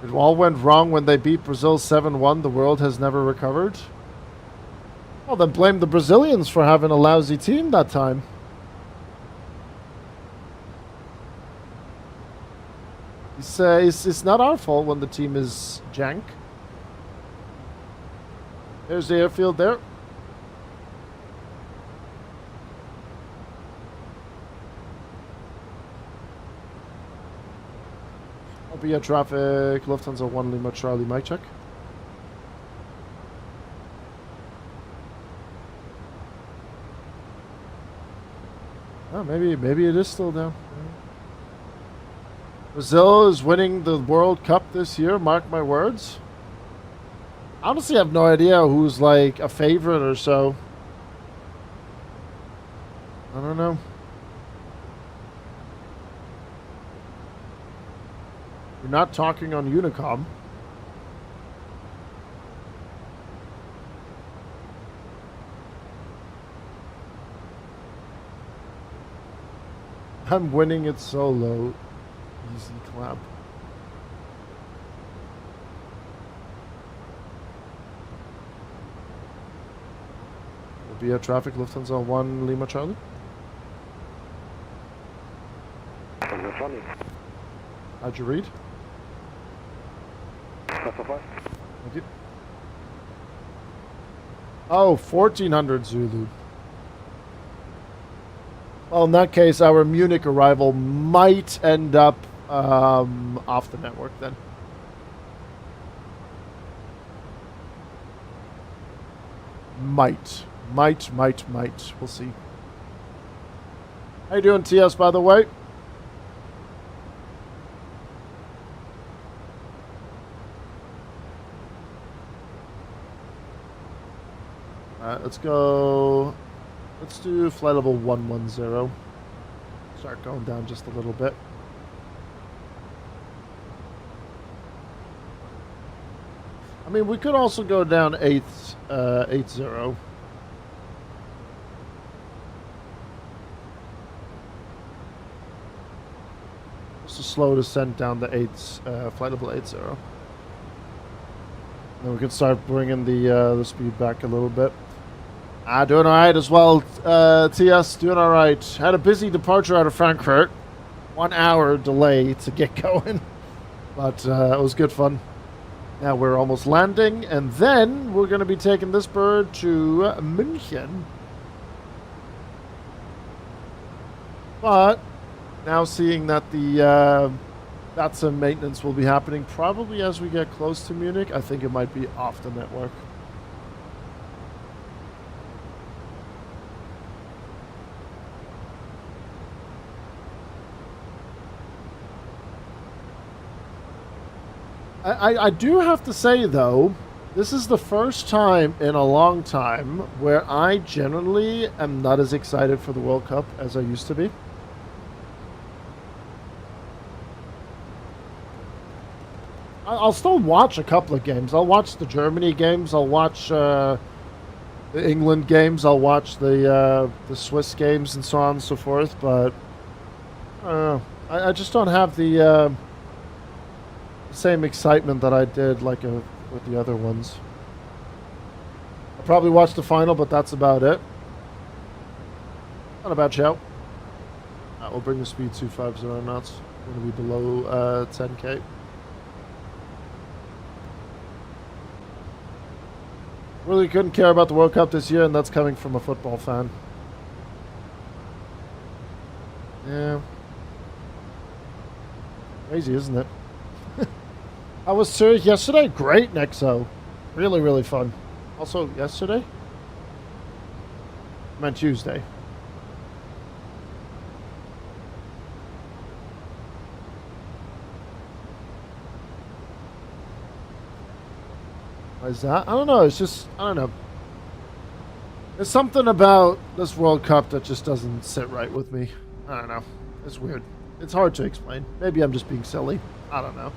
It all went wrong when they beat Brazil 7-1. The world has never recovered. Well, then blame the Brazilians for having a lousy team that time. It's not our fault when the team is jank. There's the airfield there. Via traffic, Lufthansa 1 Lima Charlie, mic check. Oh, maybe it is still down. Brazil is winning the World Cup this year, mark my words. Honestly, I have no idea who's like a favorite or so. I don't know. You're not talking on Unicom. I'm winning it solo. Easy clap. Via traffic, Lufthansa 1 Lima Charlie. How'd you read? Thank you. Oh, 1400 Zulu. Well, in that case, our Munich arrival might end up off the network then. Might. We'll see. How you doing, TS, by the way? let's go. Let's do flight level 110. Start going down just a little bit. I mean, we could also go down 80. Just a slow descent down the flight level 80. Then we can start bringing the speed back a little bit. Doing all right as well. TS, doing all right. Had a busy departure out of Frankfurt. 1 hour delay to get going. But it was good fun. Now we're almost landing. And then we're going to be taking this bird to München. But now seeing that that some maintenance will be happening probably as we get close to Munich, I think it might be off the network. I do have to say, though, this is the first time in a long time where I generally am not as excited for the World Cup as I used to be. I'll still watch a couple of games. I'll watch the Germany games. I'll watch the England games. I'll watch the Swiss games and so on and so forth. But I don't know. I just don't have the same excitement that I did with the other ones. I'll probably watch the final, but that's about it. Not a bad shout. We'll bring the speed to 50 knots. We're going to be below 10k. Really couldn't care about the World Cup this year, and that's coming from a football fan. Yeah. Crazy, isn't it? I was Zurich yesterday. Great, Nexo. Really, really fun. Also, yesterday? I meant Tuesday. Why is that? I don't know. It's just, I don't know. There's something about this World Cup that just doesn't sit right with me. I don't know. It's weird. It's hard to explain. Maybe I'm just being silly. I don't know.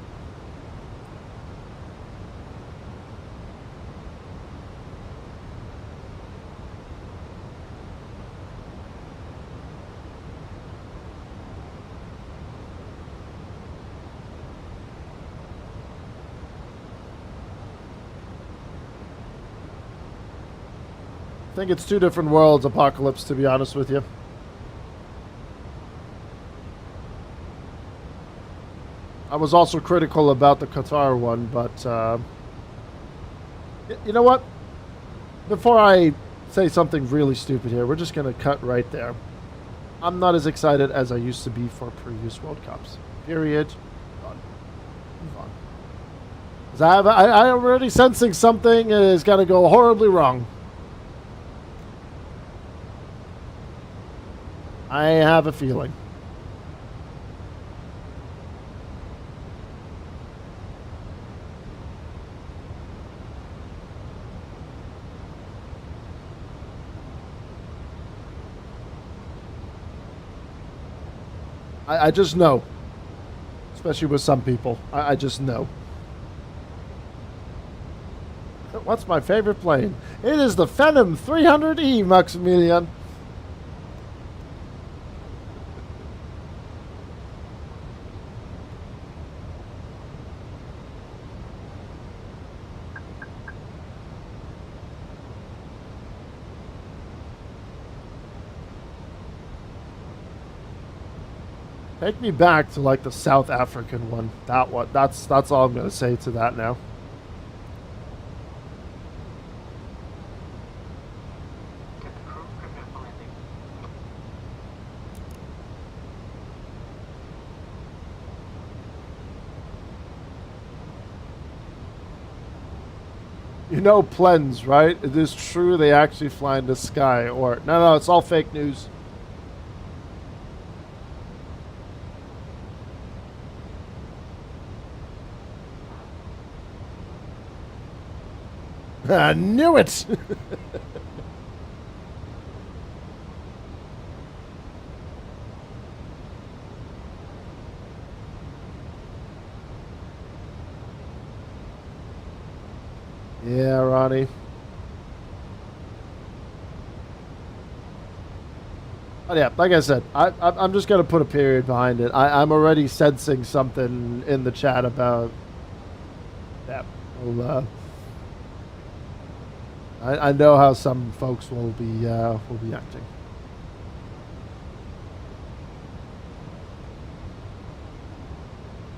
I think it's two different worlds, Apocalypse, to be honest with you. I was also critical about the Qatar one, but you know what? Before I say something really stupid here, we're just going to cut right there. I'm not as excited as I used to be for previous World Cups. Period. Done. Move on. 'Cause I'm already sensing something is going to go horribly wrong. I have a feeling. I just know. Especially with some people. I just know. What's my favorite plane? It is the Phenom 300E, Maximilian. Take me back to like the South African one. That one. That's all I'm gonna say to that now. Captain crew, prepare for landing. You know Plens, right? It is true they actually fly in the sky. Or no, it's all fake news. I knew it! Yeah, Ronnie. But yeah, like I said, I'm just going to put a period behind it. I'm already sensing something in the chat about that. Well, I know how some folks will be acting.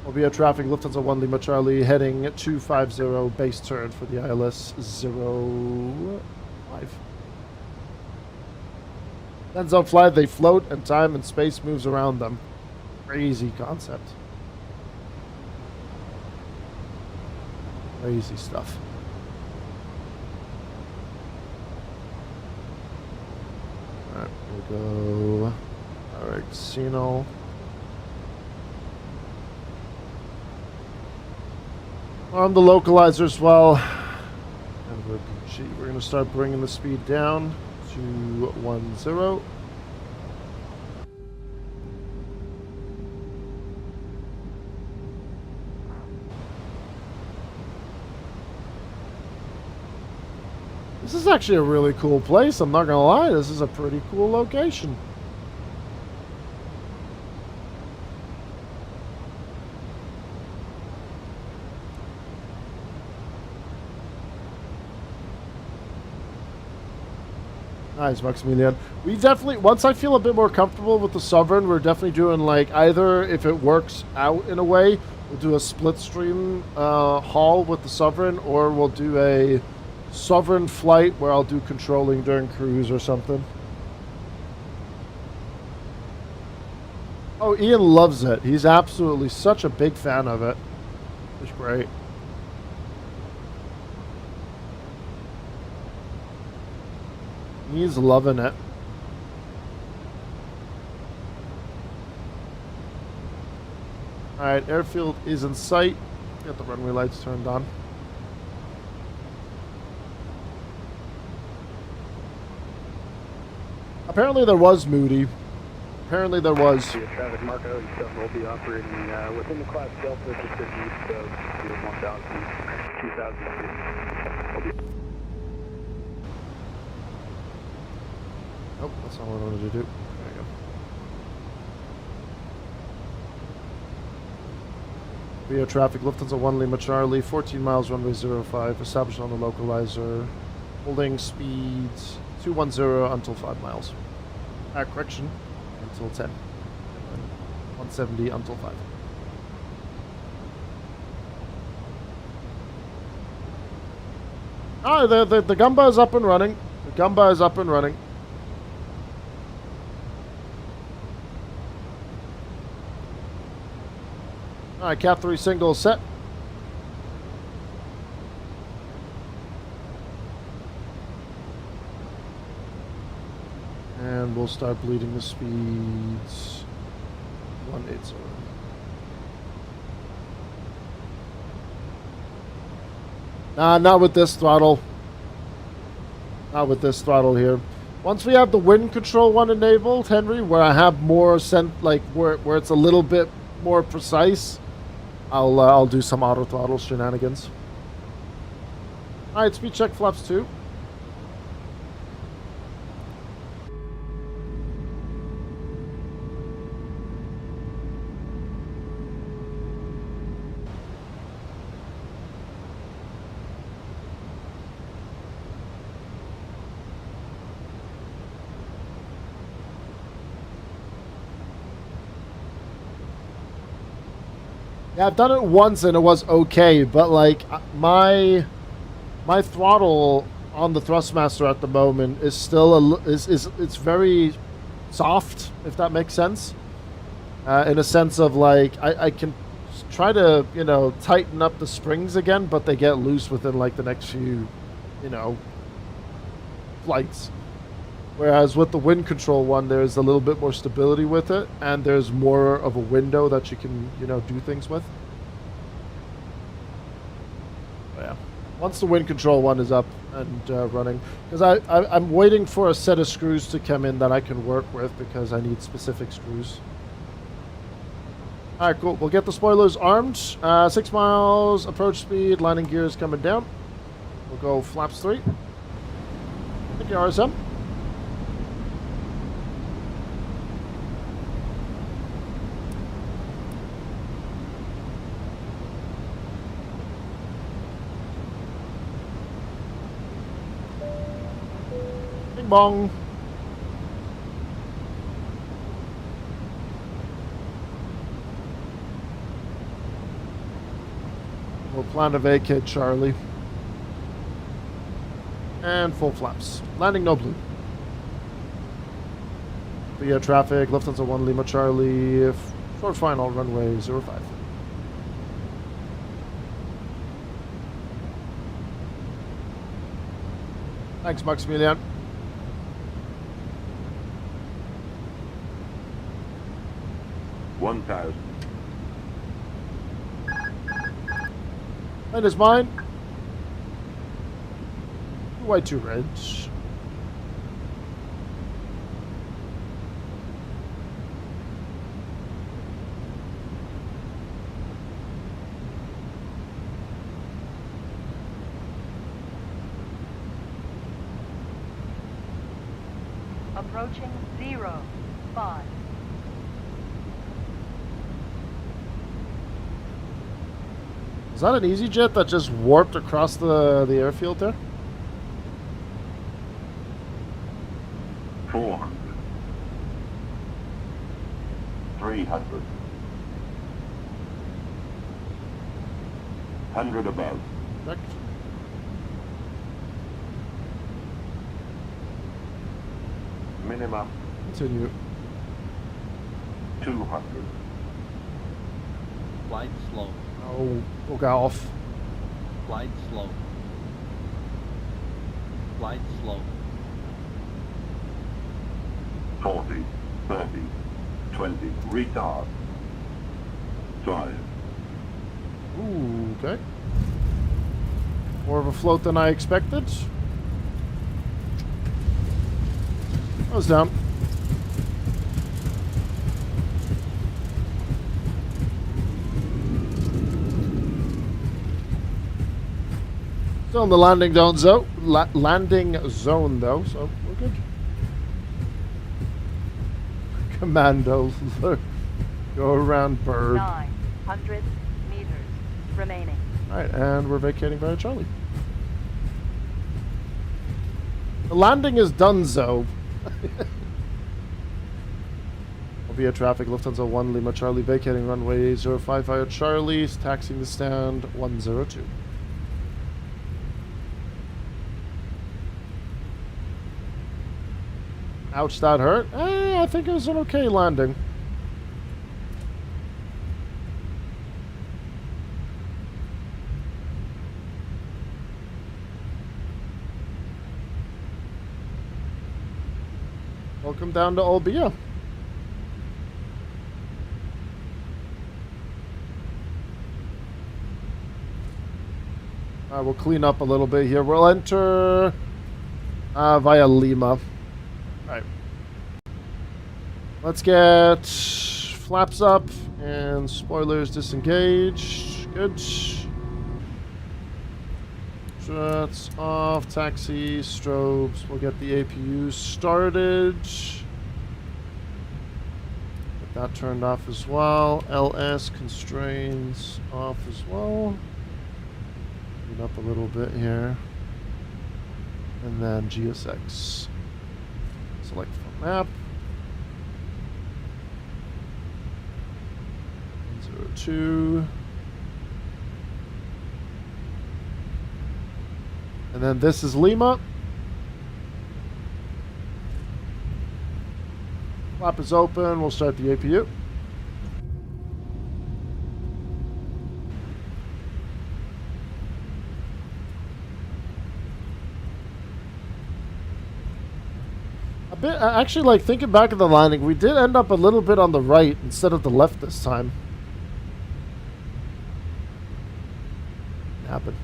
Will be a traffic Lufthansa 1 Lima Charlie heading 250 base turn for the ILS 05. Ends on flight, they float and time and space moves around them. Crazy concept. Crazy stuff. Alright, we'll go. Alright, casino. On the localizer as well. And we're going to start bringing the speed down to 10. This is actually a really cool place, I'm not gonna lie. This is a pretty cool location. Nice, Maximilian. We definitely, once I feel a bit more comfortable with the Sovereign, we're definitely doing like either, if it works out in a way, we'll do a split stream haul with the Sovereign, or we'll do a Sovereign flight where I'll do controlling during cruise or something. Oh, Ian loves it. He's absolutely such a big fan of it. It's great. He's loving it. Alright, airfield is in sight. Get the runway lights turned on. Apparently there was Moody. Apparently there was. Traffic Marco, will be operating within the class Delta, just east of 1000, 2000. Nope, that's not what I wanted to do. There you go. Via traffic, Lufthansa 1 Lima Charlie, 14 miles, runway 05, established on the localizer, holding speeds 210 until 5 miles. Correction, until 10. 170 until 5. Ah, the Gumba is up and running. The Gumba is up and running. Alright, Cat 3 single set. And we'll start bleeding the speeds. 180. Nah, not with this throttle. Not with this throttle here. Once we have the wind control one enabled, Henry, where I have more where it's a little bit more precise, I'll do some auto throttle shenanigans. Alright, speed check flaps 2. Yeah, I've done it once and it was okay, but like my throttle on the Thrustmaster at the moment is still it's very soft, if that makes sense. In a sense of like I can try to, you know, tighten up the springs again, but they get loose within like the next few, you know, flights. Whereas with the wind control one, there's a little bit more stability with it, and there's more of a window that you can, you know, do things with. But yeah, once the wind control one is up and running, because I'm waiting for a set of screws to come in that I can work with, because I need specific screws. All right, cool. We'll get the spoilers armed. 6 miles approach speed. Landing gears coming down. We'll go flaps 3. Thank you, RSM. Bing bong. We'll plan to vacate Charlie. And full flaps. Landing no blue. Via traffic, Lufthansa 1 Lima Charlie. Short final, runway 05. Thanks, Maximilian. $1,000. Plane is mine. White 2 reds. Approaching 05. Is that an EasyJet that just warped across the airfield there? 400. 300. 100 above. Correct. Minimum Continue. 200. Flight slow. Oh, look off. Flight slow. Flight slow. 40, 30, 20. Retard. 5. Ooh, okay. More of a float than I expected. I was down. Still in the landing zone, landing zone though, so we're good. Commando, go around bird. 900 meters remaining. All right, and we're vacating by Charlie. The landing is done, so. Via traffic, Lufthansa 1 Lima Charlie vacating runway 05 via Charlie, taxiing the stand 102. Ouch, that hurt. I think it was an okay landing. Welcome down to Olbia. We'll clean up a little bit here. We'll enter via Lima. Alright. Let's get flaps up and spoilers disengaged. Good. Struts off, taxi, strobes. We'll get the APU started. Get that turned off as well. LS constraints off as well. Clean up a little bit here. And then GSX. Select from map. 102. And then this is Lima. Flap is open. We'll start the APU. Actually, like, thinking back of the landing, we did end up a little bit on the right instead of the left this time. Happened.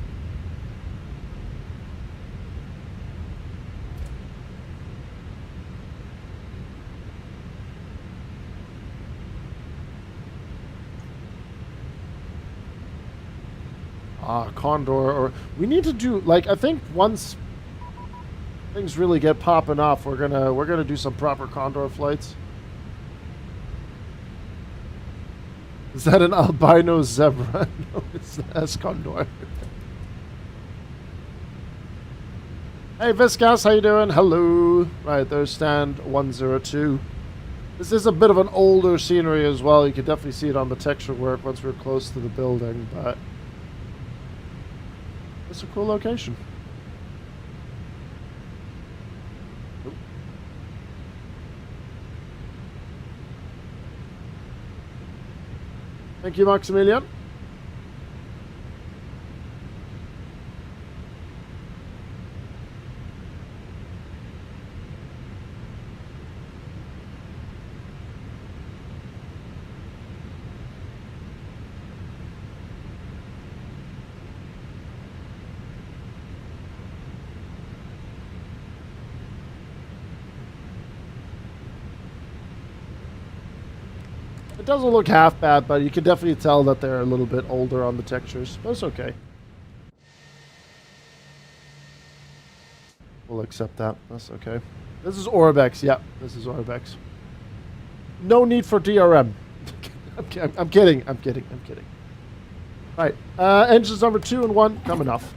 Condor, or we need to do, like, I think once things really get popping off, we're gonna do some proper Condor flights. Is that an albino zebra? No, that's Condor. Hey Viscas, how you doing? Hello. Right, there's stand 102. This is a bit of an older scenery as well. You can definitely see it on the texture work once we're close to the building, but it's a cool location. Thank you, Maximilian. It doesn't look half bad, but you can definitely tell that they're a little bit older on the textures. But it's okay. We'll accept that. That's okay. This is Orbex. Yeah, this is Orbex. No need for DRM. I'm kidding. I'm kidding. All right. Engines number 2 and 1 coming off.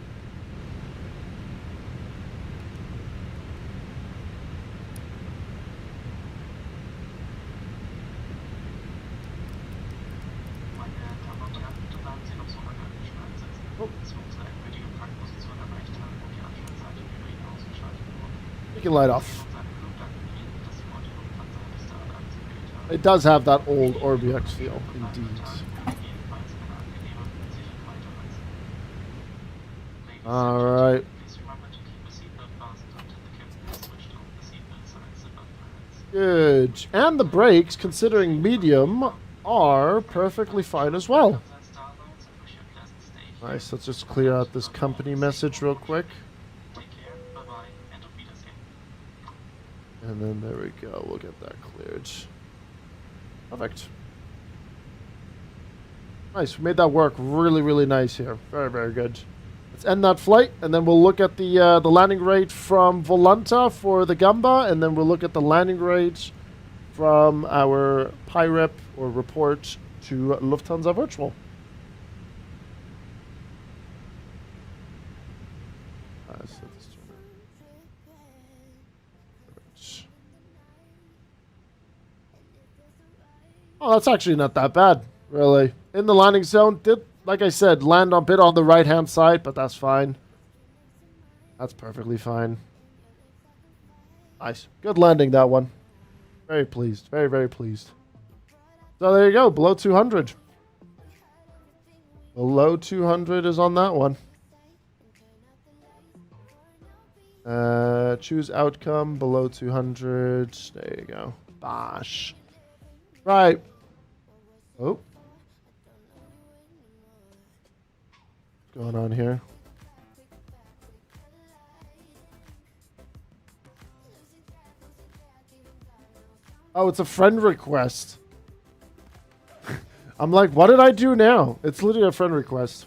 You can light off. It does have that old Orbex feel, indeed. Alright. Good. And the brakes, considering medium, are perfectly fine as well. Nice, let's just clear out this company message real quick. And then there we go, we'll get that cleared. Perfect. Nice, we made that work really, really nice here. Very, very good. Let's end that flight, and then we'll look at the landing rate from Volanta for the Gamba, and then we'll look at the landing rate from our PIREP, or report, to Lufthansa Virtual. Oh, that's actually not that bad, really. In the landing zone, did, like I said, land a bit on the right-hand side, but that's fine. That's perfectly fine. Nice. Good landing, that one. Very pleased. Very, very pleased. So there you go, below 200. Below 200 is on that one. Choose outcome, below 200. There you go. Bosh. Right. Oh. What's going on here? Oh, it's a friend request. I'm like, what did I do now? It's literally a friend request.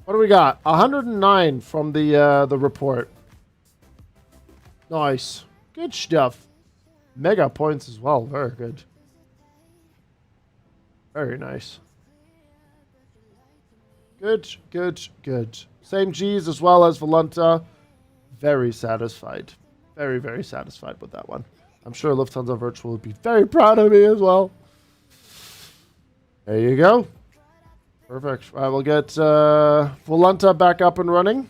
What do we got? 109 from the report. Nice. Good stuff. Mega points as well. Very good. Very nice. Good, good, good. Same G's as well as Volanta. Very satisfied. Very, very satisfied with that one. I'm sure Lufthansa Virtual would be very proud of me as well. There you go. Perfect. All right, we'll get Volanta back up and running.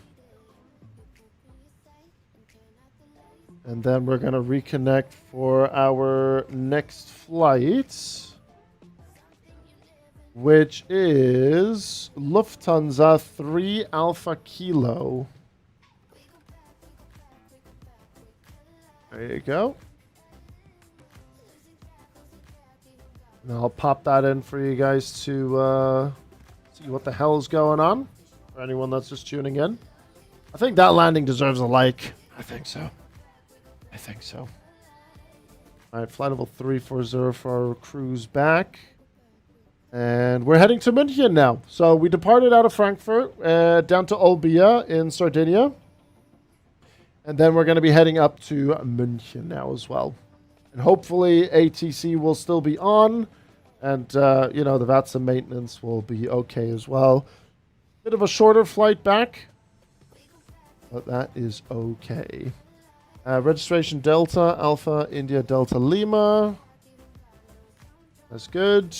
And then we're going to reconnect for our next flight, which is Lufthansa 3 Alpha Kilo. There you go. And I'll pop that in for you guys to see what the hell is going on. For anyone that's just tuning in. I think that landing deserves a like. I think so. I think so. All right, flight level 340 for our cruise back. And we're heading to München now. So we departed out of Frankfurt down to Olbia in Sardinia. And then we're going to be heading up to München now as well. And hopefully ATC will still be on. And, you know, the VATSA maintenance will be okay as well. Bit of a shorter flight back. But that is okay. Registration Delta, Alpha, India, Delta, Lima. That's good.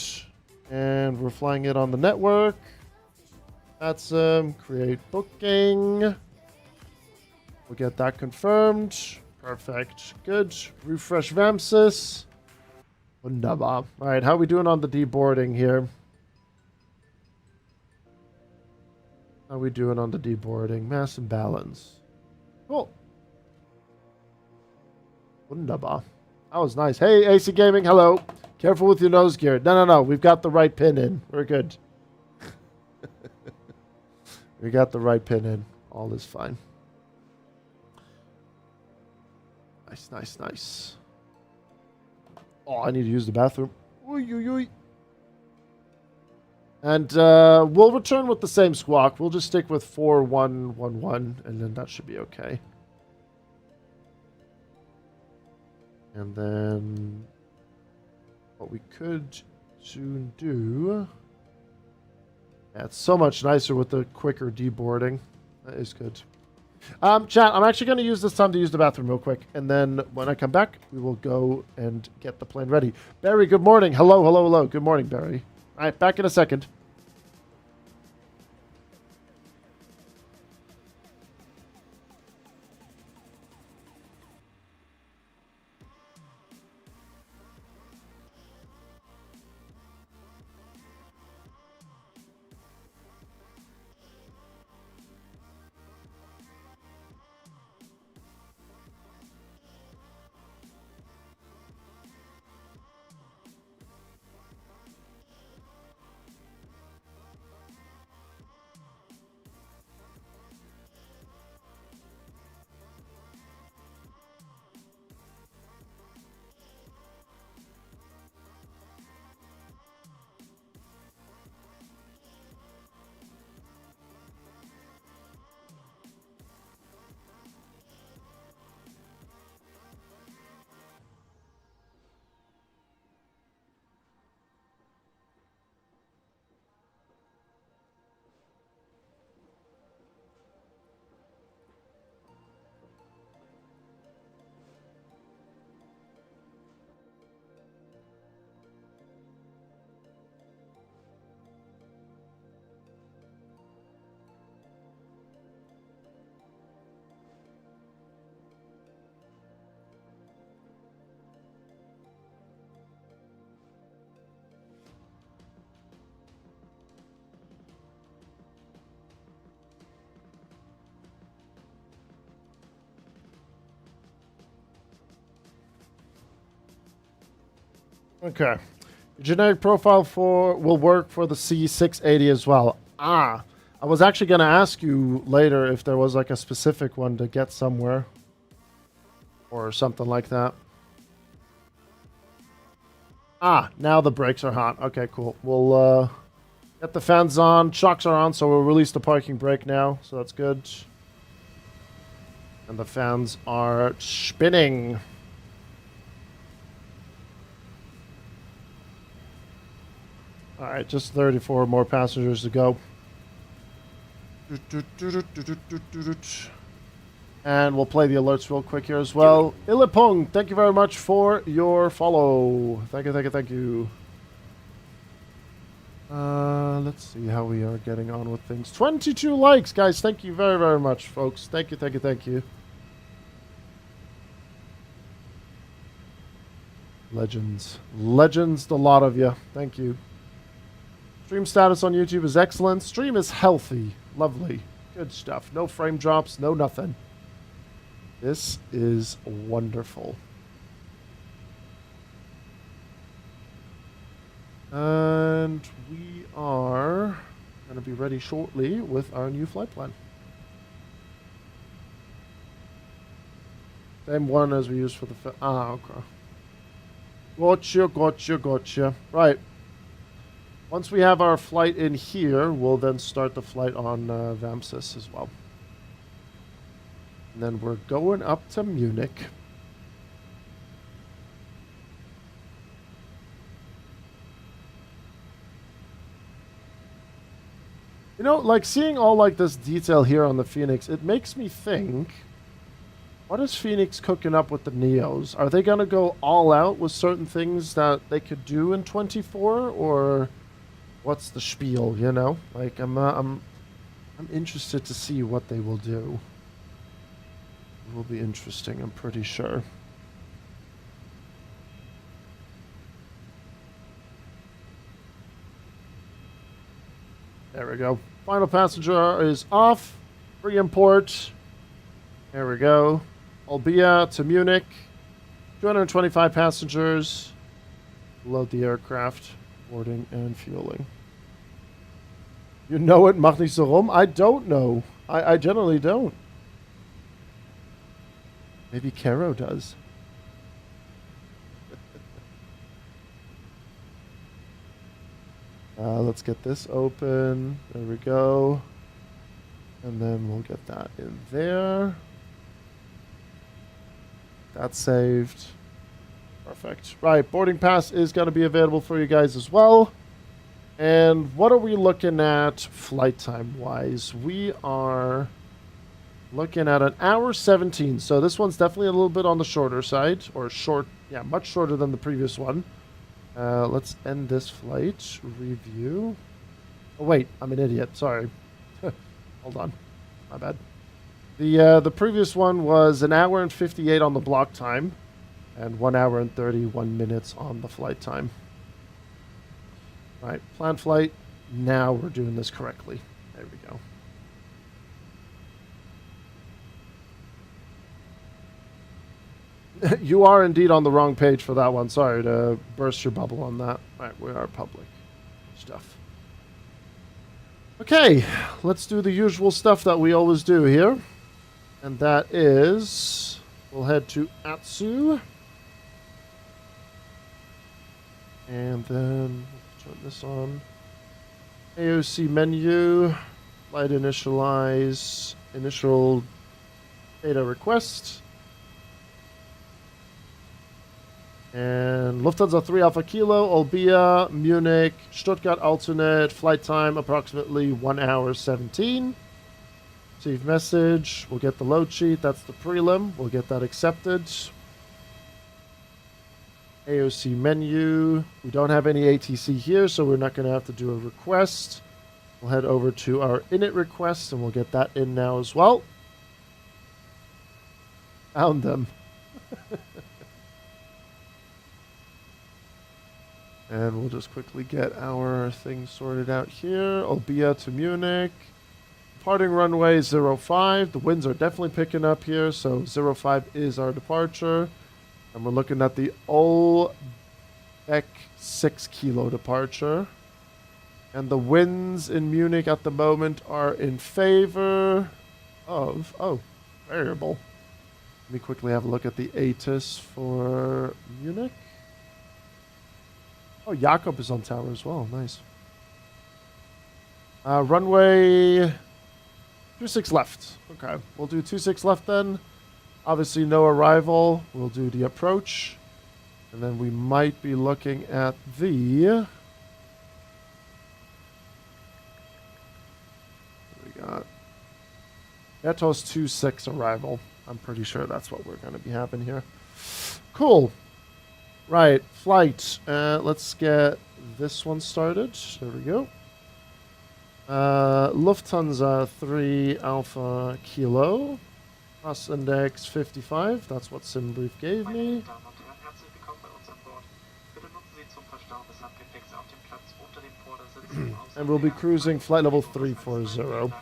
And we're flying it on the network. That's create booking. We'll get that confirmed. Perfect. Good. Refresh VAMSys. Wunderbar. All right, how are we doing on the deboarding here? How are we doing on the deboarding? Mass and balance. Cool. Wunderbar. That was nice. Hey, AC Gaming, hello. Careful with your nose gear. No. We've got the right pin in. We're good. We got the right pin in. All is fine. Nice. Oh, I need to use the bathroom. Oy. And we'll return with the same squawk. We'll just stick with 4111, and then that should be okay. And then what we could soon do... Yeah, it's so much nicer with the quicker deboarding. That is good. Chat, I'm actually going to use this time to use the bathroom real quick. And then when I come back, we will go and get the plane ready. Barry, good morning. Hello. Good morning, Barry. All right, back in a second. Okay. Your generic profile will work for the C680 as well. I was actually going to ask you later if there was like a specific one to get somewhere. Or something like that. Now the brakes are hot. Okay, cool. We'll get the fans on. Shocks are on, so we'll release the parking brake now. So that's good. And the fans are spinning. Alright, just 34 more passengers to go. And we'll play the alerts real quick here as well. Ilipong, thank you very much for your follow. Thank you. Let's see how we are getting on with things. 22 likes, guys. Thank you very, very much, folks. Thank you. Legends, the lot of you. Thank you. Stream status on YouTube is excellent. Stream is healthy. Lovely. Good stuff. No frame drops. No nothing. This is wonderful. And we are going to be ready shortly with our new flight plan. Same one as we used for the... okay. Gotcha. Right. Once we have our flight in here, we'll then start the flight on Vamsis as well. And then we're going up to Munich. You know, like seeing all like this detail here on the Fenix, it makes me think, what is Fenix cooking up with the Neos? Are they going to go all out with certain things that they could do in 24, or what's the spiel, you know? Like I'm interested to see what they will do. It will be interesting, I'm pretty sure. There we go. Final passenger is off. Free import. There we go. Albia to Munich. 225 passengers. Load the aircraft. Boarding and fueling. You know it, mach nicht so rum? I don't know. I generally don't. Maybe Caro does. Let's get this open. There we go. And then we'll get that in there. That's saved. Perfect. Right, boarding pass is going to be available for you guys as well. And what are we looking at flight time wise? We are looking at an hour 17. So this one's definitely a little bit on the shorter side, or short, yeah, much shorter than the previous one. Let's end this flight. Review. Oh wait, I'm an idiot. Sorry. Hold on. My bad. The previous one was an hour and 58 on the block time, and 1 hour and 31 minutes on the flight time. All right, planned flight. Now we're doing this correctly. There we go. You are indeed on the wrong page for that one. Sorry to burst your bubble on that. All right, we are public stuff. Okay, let's do the usual stuff that we always do here. And that is, we'll head to Atsu. And then turn this on. AOC menu, flight initialize, initial data request. And Lufthansa 3 Alpha Kilo, Albia, Munich, Stuttgart alternate, flight time approximately 1 hour 17. Receive message, we'll get the load sheet, that's the prelim, we'll get that accepted. AOC menu, we don't have any ATC here, so we're not going to have to do a request. We'll head over to our init request and we'll get that in now as well. Found them. And we'll just quickly get our things sorted out here. Albia to Munich. Departing runway 05. The winds are definitely picking up here, so 05 is our departure. And we're looking at the Olbeck 6 kilo departure. And the winds in Munich at the moment are in favor of... Oh, variable. Let me quickly have a look at the ATIS for Munich. Oh, Jakob is on tower as well. Nice. Runway 26 left. Okay, we'll do 26 left then. Obviously, no arrival. We'll do the approach. And then we might be looking at the... What we got? Etos 26 arrival. I'm pretty sure that's what we're going to be having here. Cool. Right, flight. Let's get this one started. There we go. Lufthansa 3 Alpha Kilo. Mass index 55. That's what SimBrief gave me. And we'll be cruising flight level 340.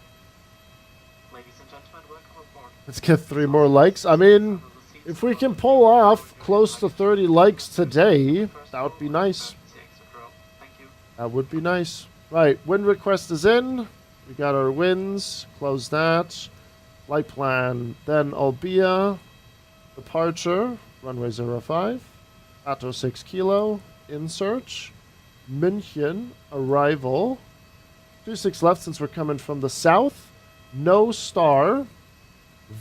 Let's get 3 more likes. I mean... If we can pull off close to 30 likes today, that would be nice. That would be nice. Right, wind request is in. We got our winds. Close that. Flight plan. Then Albia. Departure. Runway 05. Ato 6 kilo. Insert. München arrival. 26 left since we're coming from the south. No star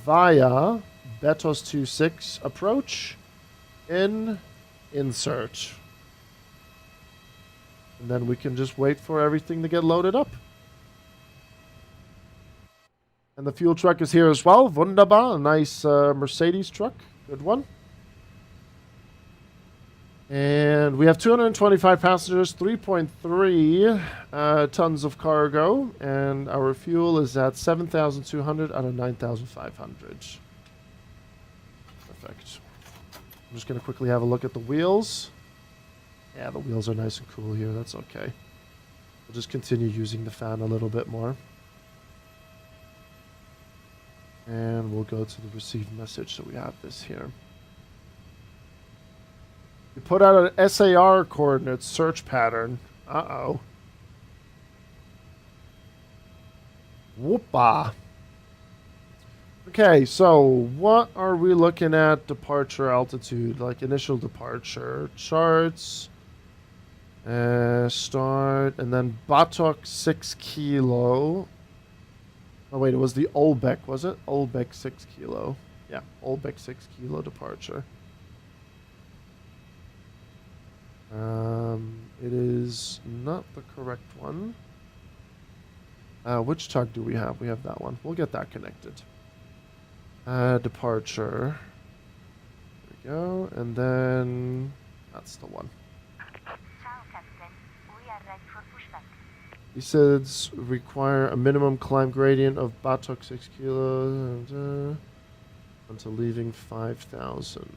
via Betos 26 approach in insert. And then we can just wait for everything to get loaded up. And the fuel truck is here as well. Wunderbar. A nice Mercedes truck. Good one. And we have 225 passengers, 3.3 tons of cargo. And our fuel is at 7,200 out of 9,500. Perfect. I'm just going to quickly have a look at the wheels. Yeah, the wheels are nice and cool here. That's okay. We'll just continue using the fan a little bit more. And we'll go to the received message. So we have this here. We put out an SAR coordinate search pattern. Uh-oh. Whoopa. Okay, so what are we looking at departure altitude? Like initial departure. Charts. Start. And then Batok 6 kilo. Oh, wait, it was the Olbeck, was it? Olbeck 6 kilo. Yeah, Olbeck 6 kilo departure. It is not the correct one. Which tug do we have? We have that one. We'll get that connected. Departure. There we go. And then that's the one. He says require a minimum climb gradient of Batok 6 kilo until leaving 5,000.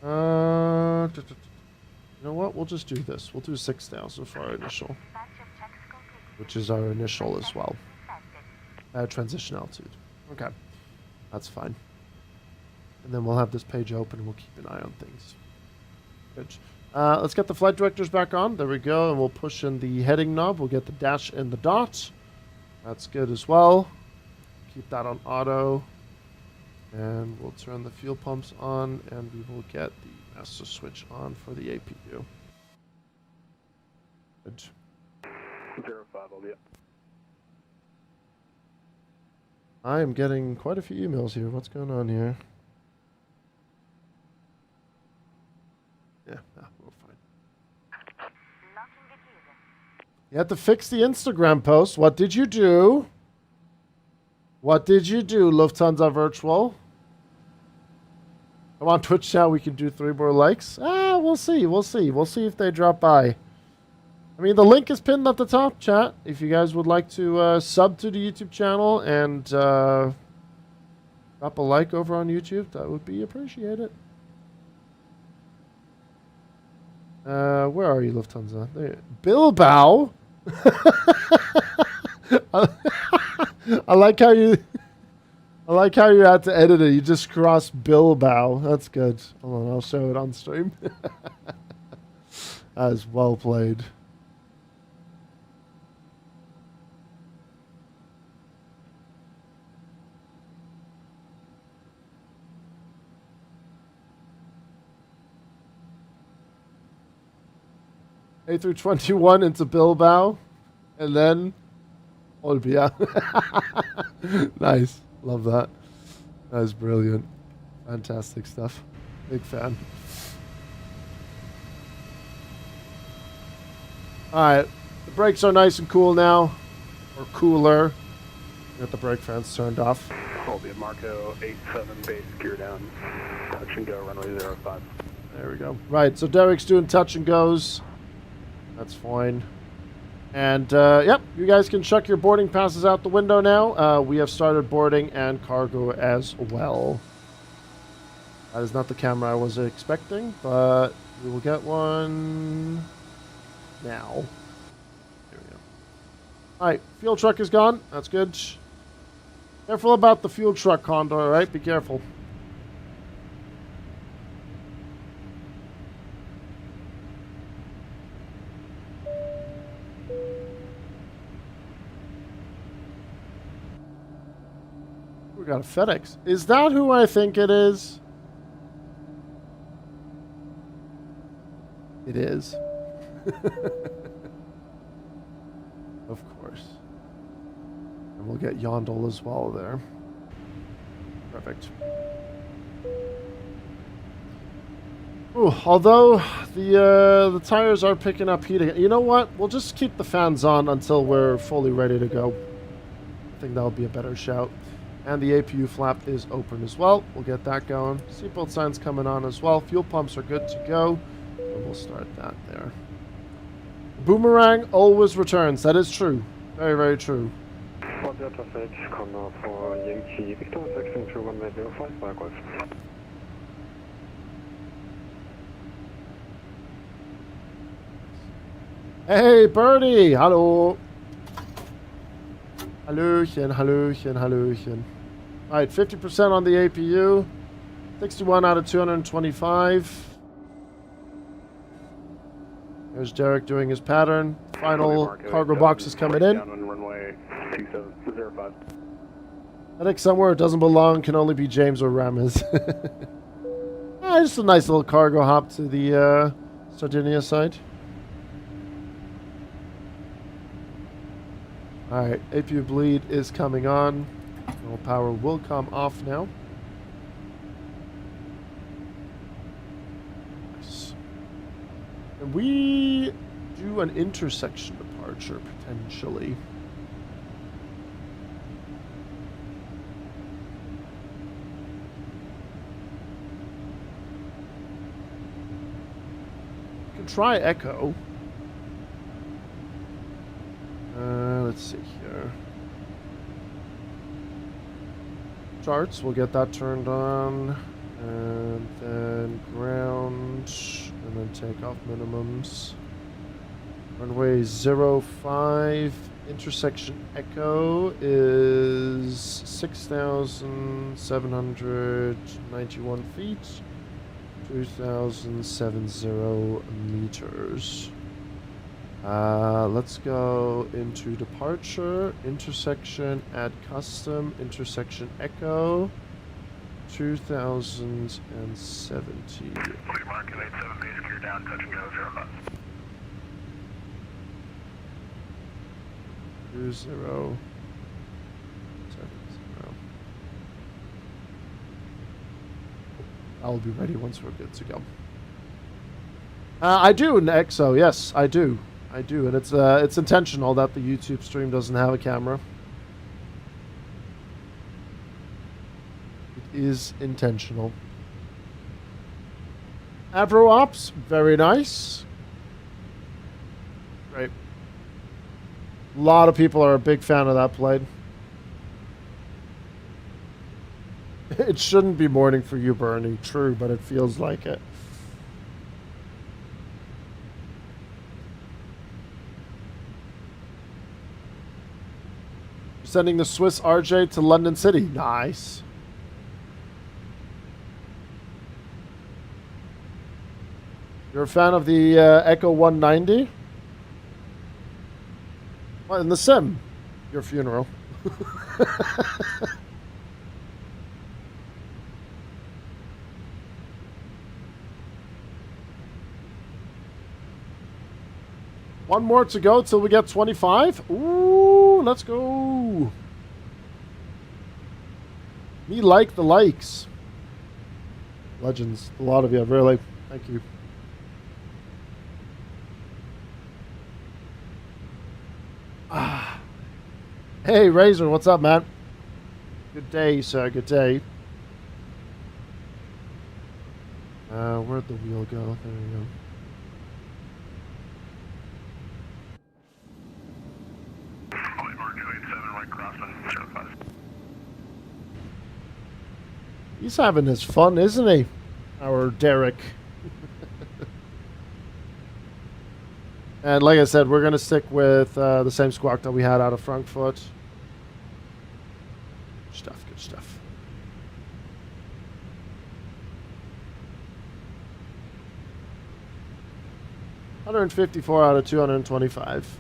You know what? We'll just do this. We'll do 6,000 for our initial, which is our initial as well. Transition altitude. Okay, that's fine. And then we'll have this page open and we'll keep an eye on things. Good. Let's get the flight directors back on. There we go. And we'll push in the heading knob. We'll get the dash and the dot. That's good as well. Keep that on auto. And we'll turn the fuel pumps on and we will get the master switch on for the APU. Good. 05, yeah. I am getting quite a few emails here. What's going on here? Yeah, we're fine. You have to fix the Instagram post. What did you do? What did you do, Lufthansa Virtual? Come on, Twitch chat, we can do 3 more likes. We'll see. We'll see. We'll see if they drop by. I mean, the link is pinned at the top, chat. If you guys would like to sub to the YouTube channel and drop a like over on YouTube, that would be appreciated. Where are you, Lufthansa? There. Bilbao? I like how you had to edit it. You just crossed Bilbao. That's good. Hold on, I'll show it on stream. That is well played. A321 into Bilbao, and then Olbia. Nice. Love that. That is brilliant. Fantastic stuff. Big fan. Alright. The brakes are nice and cool now. Or cooler. Got the brake fans turned off. Olbia Marco 87 base, gear down. Touch and go, runway 05. There we go. Right, so Derek's doing touch and goes. That's fine. And, yep, you guys can chuck your boarding passes out the window now. We have started boarding and cargo as well. That is not the camera I was expecting, but we will get one now. There we go. Alright, fuel truck is gone. That's good. Careful about the fuel truck, Condor, alright? Be careful. We got a FedEx. Is that who I think it is? It is. Of course. And we'll get Yondel as well there. Perfect. Ooh, although the tires are picking up heat again. You know what? We'll just keep the fans on until we're fully ready to go. I think that'll be a better shout. And the APU flap is open as well. We'll get that going. Seatbelt signs coming on as well. Fuel pumps are good to go. And we'll start that there. Boomerang always returns. That is true. Very, very true. Hey, Birdie! Hallo! Hallöchen, Hallöchen, Hallöchen. Alright, 50% on the APU. 61 out of 225. There's Derek doing his pattern. Final cargo box is coming in. I think somewhere it doesn't belong can only be James or Ramis. Just a nice little cargo hop to the Sardinia side. Alright, APU bleed is coming on. No power will come off now. Nice. And we do an intersection departure, potentially. We can try Echo. Let's see here. Charts, we'll get that turned on. And then ground. And then takeoff minimums. Runway 05. Intersection Echo is 6,791 feet. 2,070 meters. Let's go into departure, intersection, add custom, intersection echo, 2070. Mark 87 base gear down, touch and go, 0 knots. 2070. I'll be ready once we're good to go. I do an EXO, yes, I do. I do, and it's intentional that the YouTube stream doesn't have a camera. It is intentional. Avro Ops, very nice. Great. A lot of people are a big fan of that plane. It shouldn't be morning for you, Bernie. True, but it feels like it. Sending the Swiss RJ to London City. Nice. You're a fan of the Echo 190? What, in the sim? Your funeral. One more to go till we get 25. Ooh, let's go. Me like the likes. Legends. A lot of you, really. Thank you. Hey, Razor, what's up, man? Good day, sir. Good day. Where'd the wheel go? There we go. He's having his fun, isn't he? Our Derek. And like I said, we're going to stick with the same squawk that we had out of Frankfurt. Good stuff, good stuff. $154 out of 225.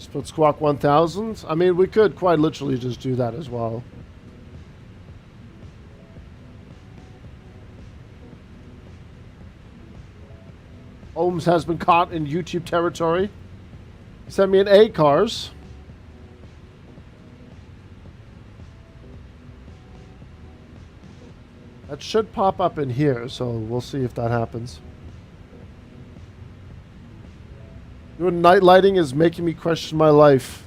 Split Squawk 1000. I mean, we could quite literally just do that as well. Holmes has been caught in YouTube territory. Send me an A, cars. That should pop up in here, so we'll see if that happens. Doing night lighting is making me question my life.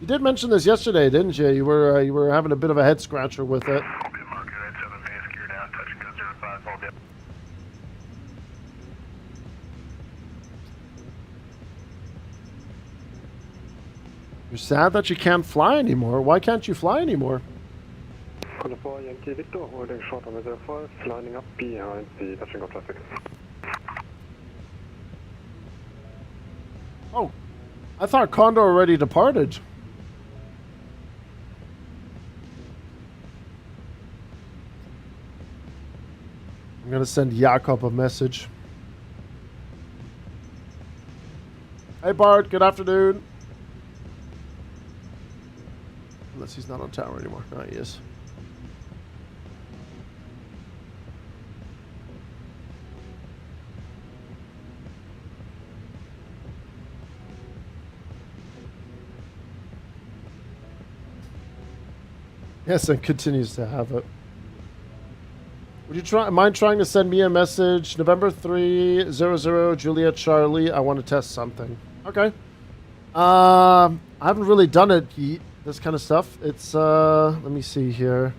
You did mention this yesterday, didn't you? You were having a bit of a head scratcher with it. You're sad that you can't fly anymore. Why can't you fly anymore? Lining up behind the touching of traffic. Oh, I thought Condor already departed. I'm gonna send Jakob a message. Hey Bart, good afternoon. Unless he's not on tower anymore. No, he is. Yes, and continues to have it. Would you mind trying to send me a message? November 300 Juliet Charlie. I want to test something. Okay. I haven't really done it yet. This kind of stuff. It's let me see here.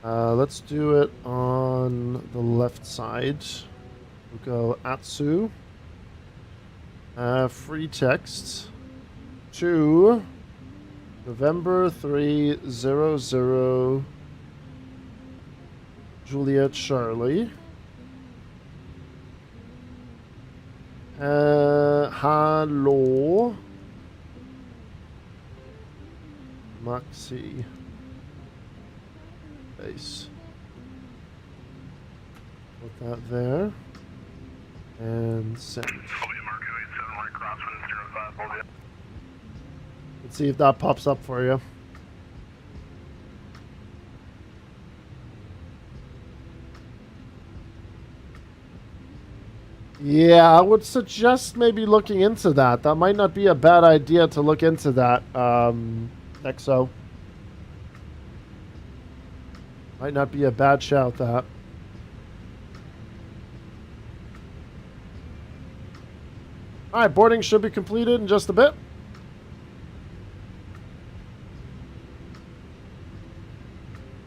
Let's do it on the left side. We'll go Atsu. Free text to November 300 Juliet Charlie. Hello. Maxi. Base. Put that there. And send. Let's see if that pops up for you. Yeah, I would suggest maybe looking into that. That might not be a bad idea to look into that, Exo. Might not be a bad shout, that. Alright, boarding should be completed in just a bit.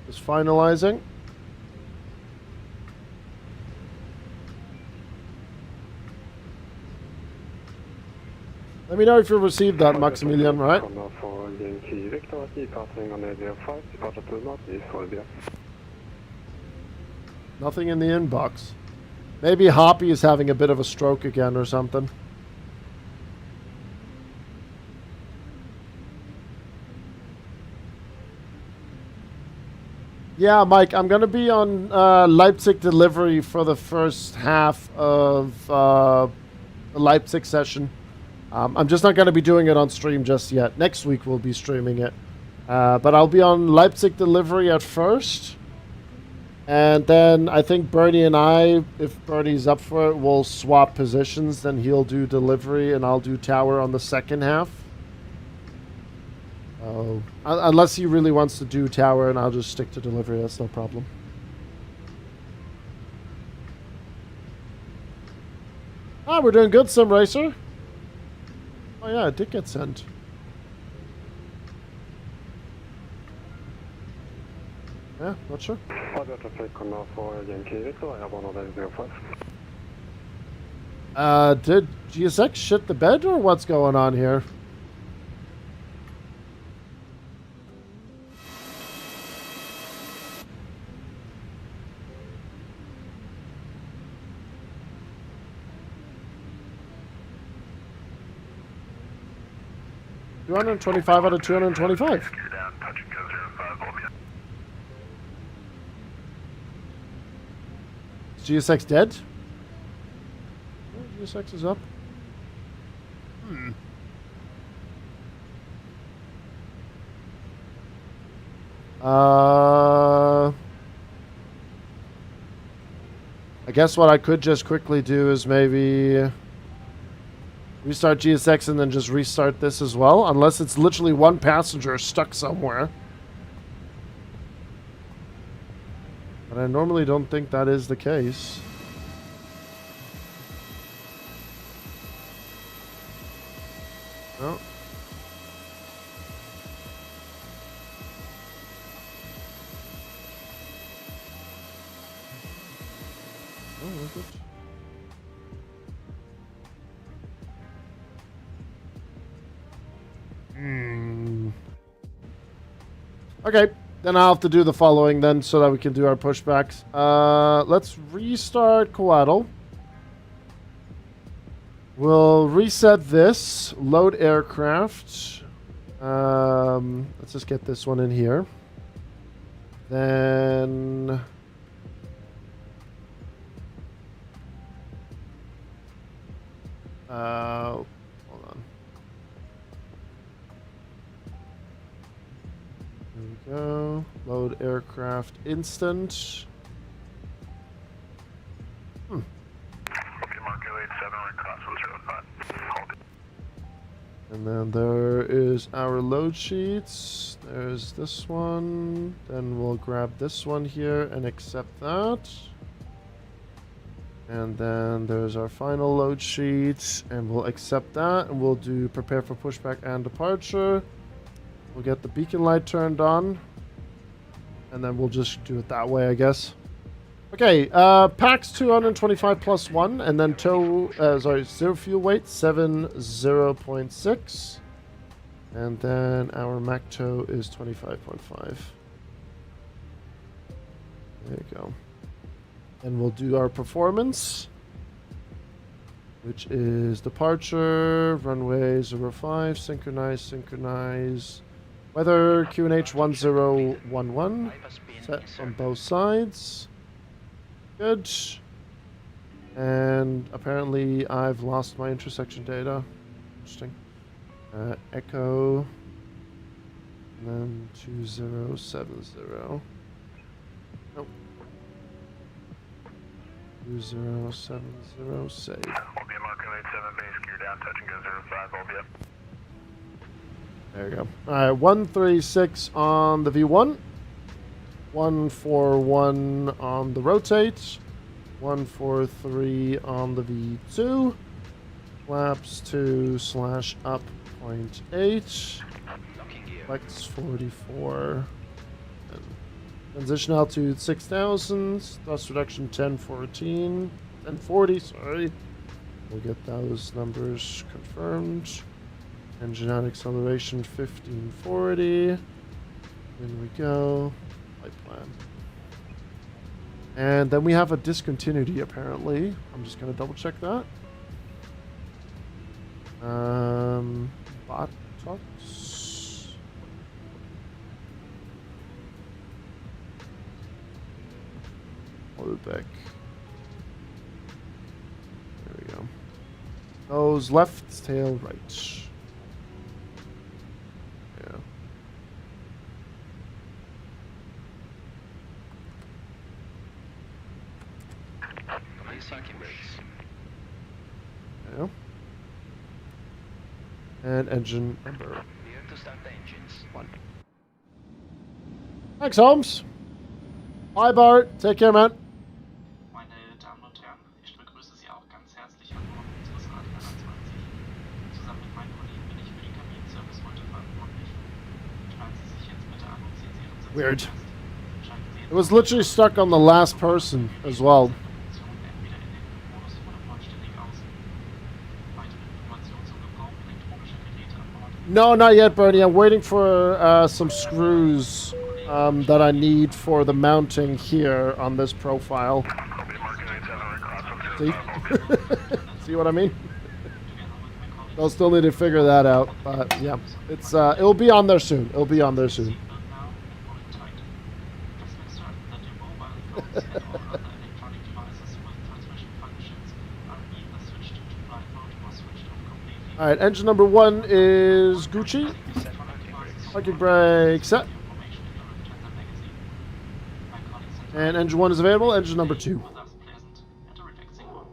Just finalizing. Let me know if you received that, Maximilian, right? Nothing in the inbox. Maybe Hoppy is having a bit of a stroke again or something. Yeah, Mike, I'm going to be on Leipzig delivery for the first half of the Leipzig session. I'm just not going to be doing it on stream just yet. Next week we'll be streaming it. But I'll be on Leipzig delivery at first. And then I think Bernie and I, if Bernie's up for it, we'll swap positions. Then he'll do delivery and I'll do tower on the second half. Unless he really wants to do tower, and I'll just stick to delivery. That's no problem. Ah, we're doing good, Sim Racer. Oh yeah, it did get sent. Yeah, not sure. Did GSX shit the bed, or what's going on here? $225 out of 225. Is GSX dead? Oh, GSX is up. I guess what I could just quickly do is maybe restart GSX and then just restart this as well, unless it's literally one passenger stuck somewhere. But I normally don't think that is the case. No. Okay, then I'll have to do the following then so that we can do our pushbacks. Let's restart Coatl. We'll reset this. Load aircraft. Let's just get this one in here. Then... hold on. There we go. Load aircraft instant. And then there is our load sheets. There's this one. Then we'll grab this one here and accept that. And then there's our final load sheet, and we'll accept that, and we'll do prepare for pushback and departure. We'll get the beacon light turned on, and then we'll just do it that way, I guess. Okay, PAX 225 plus 1, and then zero fuel weight, 70.6. And then our Mach tow is 25.5. There you go. And we'll do our performance, which is departure, runway 05, synchronize. Weather QNH 1011, set on both sides. Good. And apparently I've lost my intersection data. Interesting. Echo. And then 2070. Nope. 2070 save. Albia Marco 87 base gear down, touch and go 05, Albia. There you go. Alright, 136 on the V1. 141 on the rotate. 143 on the V2. Flaps 2/up 0.8. Flex 44. Transition altitude 6,000. Thrust reduction 1040, sorry. We'll get those numbers confirmed. Engine out acceleration 1540. In we go. Flight plan. And then we have a discontinuity apparently. I'm just gonna double check that. Botox. Hold back. There we go. Nose left, tail right. Yeah. Yeah. And engine number 1. Thanks, Holmes. Hi, Bart. Take care, man. Meine Damen und Herren, ich begrüße Sie auch ganz herzlich an Bord unseres Adler A320. Zusammen mit meinen Kollegen bin ich für den Kabinenservice heute verantwortlich. Schnallen Sie sich jetzt bitte an und ziehen Sie Ihren Sitz Weird. fest. It was literally stuck on the last person as well. Entweder in den Modus oder vollständig aus. Weitere Informationen zum Gebrauch elektronischer Geräte an Bord. No, not yet, Bernie. I'm waiting for some screws that I need for the mounting here on this profile. See? See what I mean? They'll still need to figure that out, but yeah, it's it'll be on there soon. It'll be on there soon. All right, engine number 1 is Gucci. Parking brake set. And engine 1 is available. Engine number 2. Thus pleasant and a relaxing one.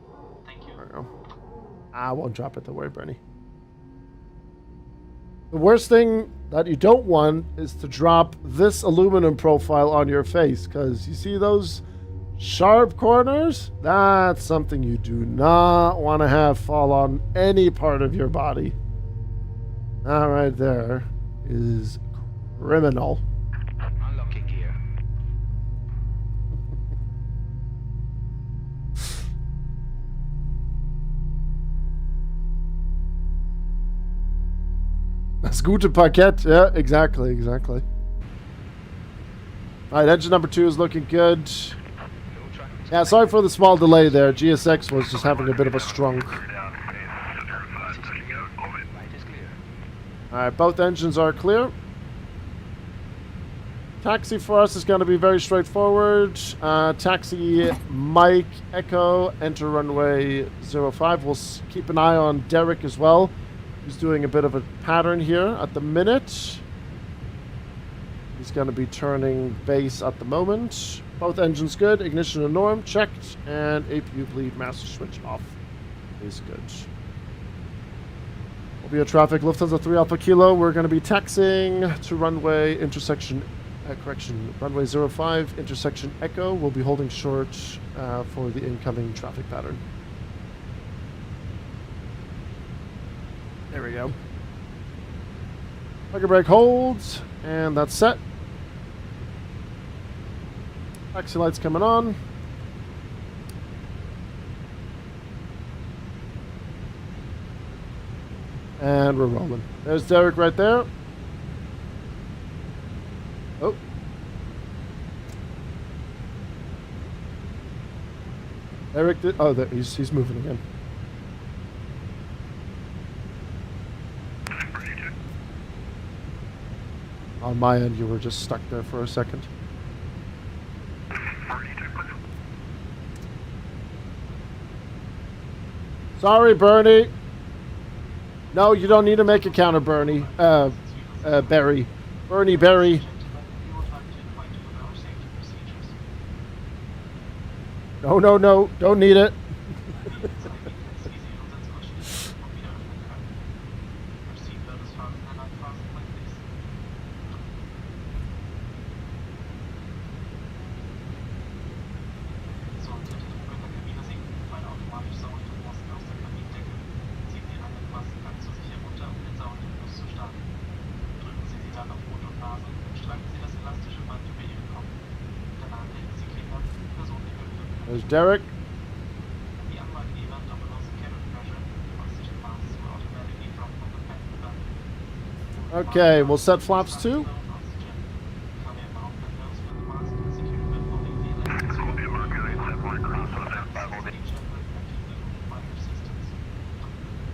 Thank you. There we go. I won't drop it. Don't worry, Bernie. The worst thing that you don't want is to drop this aluminum profile on your face, because you see those sharp corners? That's something you do not want to have fall on any part of your body. That right there is criminal. Unlocking gear. Das gute Parkett. Yeah, exactly. Alright, engine number 2 is looking good. Yeah, sorry for the small delay there. GSX was just having a bit of a strunk. Alright, both engines are clear. Taxi for us is going to be very straightforward. Taxi Mike Echo, enter runway 05. We'll keep an eye on Derek as well. He's doing a bit of a pattern here at the minute. He's going to be turning base at the moment. Both engines good. Ignition and norm checked. And APU bleed master switch off is good. Via traffic, Lufthansa 3 Alpha Kilo. We're going to be taxiing to runway intersection, runway 05, intersection Echo. We'll be holding short for the incoming traffic pattern. There we go. Parking brake holds, and that's set. Taxi lights coming on. And we're rolling. There's Derek right there. Oh. Eric did. Oh, there, he's moving again. On my end, you were just stuck there for a second. Sorry, Bernie. No, you don't need to make a counter, Bernie. Barry. Bernie, Barry. No. Don't need it. There's Derek. Okay, we'll set flaps 2.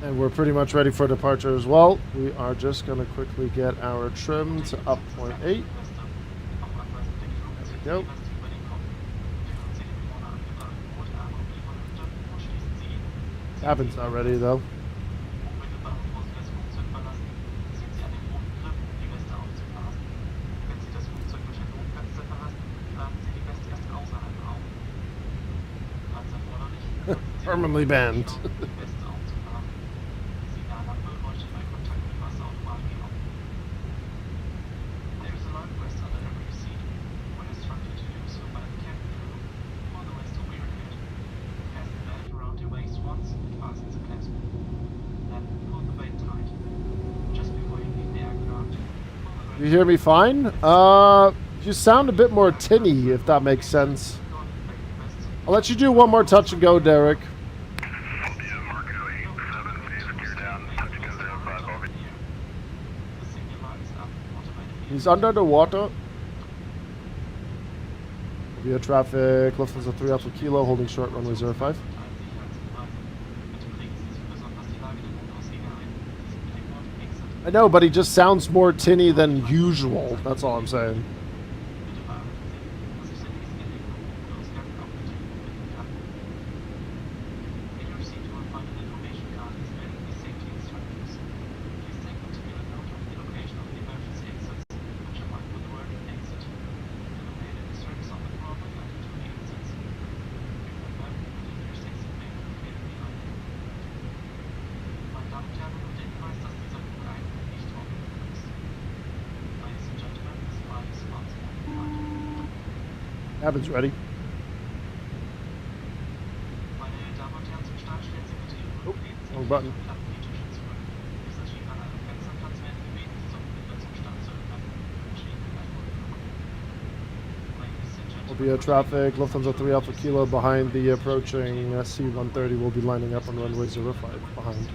And we're pretty much ready for departure as well. We are just going to quickly get our trim to up 0.8. There we go. Cabin's not ready though. Permanently banned. You hear me fine? You sound a bit more tinny, if that makes sense. I'll let you do one more touch and go, Derek. He's under the water. Via traffic, Lufthansa 3 Alpha Kilo, holding short runway 05. I know, but he just sounds more tinny than usual. That's all I'm saying. Cabin's ready. Meine Damen und Herren, zum Start stellen Sie bitte Ihre Rücklehnen Wrong button. Klappen die Tische zurück. Passagiere an einem Fensterplatz werden gebeten, die Sockenbilder zum Start zu öffnen. Stehen Will be a traffic. Lufthansa 3 Alpha Kilo behind the approaching C-130 will be lining up on runway 05 behind.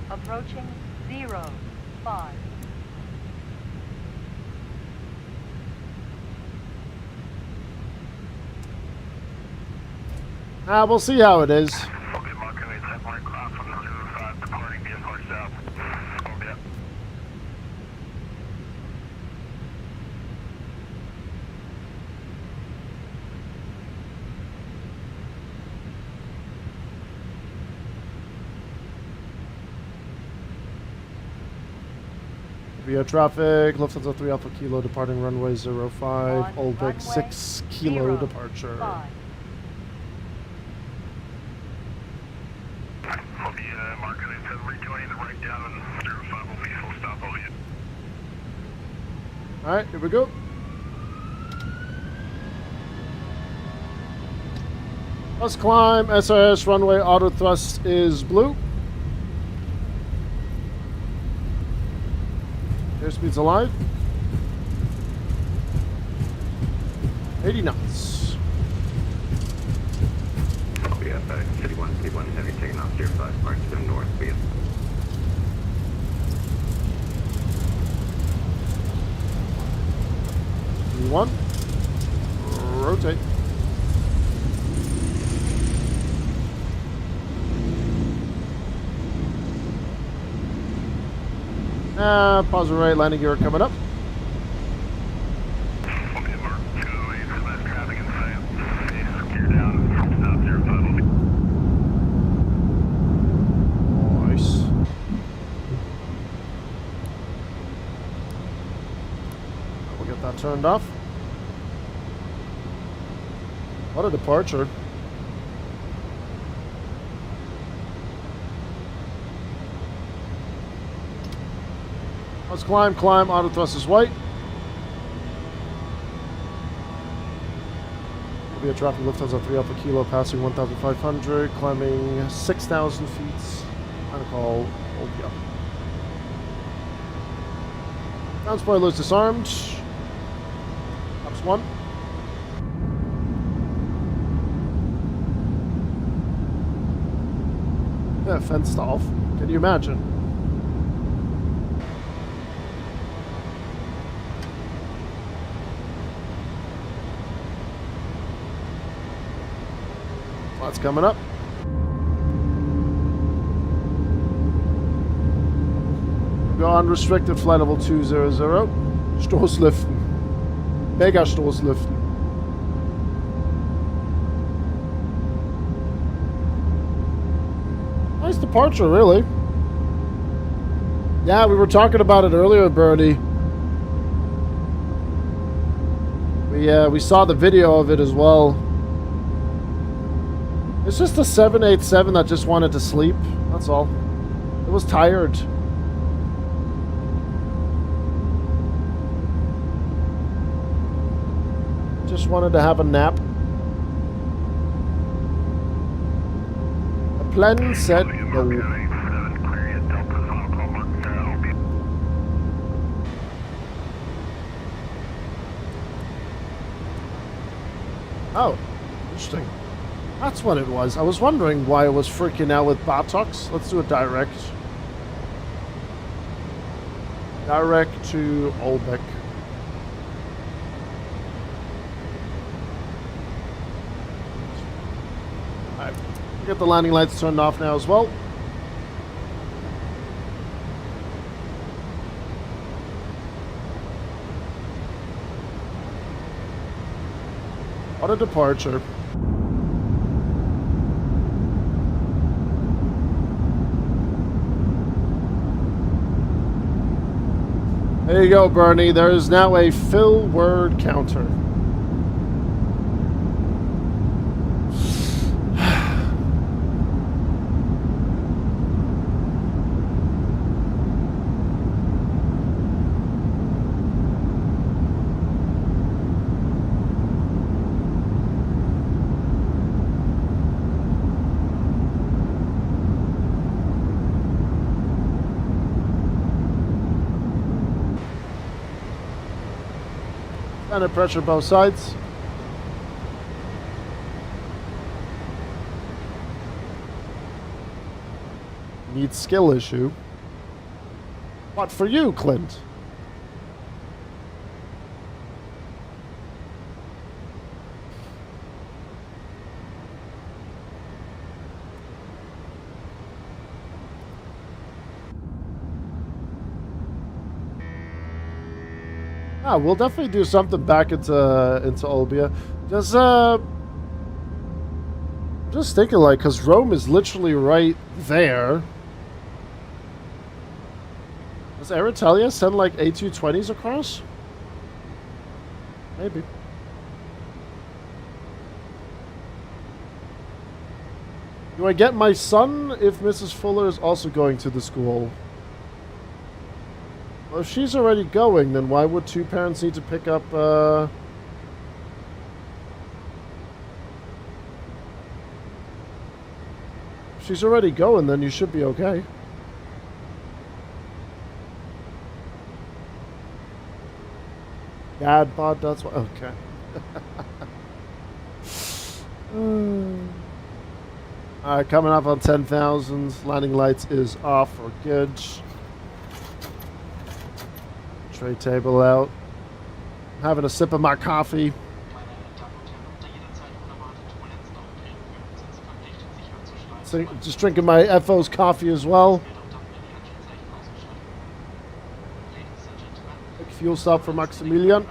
Approaching 05. We'll see how it is. Okay, Mark, I need 10 point clock from 05 departing the airport south. Over there. Via traffic, Lufthansa 3 Alpha Kilo departing runway 05, On Old Big runway 6 Kilo 05. departure. I'll be Mark, I need 10 rejoining the right down on 05 will be full stop over you. Alright, here we go. Let's climb. SRS runway auto thrust is blue. Airspeed's alive. 80 knots. Copy, City 1, City 1 heavy taking off 05, Mark to the north, via. One. Rotate. Pause right, landing gear coming up. Okay, Mark 208, for less traffic in sight. Gear down, stop 05 will be. Nice. We'll get that turned off. What a departure. Let's climb, auto thrust is white. Will be a traffic Lufthansa 3 Alpha Kilo passing 1,500, climbing 6,000 feet. Kind of call OPL. Ground spoilers disarmed. Ops 1. Yeah, fenced off. Can you imagine? Lots coming up. Go on restricted flight level 200. Stoßliften. Mega Stoßliften. Nice departure, really. Yeah, we were talking about it earlier, Bernie. We saw the video of it as well. It's just a 787 that just wanted to sleep. That's all. It was tired. Just wanted to have a nap. A plan set. No. Oh, interesting. That's what it was. I was wondering why it was freaking out with Botox. Let's do a direct. Direct to Olbeck. Alright. Get the landing lights turned off now as well. Auto departure. There you go, Bernie. There is now a fill word counter. Kind of pressure both sides. Need skill issue. What for you, Clint? Ah, we'll definitely do something back into Olbia. Just thinking, like, because Rome is literally right there. Does Air Italia send like A320s across? Maybe. Do I get my son if Mrs. Fuller is also going to the school? Well, if she's already going, then why would two parents need to pick up, If she's already going, then you should be okay. Dad bod, that's why. Okay. Alright, coming up on 10,000. Landing lights is off for good. Tray table out. Having a sip of my coffee. So just drinking my FO's coffee as well. Quick fuel stop for Maximilian.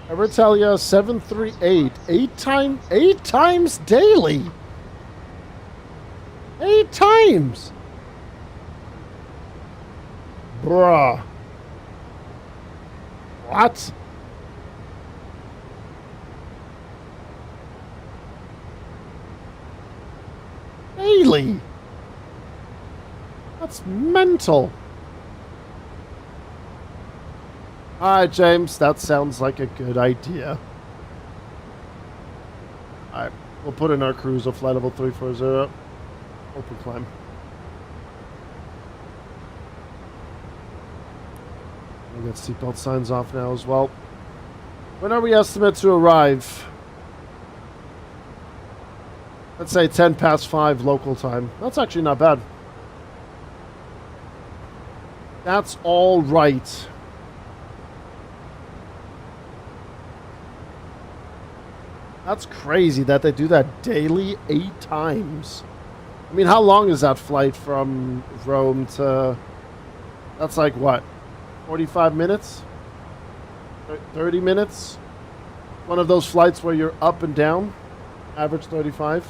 Air Italia 738. 8 times daily. 8 times. Bruh. What? Daily? That's mental. Alright, James, that sounds like a good idea. Alright, we'll put in our cruiser, flight level 340. Open climb. We'll get seatbelt signs off now as well. When are we estimated to arrive? Let's say 10 past 5 local time. That's actually not bad. That's all right. That's crazy that they do that daily 8 times. I mean, how long is that flight from Rome to... That's like what? 45 minutes? 30 minutes? One of those flights where you're up and down? Average 35?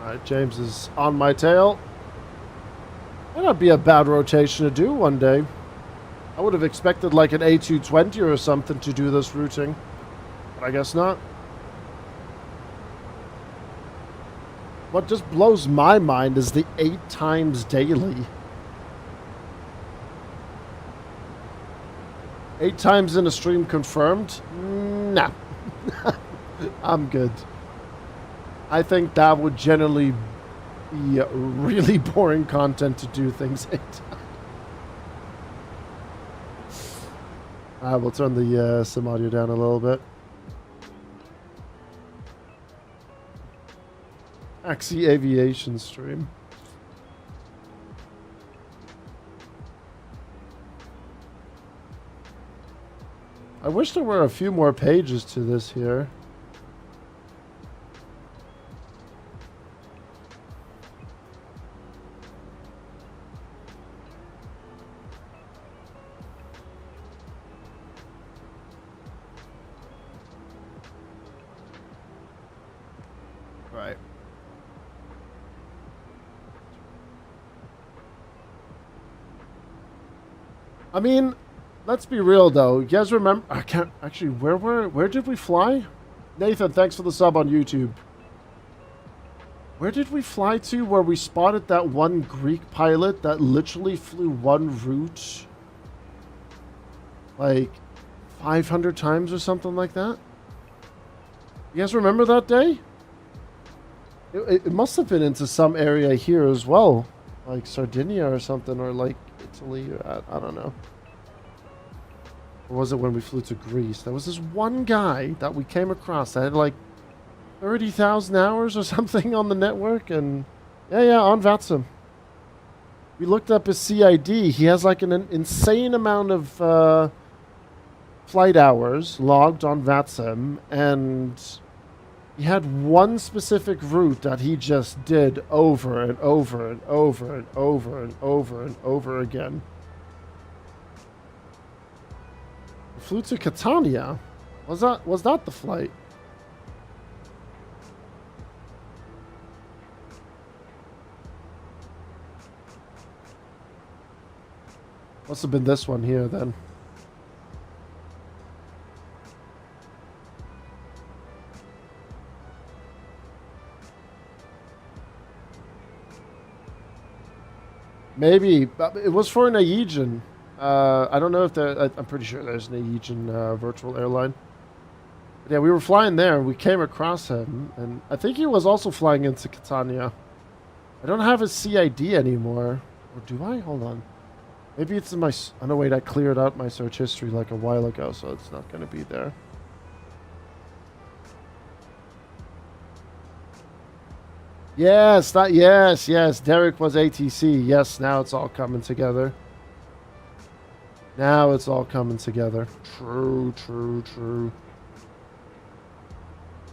Alright, James is on my tail. Might not be a bad rotation to do one day. I would have expected like an A320 or something to do this routing. But I guess not. What just blows my mind is the 8 times daily. 8 times in a stream confirmed? Nah. I'm good. I think that would generally be really boring content to do things 8 times. We'll turn the sim audio down a little bit. Taxi aviation stream. I wish there were a few more pages to this here. right. I mean, let's be real though. You guys remember? I can't actually. Where did we fly? Nathan, thanks for the sub on YouTube. Where did we fly to where we spotted that one Greek pilot that literally flew one route like 500 times or something like that? You guys remember that day? It must have been into some area here as well, like Sardinia or something, or like Italy. Or I don't know. Or was it when we flew to Greece? There was this one guy that we came across that had like 30,000 hours or something on the network, and yeah, on VATSIM. We looked up his CID. He has like an insane amount of flight hours logged on VATSIM, and he had one specific route that he just did over and over and over and over and over and over again. We flew to Catania. Was that the flight? Must have been this one here then. Maybe. It was for an Aegean. I don't know if I'm pretty sure there's an Aegean virtual airline. But yeah, we were flying there. We came across him. And I think he was also flying into Catania. I don't have his CID anymore. Or do I? Hold on. Maybe it's in my... Oh, no, wait. I cleared out my search history like a while ago, so it's not going to be there. Yes, yes. Derek was ATC. Yes, now it's all coming together. Now it's all coming together. True.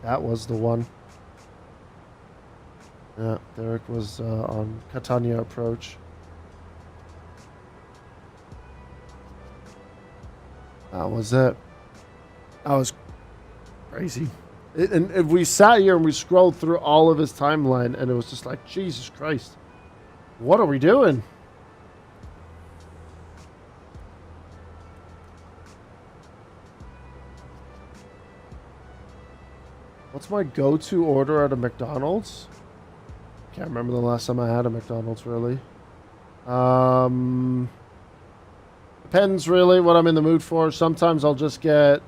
That was the one. Yeah, Derek was on Catania approach. That was it. That was crazy. And we sat here and we scrolled through all of his timeline, and it was just like, Jesus Christ. What are we doing? What's my go-to order at a McDonald's? Can't remember the last time I had a McDonald's, really. Depends, really, what I'm in the mood for. Sometimes I'll just get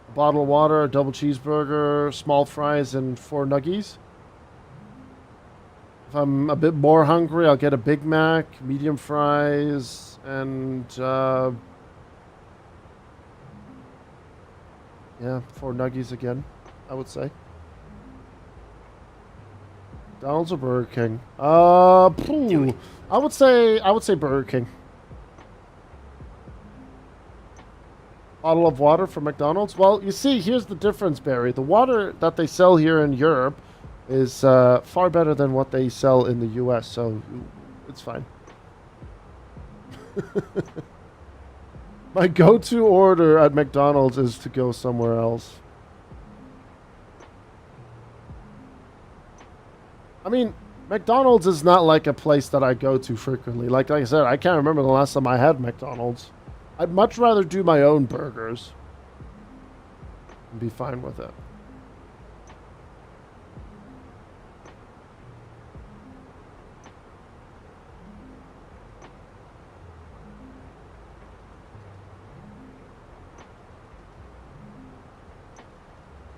a bottle of water, a double cheeseburger, small fries, and 4 nuggies. If I'm a bit more hungry, I'll get a Big Mac, medium fries, and yeah, 4 nuggies again, I would say. McDonald's or Burger King? I would say Burger King. Bottle of water from McDonald's? Well, you see, here's the difference, Barry. The water that they sell here in Europe is far better than what they sell in the US, so it's fine. My go-to order at McDonald's is to go somewhere else. I mean, McDonald's is not like a place that I go to frequently. Like I said, I can't remember the last time I had McDonald's. I'd much rather do my own burgers and be fine with it.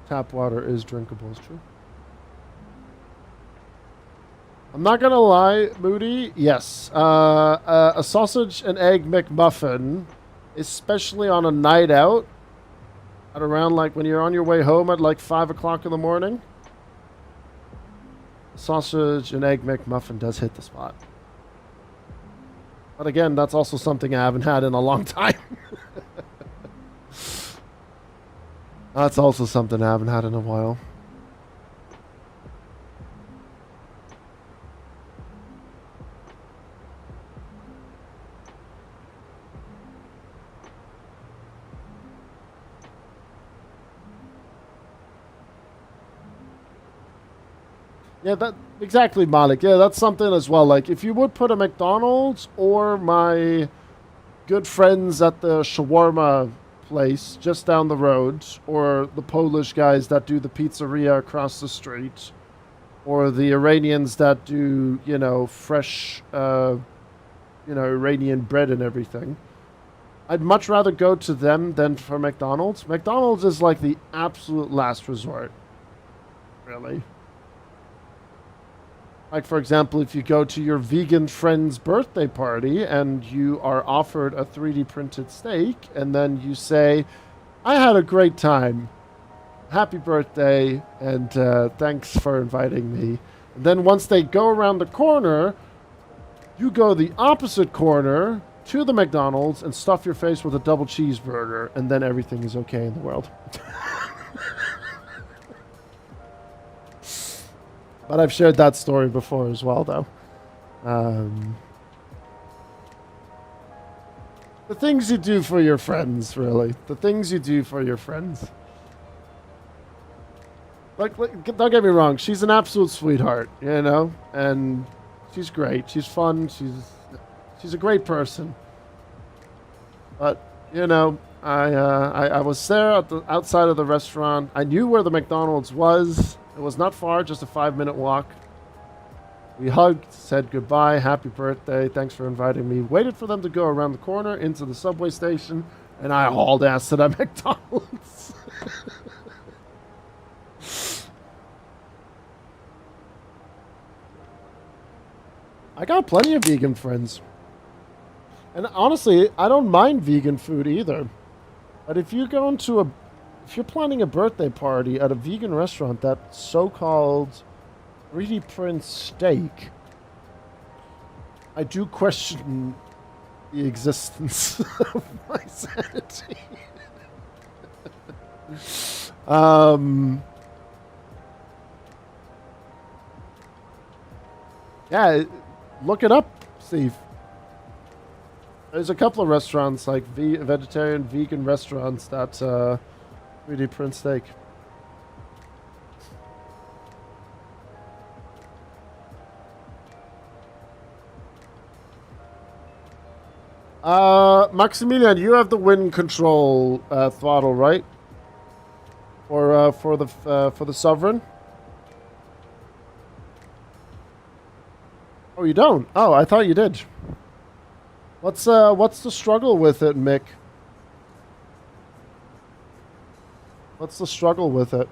Tap water is drinkable, it's true. I'm not gonna lie, Moody. Yes, a sausage and egg McMuffin, especially on a night out, at around like when you're on your way home at like 5 o'clock in the morning. Sausage and egg McMuffin does hit the spot. But again, that's also something I haven't had in a long time. That's also something I haven't had in a while. Yeah, that exactly, Malik. Yeah, that's something as well. Like, if you would put a McDonald's or my good friends at the shawarma place just down the road, or the Polish guys that do the pizzeria across the street, or the Iranians that do, you know, fresh, Iranian bread and everything, I'd much rather go to them than for McDonald's. McDonald's is like the absolute last resort, really. Like, for example, if you go to your vegan friend's birthday party and you are offered a 3D printed steak, and then you say, I had a great time. Happy birthday, and thanks for inviting me. And then once they go around the corner, you go the opposite corner to the McDonald's and stuff your face with a double cheeseburger, and then everything is okay in the world. But I've shared that story before as well, though. The things you do for your friends, really. The things you do for your friends. Like, don't get me wrong. She's an absolute sweetheart, you know? And she's great. She's fun. She's a great person. But, you know, I was there at the outside of the restaurant. I knew where the McDonald's was. It was not far, just a 5-minute walk. We hugged, said goodbye, happy birthday, thanks for inviting me. Waited for them to go around the corner into the subway station, and I hauled ass to that McDonald's. I got plenty of vegan friends. And honestly, I don't mind vegan food either. But if you go into if you're planning a birthday party at a vegan restaurant that so-called 3D print steak, I do question the existence of my sanity. Yeah, look it up, Steve. There's a couple of restaurants, like vegetarian, vegan restaurants that 3D print steak. Maximilian, you have the wind control throttle, right? For the Sovereign. Oh, you don't? Oh, I thought you did. What's the struggle with it, Mick? What's the struggle with it?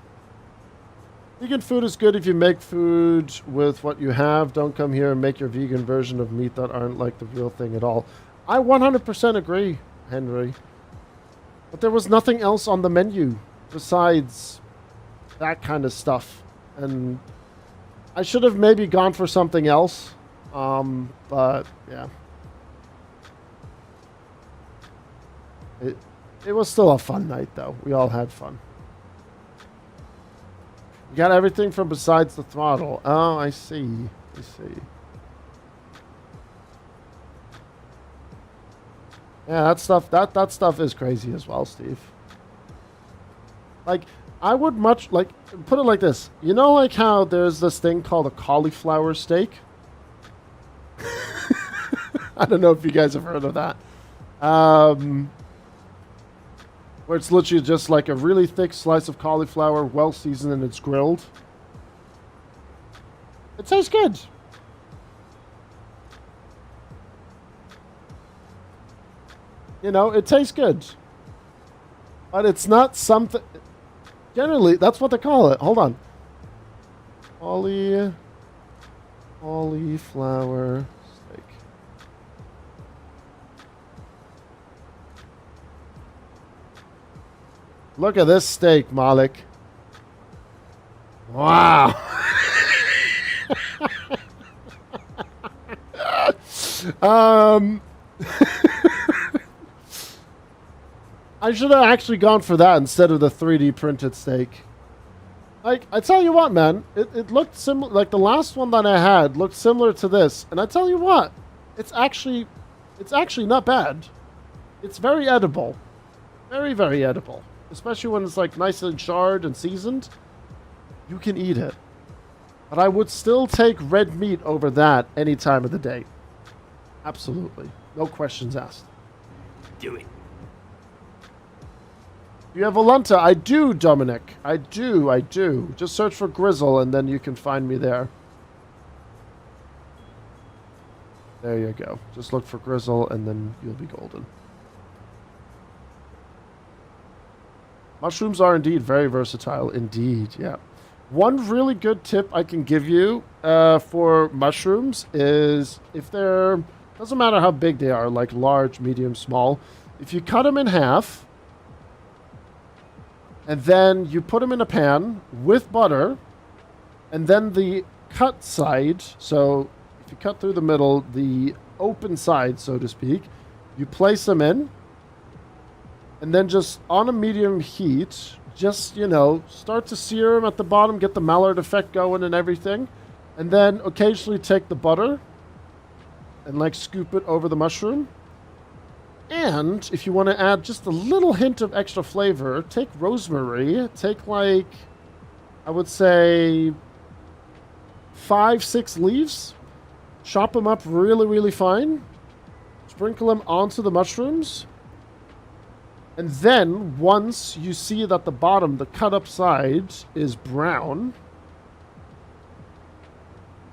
Vegan food is good if you make food with what you have. Don't come here and make your vegan version of meat that aren't like the real thing at all. I 100% agree, Henry. But there was nothing else on the menu besides that kind of stuff. And I should have maybe gone for something else. But yeah. It was still a fun night, though. We all had fun. You got everything from besides the throttle. Oh, I see. I see. Yeah, that stuff is crazy as well, Steve. Like, I would much like put it like this. You know, like how there's this thing called a cauliflower steak? I don't know if you guys have heard of that. Where it's literally just like a really thick slice of cauliflower, well seasoned, and it's grilled. It tastes good. You know, it tastes good. But it's not something... Generally, that's what they call it. Hold on. Cauliflower steak. Look at this steak, Malik. Wow. I should have actually gone for that instead of the 3D printed steak. Like, I tell you what, man, it looked similar. Like the last one that I had looked similar to this, and I tell you what, it's actually not bad. It's very edible, very, very edible. Especially when it's like nice and charred and seasoned. You can eat it. But I would still take red meat over that any time of the day. Absolutely. No questions asked. Do it. Do you have Volunta? I do, Dominic. I do. Just search for Grizzle and then you can find me there. There you go. Just look for Grizzle and then you'll be golden. Mushrooms are indeed very versatile. Indeed, yeah. One really good tip I can give you for mushrooms is if they're... Doesn't matter how big they are, like large, medium, small. If you cut them in half... And then you put them in a pan with butter. And then the cut side, so if you cut through the middle, the open side, so to speak, you place them in. And then just on a medium heat, just, you know, start to sear them at the bottom, get the Maillard effect going and everything. And then occasionally take the butter and like scoop it over the mushroom. And if you want to add just a little hint of extra flavor, take rosemary. Take like, I would say 5-6 leaves. Chop them up really, really fine. Sprinkle them onto the mushrooms. And then once you see that the bottom, the cut up side is brown.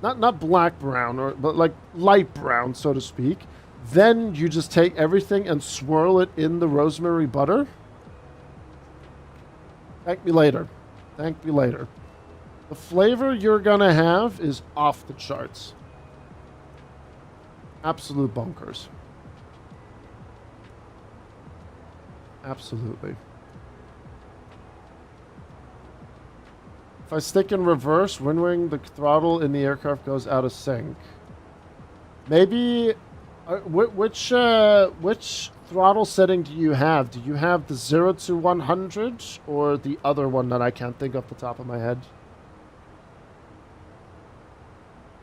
Not black brown, but like light brown, so to speak. Then you just take everything and swirl it in the rosemary butter. Thank me later. Thank me later. The flavor you're going to have is off the charts. Absolute bonkers. Absolutely. If I stick in reverse, when the throttle in the aircraft goes out of sync. Maybe... which throttle setting do you have? Do you have the 0 to 100 or the other one that I can't think off the top of my head?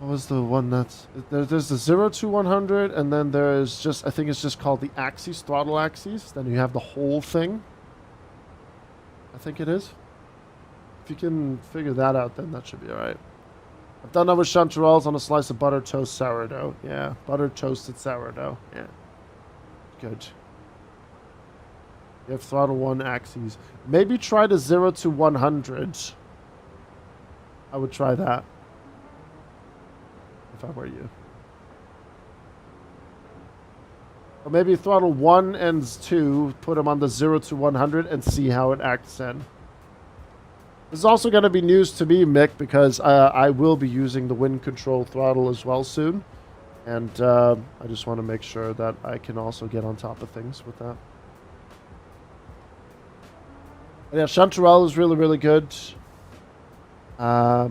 What was the one that's... There's the 0 to 100 and then there's just... I think it's just called the axis, throttle axis. Then you have the whole thing. I think it is. If you can figure that out, then that should be alright. I've done that with chanterelles on a slice of buttered toast sourdough. Yeah, buttered toasted sourdough. Yeah. Good. You have throttle 1 axes. Maybe try the 0 to 100. I would try that. If I were you. Or maybe throttle 1 and 2, put them on the 0 to 100 and see how it acts then. This is also going to be news to me, Mick, because I will be using the wind control throttle as well soon. And I just want to make sure that I can also get on top of things with that. But yeah, chanterelle is really, really good. What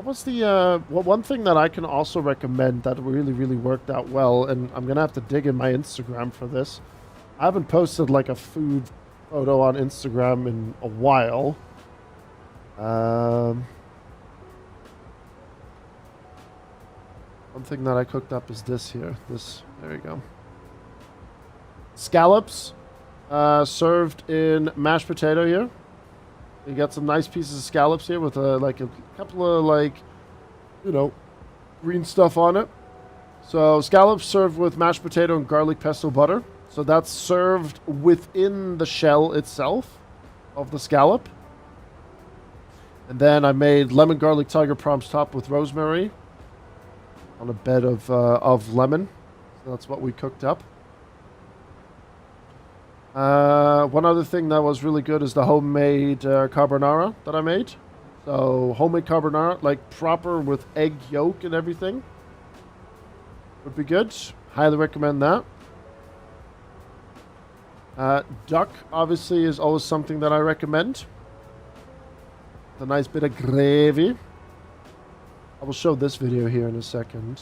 was the... one thing that I can also recommend that really, really worked out well, and I'm going to have to dig in my Instagram for this. I haven't posted like a food photo on Instagram in a while. One thing that I cooked up is this here. There you go. Scallops served in mashed potato here. You got some nice pieces of scallops here with like a couple of like, you know, green stuff on it. So scallops served with mashed potato and garlic pesto butter. So that's served within the shell itself of the scallop. And then I made lemon garlic tiger prawns topped with rosemary on a bed of lemon. So that's what we cooked up. One other thing that was really good is the homemade carbonara that I made. So homemade carbonara, like proper with egg yolk and everything, would be good. Highly recommend that. Duck, obviously, is always something that I recommend. A nice bit of gravy. I will show this video here in a second.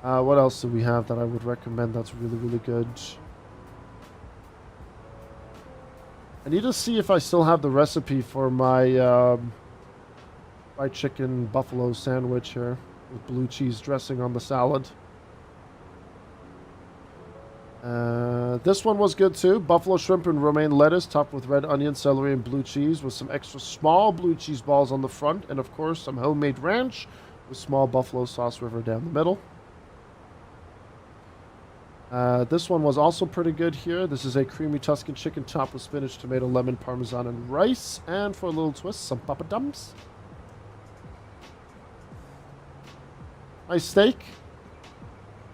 What else do we have that I would recommend that's really, really good? I need to see if I still have the recipe for my fried chicken buffalo sandwich here with blue cheese dressing on the salad. This one was good too. Buffalo shrimp and romaine lettuce topped with red onion, celery, and blue cheese with some extra small blue cheese balls on the front. And of course, some homemade ranch with small buffalo sauce river down the middle. This one was also pretty good here. This is a creamy Tuscan chicken topped with spinach, tomato, lemon, parmesan, and rice. And for a little twist, some papadums. Nice steak.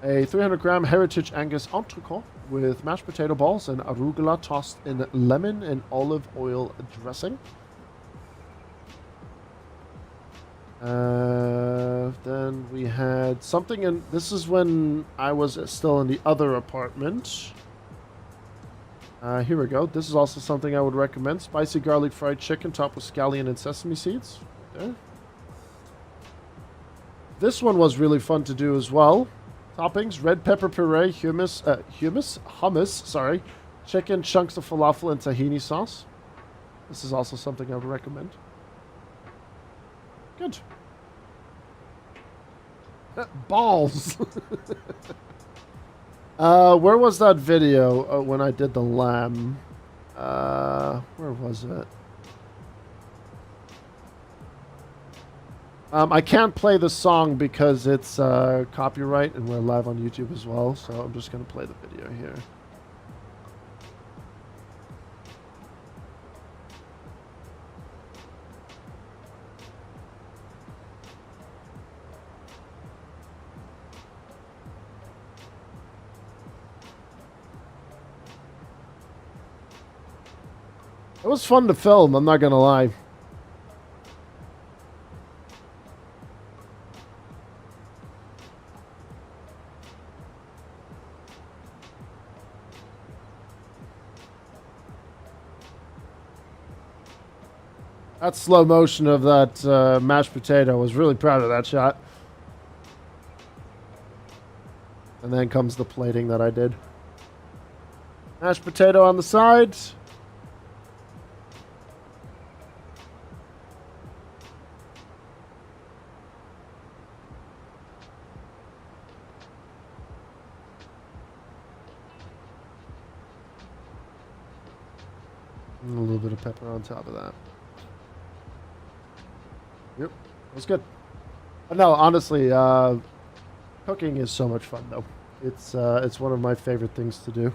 A 300-gram Heritage Angus entrecôte with mashed potato balls and arugula tossed in lemon and olive oil dressing. Then we had something in... This is when I was still in the other apartment. Here we go. This is also something I would recommend. Spicy garlic fried chicken topped with scallion and sesame seeds. There. This one was really fun to do as well. Toppings, red pepper puree, hummus, chicken, chunks of falafel, and tahini sauce. This is also something I would recommend. Good. Balls! Where was that video when I did the lamb? Where was it? I can't play the song because it's copyright and we're live on YouTube as well, so I'm just going to play the video here. It was fun to film, I'm not going to lie. That slow motion of that mashed potato, I was really proud of that shot. And then comes the plating that I did. Mashed potato on the side. And a little bit of pepper on top of that. Yep, it was good. No, honestly, cooking is so much fun, though. It's one of my favorite things to do.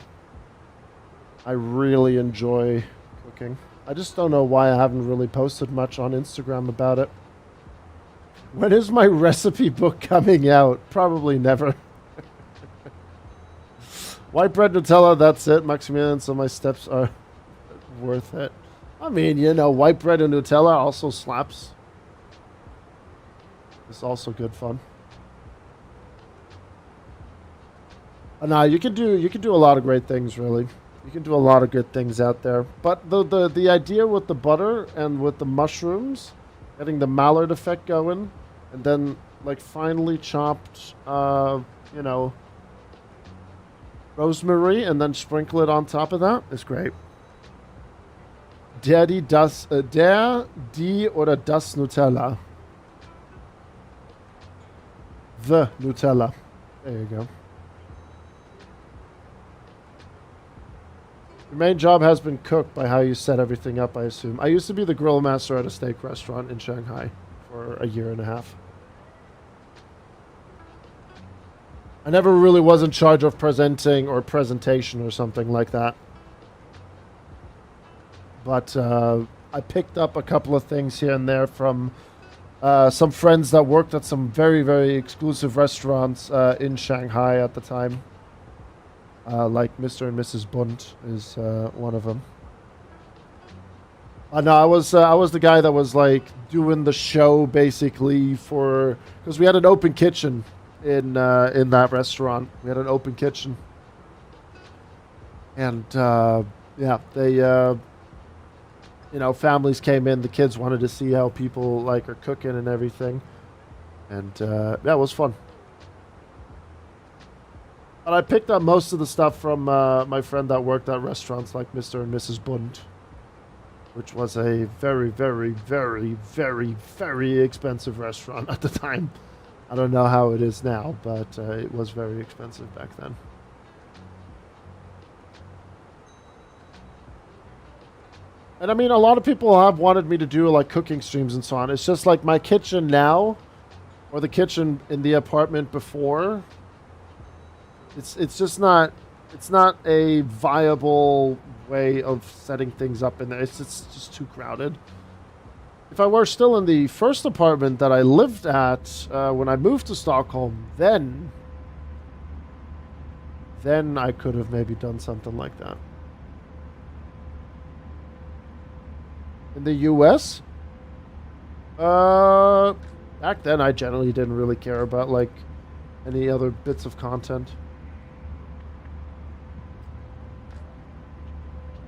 I really enjoy cooking. I just don't know why I haven't really posted much on Instagram about it. When is my recipe book coming out? Probably never. White bread Nutella, that's it, Maximilian, so my steps are worth it. I mean, you know, white bread and Nutella also slaps. It's also good fun. No, you can do a lot of great things, really. You can do a lot of good things out there. But the idea with the butter and with the mushrooms, getting the Maillard effect going, and then like finely chopped, you know, rosemary, and then sprinkle it on top of that is great. Der die oder das Nutella. The Nutella. There you go. Your main job has been cooked by how you set everything up, I assume. I used to be the grill master at a steak restaurant in Shanghai for a year and a half. I never really was in charge of presenting or presentation or something like that. But I picked up a couple of things here and there from some friends that worked at some very, very exclusive restaurants in Shanghai at the time. Like Mr. and Mrs. Bund is one of them. No, I was the guy that was like doing the show basically for, because we had an open kitchen in that restaurant. We had an open kitchen, and yeah, they you know, families came in. The kids wanted to see how people like are cooking and everything, and yeah, it was fun. But I picked up most of the stuff from my friend that worked at restaurants like Mr. and Mrs. Bund, which was a very, very, very, very, very expensive restaurant at the time. I don't know how it is now, but it was very expensive back then. And I mean, a lot of people have wanted me to do like cooking streams and so on. It's just like my kitchen now, or the kitchen in the apartment before. It's just not. It's not a viable way of setting things up in there. It's just too crowded. If I were still in the first apartment that I lived at when I moved to Stockholm, then I could have maybe done something like that. In the US? Back then I generally didn't really care about like any other bits of content.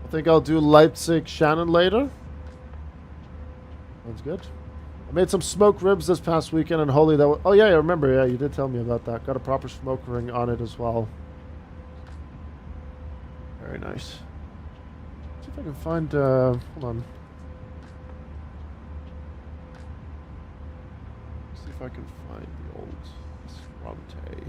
I think I'll do Leipzig Shannon later. Sounds good. I made some smoked ribs this past weekend and holy that was, oh yeah, I remember, yeah, you did tell me about that. Got a proper smoke ring on it as well. Very nice. Let's see if I can find hold on. Let's see if I can find the old Fronte.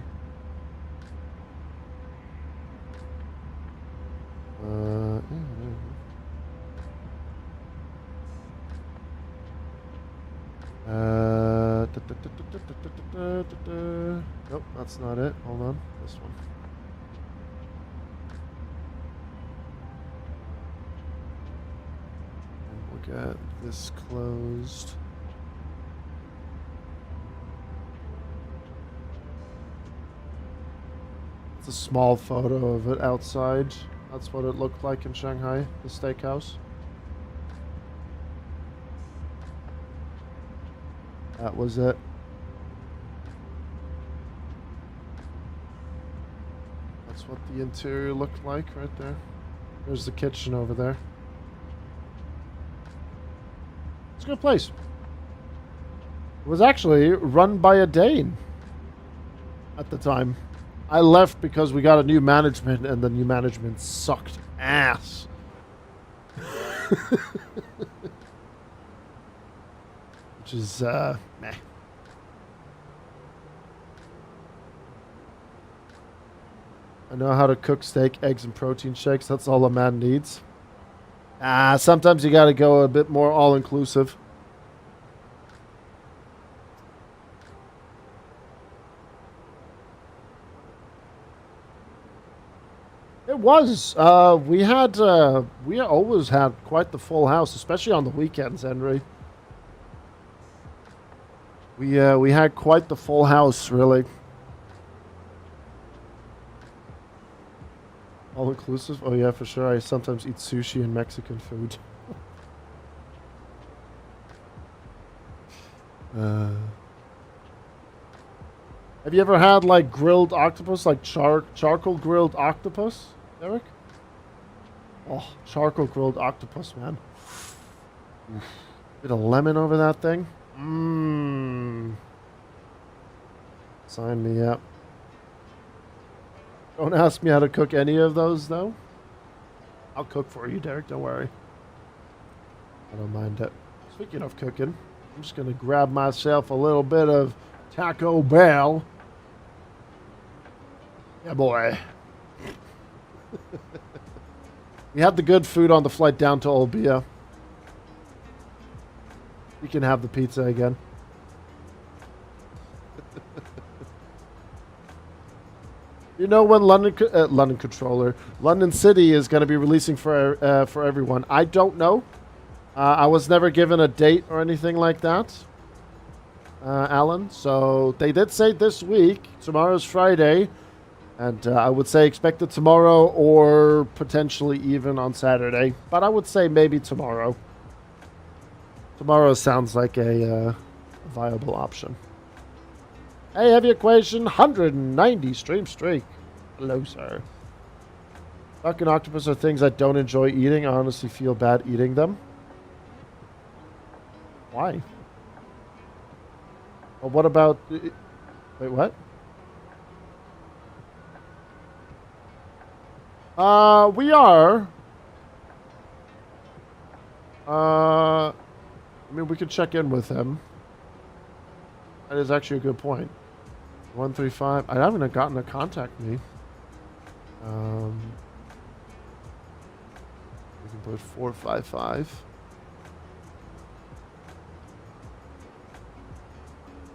Nope, that's not it. Hold on. This one. And we'll get this closed. It's a small photo of it outside. That's what it looked like in Shanghai, the steakhouse. That was it. That's what the interior looked like right there. There's the kitchen over there. It's a good place. It was actually run by a Dane at the time. I left because we got a new management and the new management sucked ass. Which is, meh. I know how to cook steak, eggs, and protein shakes. That's all a man needs. Sometimes you gotta go a bit more all-inclusive. It was. We always had quite the full house, especially on the weekends, Henry. We had quite the full house, really. All inclusive? Oh yeah, for sure. I sometimes eat sushi and Mexican food. Have you ever had like grilled octopus, like charcoal grilled octopus, Eric? Oh, charcoal grilled octopus, man. Bit of lemon over that thing. Mmm. Sign me up. Don't ask me how to cook any of those, though. I'll cook for you, Derek. Don't worry. I don't mind it. Speaking of cooking, I'm just going to grab myself a little bit of Taco Bell. Yeah, boy. We had the good food on the flight down to Olbia. You can have the pizza again. You know when London City is going to be releasing for everyone? I don't know. I was never given a date or anything like that, Alan. So they did say this week. Tomorrow's Friday. And I would say expect it tomorrow or potentially even on Saturday. But I would say maybe tomorrow. Tomorrow sounds like a viable option. Hey, heavy equation, 190 stream streak. Hello, sir. Fucking octopus are things I don't enjoy eating. I honestly feel bad eating them. Why? Well, what about... Wait, what? We are. I mean, we could check in with him. That is actually a good point. 135. I haven't gotten to contact me. can put 455.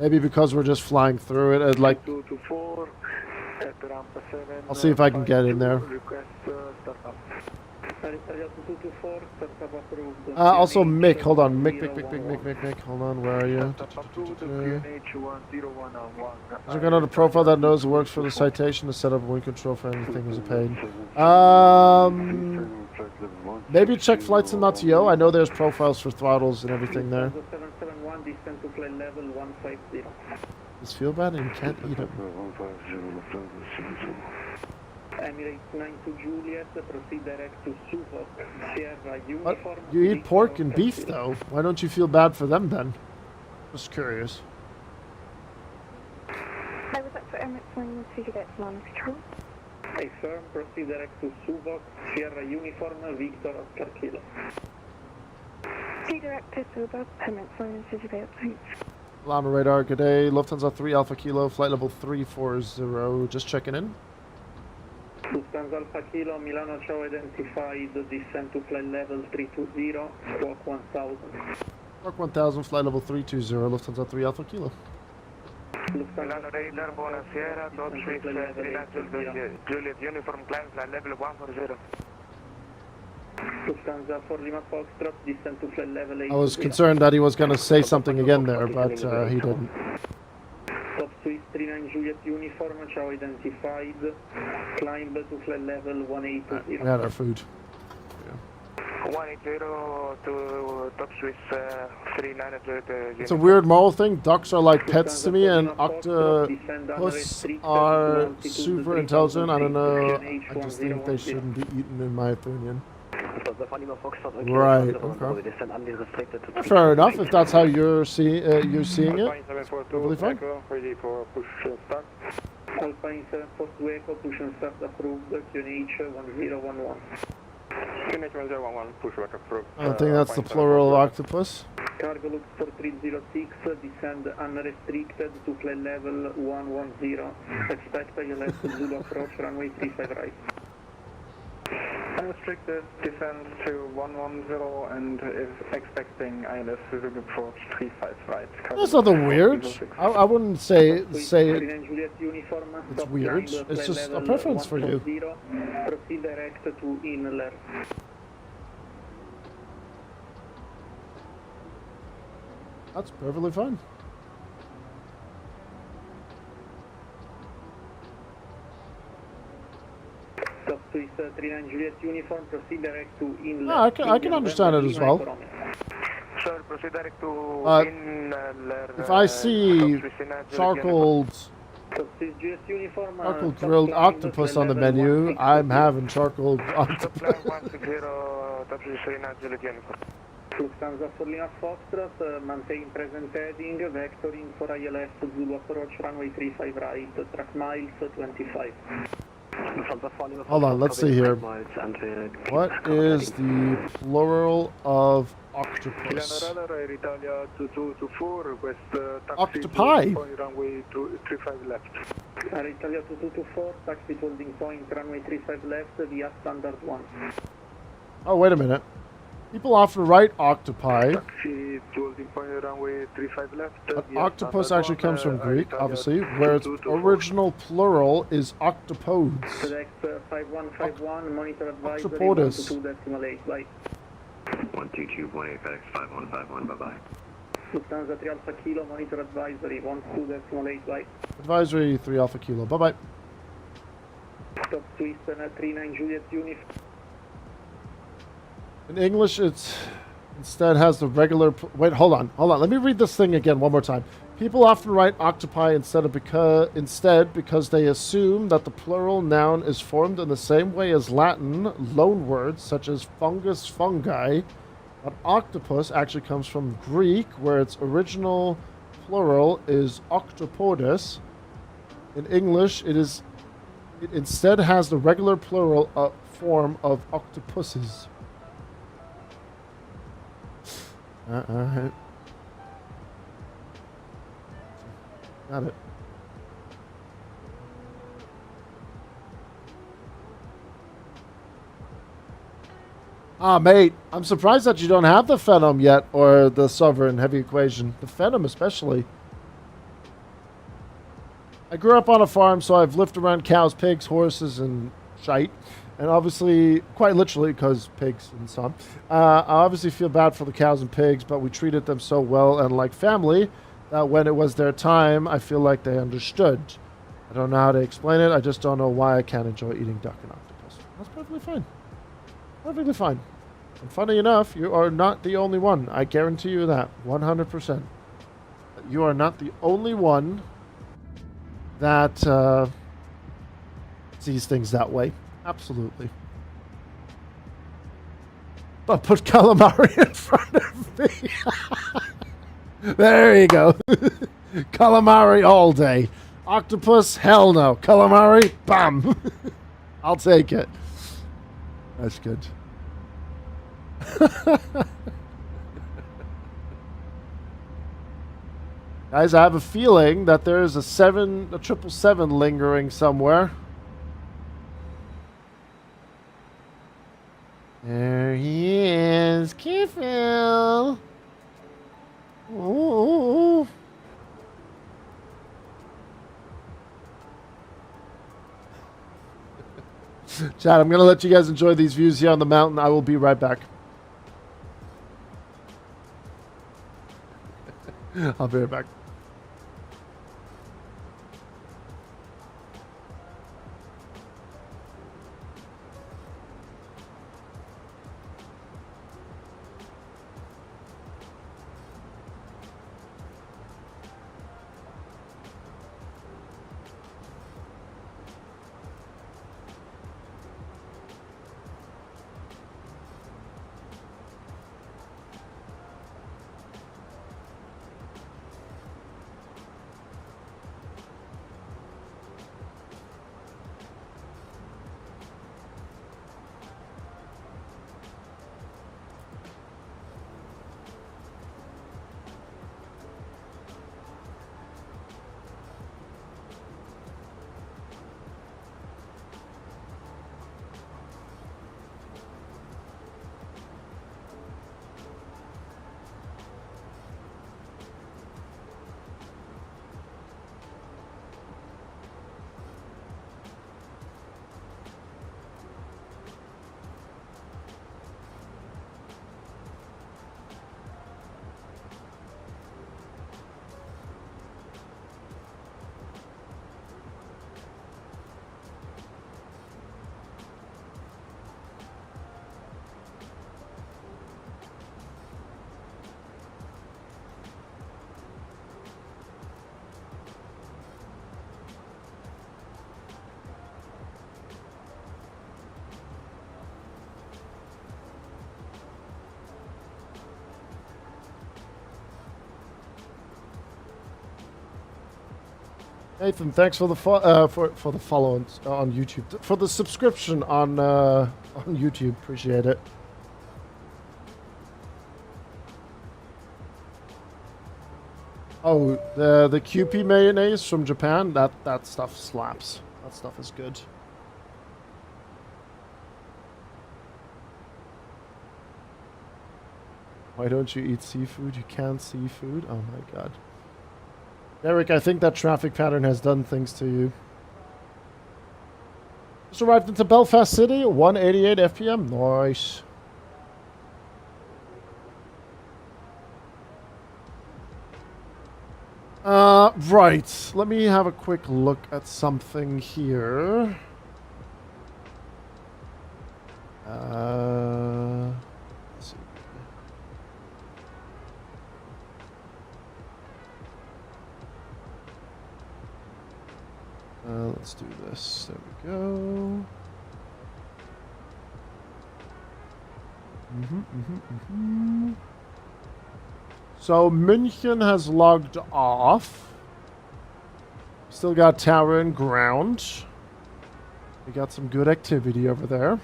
Maybe because we're just flying through it, I'd like... 224 at ramp 7. I'll see if I can get in there. Request startup. Italia 224, startup approved. Also, Mick, hold on. Mick, hold on, where are you? Is there another profile that knows it works for the citation to set up wind control for anything is a pain? Maybe check flights in .to. I know there's profiles for throttles and everything there. 771, descent to flight level 150. Does feel bad and you can't eat them. Emirates 92 Juliet, proceed direct to Suffolk, Sierra Uniform. You eat pork and beef though. Why don't you feel bad for them then? Just curious. I was up for Emirates 92 Juliet, Land Control. A firm, proceed direct to Suffolk, Sierra Uniform, Victor Oscar Kilo. Sea direct to Suffolk, Emirates 92 Juliet, thanks. Lama radar, good day. Lufthansa 3 Alpha Kilo, flight level 340. Just checking in. Lufthansa Alpha Kilo, Milano Ciao identified, descent to flight level 320, squawk 1000. Squawk 1000, flight level 320, Lufthansa 3 Alpha Kilo. Milano radar, buonasera, Top Swiss, Juliet Uniform, climb flight level 140. Lufthansa 4 Lima Foxtrot, descent to flight level 8. I was concerned that he was going to say something again there, but he didn't. Top Swiss 39 Juliet Uniform, Ciao identified, climb to flight level 180. We had our food. 180 to Top Swiss 39 Juliet. It's a weird moral thing. Ducks are like pets to me, and octopus are super intelligent. I don't know. I just think they shouldn't be eaten, in my opinion. Right. Okay. Fair enough. If that's how you're seeing it, totally fine. Ready for push start. Alpine 742 Echo, push and start approved, QNH 1011. QNH 1011, push back approved. I don't think that's the plural of octopus. Cargo looks for 306, descend unrestricted to flight level 110. Expect ILS Zulu approach, runway 35 right. Unrestricted descend to 110 and is expecting ILS Suzuki approach 35 right. That's nothing weird. I wouldn't say it's weird. It's just a preference for you. Proceed direct to Inler. That's perfectly fine. Top Swiss 39 Juliet Uniform, proceed direct to Inler. No, I can understand it as well. Sir, proceed direct to Inler. If I see charcoal grilled octopus on the menu, I'm having charcoal octopus. Lufthansa for Lima Foxtrot, maintain present heading, vectoring for ILS Zulu approach, runway 35 right, track miles 25. Hold on, let's see here. What is the plural of octopus? Octopi. Runway 35 left. Italia 2224, taxi holding point, runway 35 left, via standard 1. Oh, wait a minute. People often write octopi. Taxi holding point, runway 35 left. But octopus actually comes from Greek, obviously, where its original plural is octopodes. Select 5151, monitor advisory, Octopodus. 122.8, bye. 122.8, FedEx 5151, bye-bye. Lufthansa 3 Alpha Kilo, monitor advisory, 122.8, bye. Advisory 3 Alpha Kilo, bye-bye. Top Swiss 39 Juliet Uniform. In English, it's instead has the regular... Wait, hold on. Let me read this thing again one more time. People often write octopi instead because they assume that the plural noun is formed in the same way as Latin loan words such as fungus, fungi. But octopus actually comes from Greek, where its original plural is octopodus. In English, it instead has the regular plural form of octopuses. Alright. Got it. Ah, mate, I'm surprised that you don't have the Phenom yet, or the Sovereign Heavy Equation. The Phenom especially. I grew up on a farm, so I've lived around cows, pigs, horses, and shite. And obviously, quite literally, because pigs and some. I obviously feel bad for the cows and pigs, but we treated them so well and like family that when it was their time, I feel like they understood. I don't know how to explain it. I just don't know why I can't enjoy eating duck and octopus. That's perfectly fine. Perfectly fine. And funny enough, you are not the only one. I guarantee you that. 100%. You are not the only one that sees things that way. Absolutely. But put calamari in front of me. There you go. Calamari all day. Octopus, hell no. Calamari, bam. I'll take it. That's good. Guys, I have a feeling that there is a 777 lingering somewhere. There he is. Careful. Ooh. Chad, I'm going to let you guys enjoy these views here on the mountain. I will be right back. I'll be right back. Nathan, thanks for the for the follow on YouTube, for the subscription on YouTube. Appreciate it. Oh, the QP mayonnaise from Japan. That stuff slaps. That stuff is good. Why don't you eat seafood? You can't seafood. Oh my god. Derek, I think that traffic pattern has done things to you. Just arrived into Belfast City, 188 FPM. Nice. Right. Let me have a quick look at something here. Let's see. Let's do this. There we go. So München has logged off. Still got tower and ground. We got some good activity over there.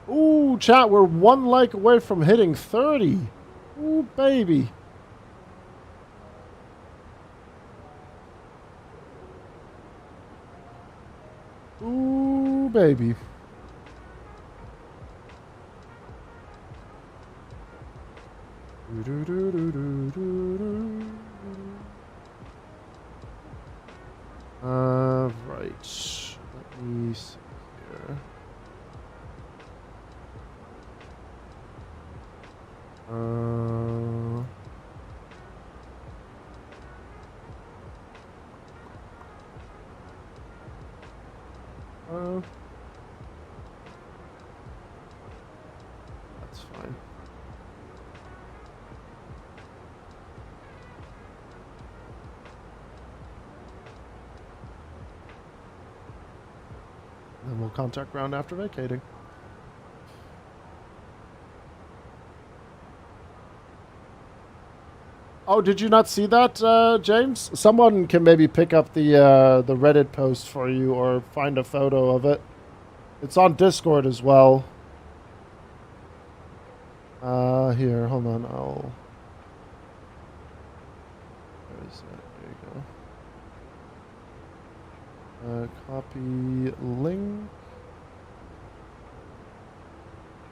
Ooh, chat, we're one like away from hitting 30. Ooh, baby. Ooh, baby. Right. Let me see here. That's fine. Then we'll contact ground after vacating. Oh, did you not see that, James? Someone can maybe pick up the Reddit post for you or find a photo of it. It's on Discord as well. Here, hold on. Where is that? There you go. Copy link.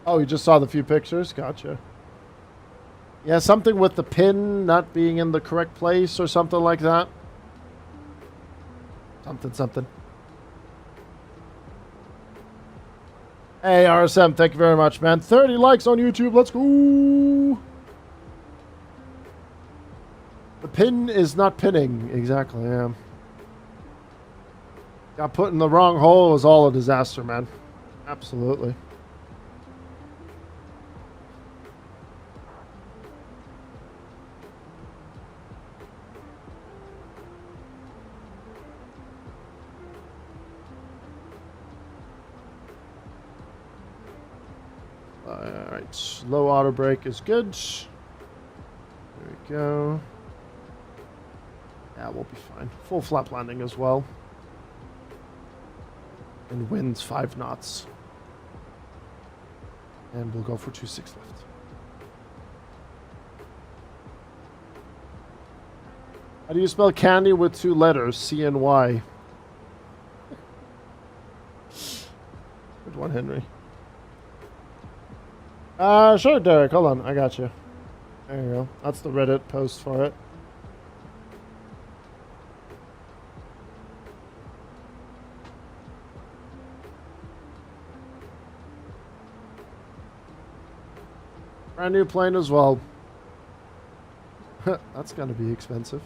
Oh, you just saw the few pictures? Gotcha. Yeah, something with the pin not being in the correct place or something like that. Something. Hey, RSM, thank you very much, man. 30 likes on YouTube. Let's go. The pin is not pinning. Exactly, yeah. Got put in the wrong hole. It was all a disaster, man. Absolutely. Alright, low auto brake is good. There we go. Yeah, we'll be fine. Full flap landing as well. And winds 5 knots. And we'll go for 2.6 left. How do you spell candy with 2 letters? C-N-Y. Good one, Henry. Sure, Derek. Hold on. I got you. There you go. That's the Reddit post for it. Brand new plane as well. That's gonna be expensive.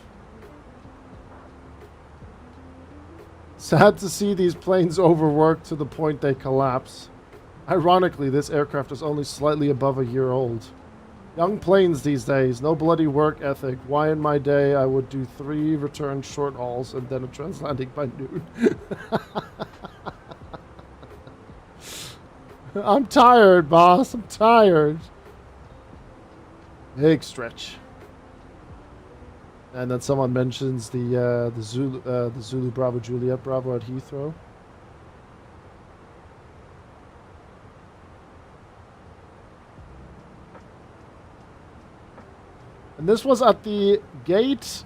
Sad to see these planes overworked to the point they collapse. Ironically, this aircraft is only slightly above a year old. Young planes these days, no bloody work ethic. Why in my day I would do 3 return short hauls and then a transatlantic by noon. I'm tired, boss. I'm tired. Big stretch. And then someone mentions the Zulu Bravo Juliet Bravo at Heathrow. And this was at the gate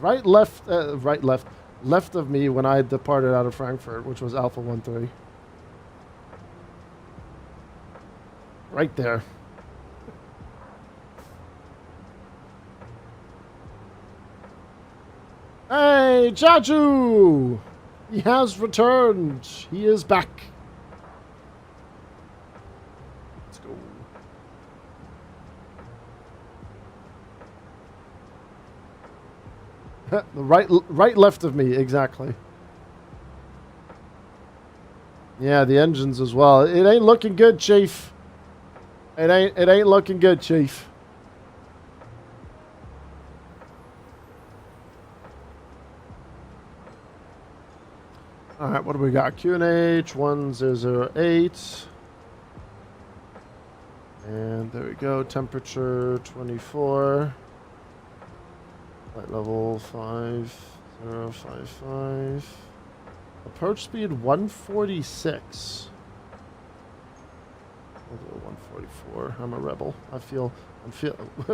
left of me when I departed out of Frankfurt, which was Alpha 13. Right there. Hey, Jaju! He has returned. He is back. Let's go. The right left of me, exactly. Yeah, the engines as well. It ain't looking good, Chief. It ain't looking good, Chief. All right, what do we got? QNH 1008. And there we go. Temperature 24. Flight level 5055. Approach speed 146. I'll do 144. I'm a rebel. I'm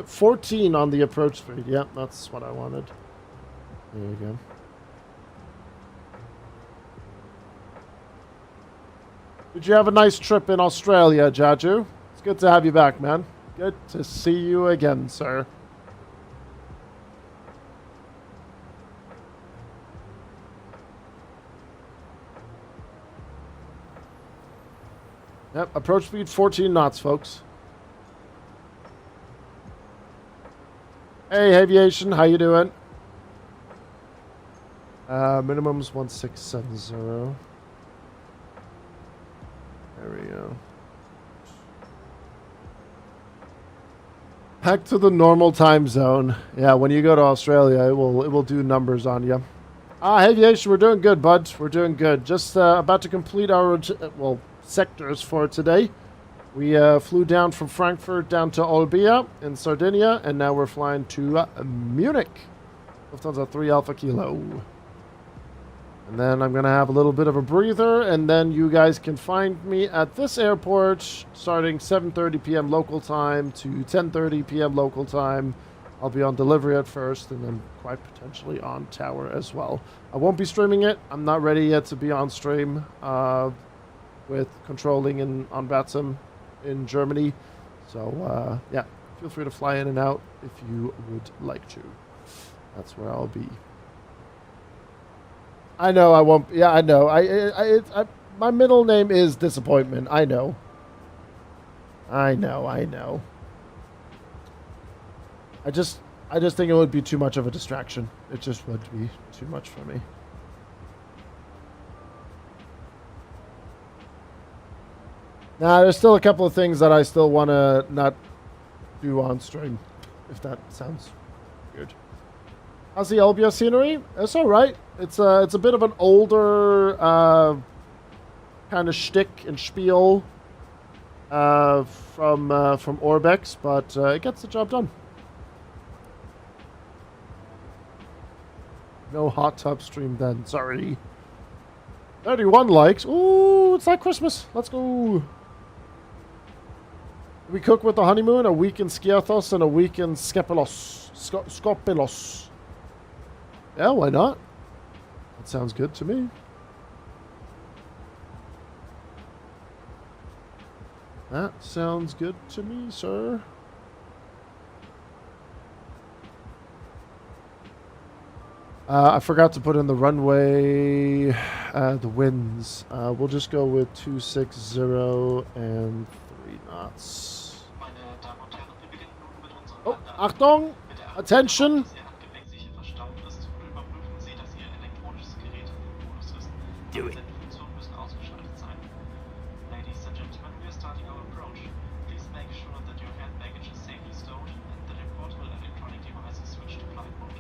14 on the approach speed. Yep, that's what I wanted. There you go. Did you have a nice trip in Australia, Jaju? It's good to have you back, man. Good to see you again, sir. Yep, approach speed 14 knots, folks. Hey, Aviation, how you doing? Minimum's 1670. There we go. Back to the normal time zone. Yeah, when you go to Australia, it will do numbers on you. Aviation, we're doing good, bud. We're doing good. Just about to complete our sectors for today. We flew down from Frankfurt down to Olbia in Sardinia, and now we're flying to Munich. Lufthansa 3 Alpha Kilo. And then I'm going to have a little bit of a breather, and then you guys can find me at this airport starting 7:30 p.m. local time to 10:30 p.m. local time. I'll be on delivery at first, and then quite potentially on tower as well. I won't be streaming it. I'm not ready yet to be on stream with controlling on VATSIM in Germany. So, yeah, feel free to fly in and out if you would like to. That's where I'll be. I know I won't. Yeah, I know. I my middle name is Disappointment. I know. I know. I just think it would be too much of a distraction. It just would be too much for me. Nah, there's still a couple of things that I still want to not do on stream, if that sounds good. How's the Olbia scenery? It's all right. It's a bit of an older kind of shtick and spiel from Orbex, but it gets the job done. No hot tub stream then. Sorry. 31 likes. Ooh, it's like Christmas. Let's go. We cook with the honeymoon, a week in Skiathos and a week in Skopelos. Yeah, why not? That sounds good to me. That sounds good to me, sir. I forgot to put in the runway, the winds. We'll just go with 260 and 3 knots. Oh, Achtung! Attention! Do it. Ladies and gentlemen, we are starting our approach. Please make sure that your hand baggage is safely stowed and that your portable electronic devices switched to flight mode.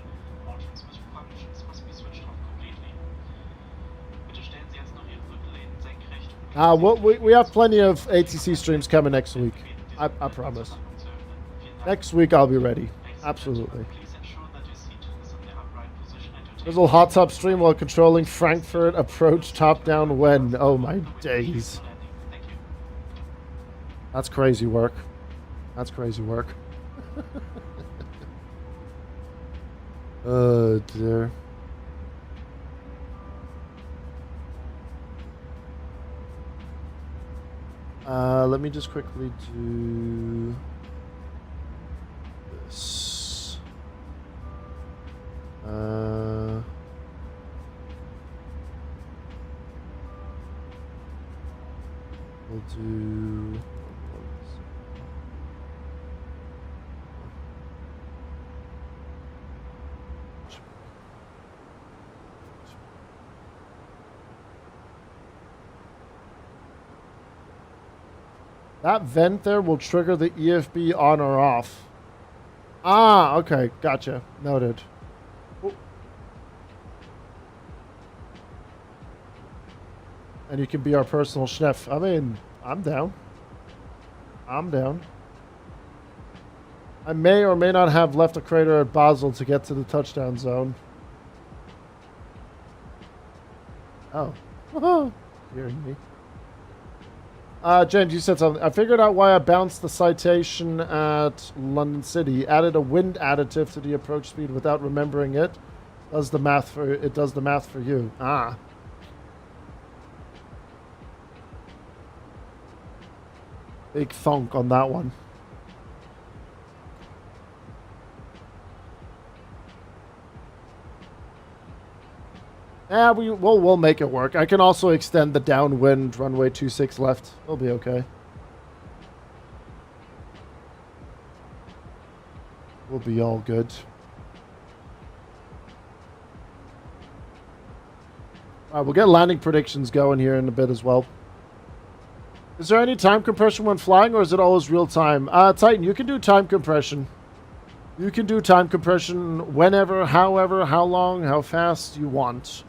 All transmission functions must be switched off completely. Bitte stellen Sie jetzt noch Ihre Rückenlehnen senkrecht. We have plenty of ATC streams coming next week. I promise. Next week I'll be ready. Absolutely. Drizzle hot tub stream while controlling Frankfurt approach top down when. Oh my days. That's crazy work. That's crazy work. Oh dear. Let me just quickly do this. We'll do. That vent there will trigger the EFB on or off. Ah, okay, gotcha. Noted. And you can be our personal chef. I mean, I'm down. I'm down. I may or may not have left a crater at Basel to get to the touchdown zone. Oh. Hearing me. James, you said something. I figured out why I bounced the citation at London City. Added a wind additive to the approach speed without remembering it. It does the math for you. Ah. Big thunk on that one. Yeah, we'll make it work. I can also extend the downwind runway 26 left. It'll be okay. We'll be all good. Alright, we'll get landing predictions going here in a bit as well. Is there any time compression when flying, or is it always real time? Titan, you can do time compression. You can do time compression whenever, however, how long, how fast you want.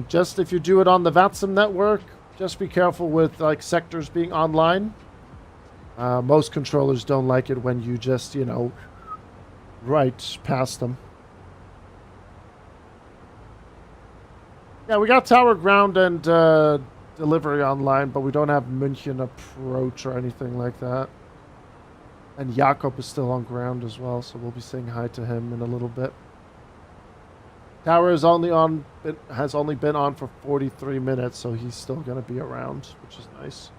Just if you do it on the VATSIM network, just be careful with like sectors being online. Most controllers don't like it when you just, you know, right past them. Yeah, we got tower ground and delivery online, but we don't have München approach or anything like that. And Jakob is still on ground as well, so we'll be saying hi to him in a little bit. Tower is has only been on for 43 minutes, so he's still going to be around, which is nice.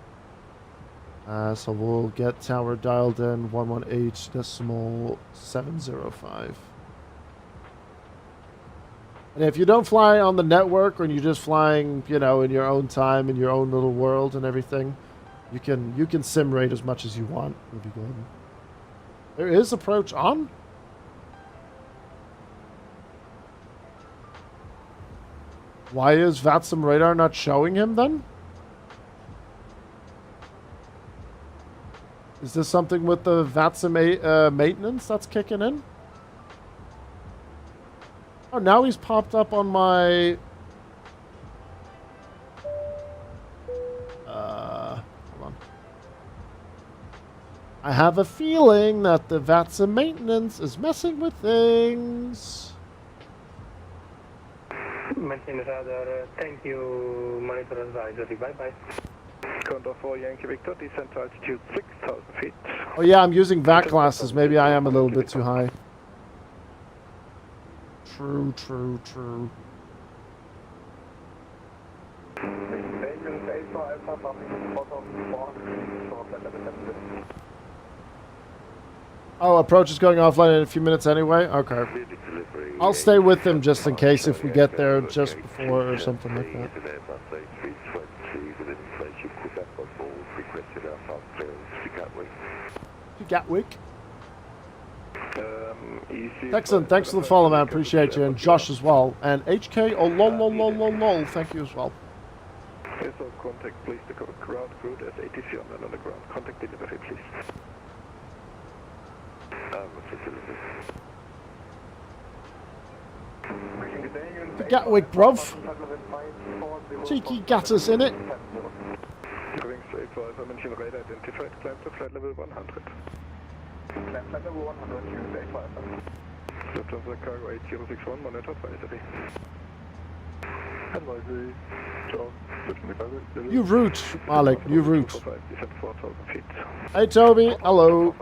So we'll get tower dialed in 118.705. And if you don't fly on the network, or you're just flying, you know, in your own time, in your own little world and everything, you can sim rate as much as you want. It'll be good. There is approach on. Why is VATSIM radar not showing him then? Is this something with the VATSIM maintenance that's kicking in? Oh, now he's popped up on my... hold on. I have a feeling that the VATSIM maintenance is messing with things. Maintain radar, thank you, monitor advisory, bye-bye. Condor 4 Yankee Victor, descent to altitude 6,000 feet. Oh yeah, I'm using VAC glasses. Maybe I am a little bit too high. True. Oh, approach is going offline in a few minutes anyway? Okay. I'll stay with him just in case if we get there just before or something like that. To Gatwick. Excellent, thanks for the follow, man. Appreciate you. And Josh as well. And HK, oh lol, thank you as well. Yes, so contact please the ground crew as ATC on the ground. Contact delivery please. The Gatwick, bruv. Cheeky gatters in it. Going straight for Alpha München radar identified. Climb to flight level 100. Climb flight level 100, use Alpha. Lufthansa cargo 8061, monitor advisory. Advisory. New route, Malik, new route. Hey Toby, hello.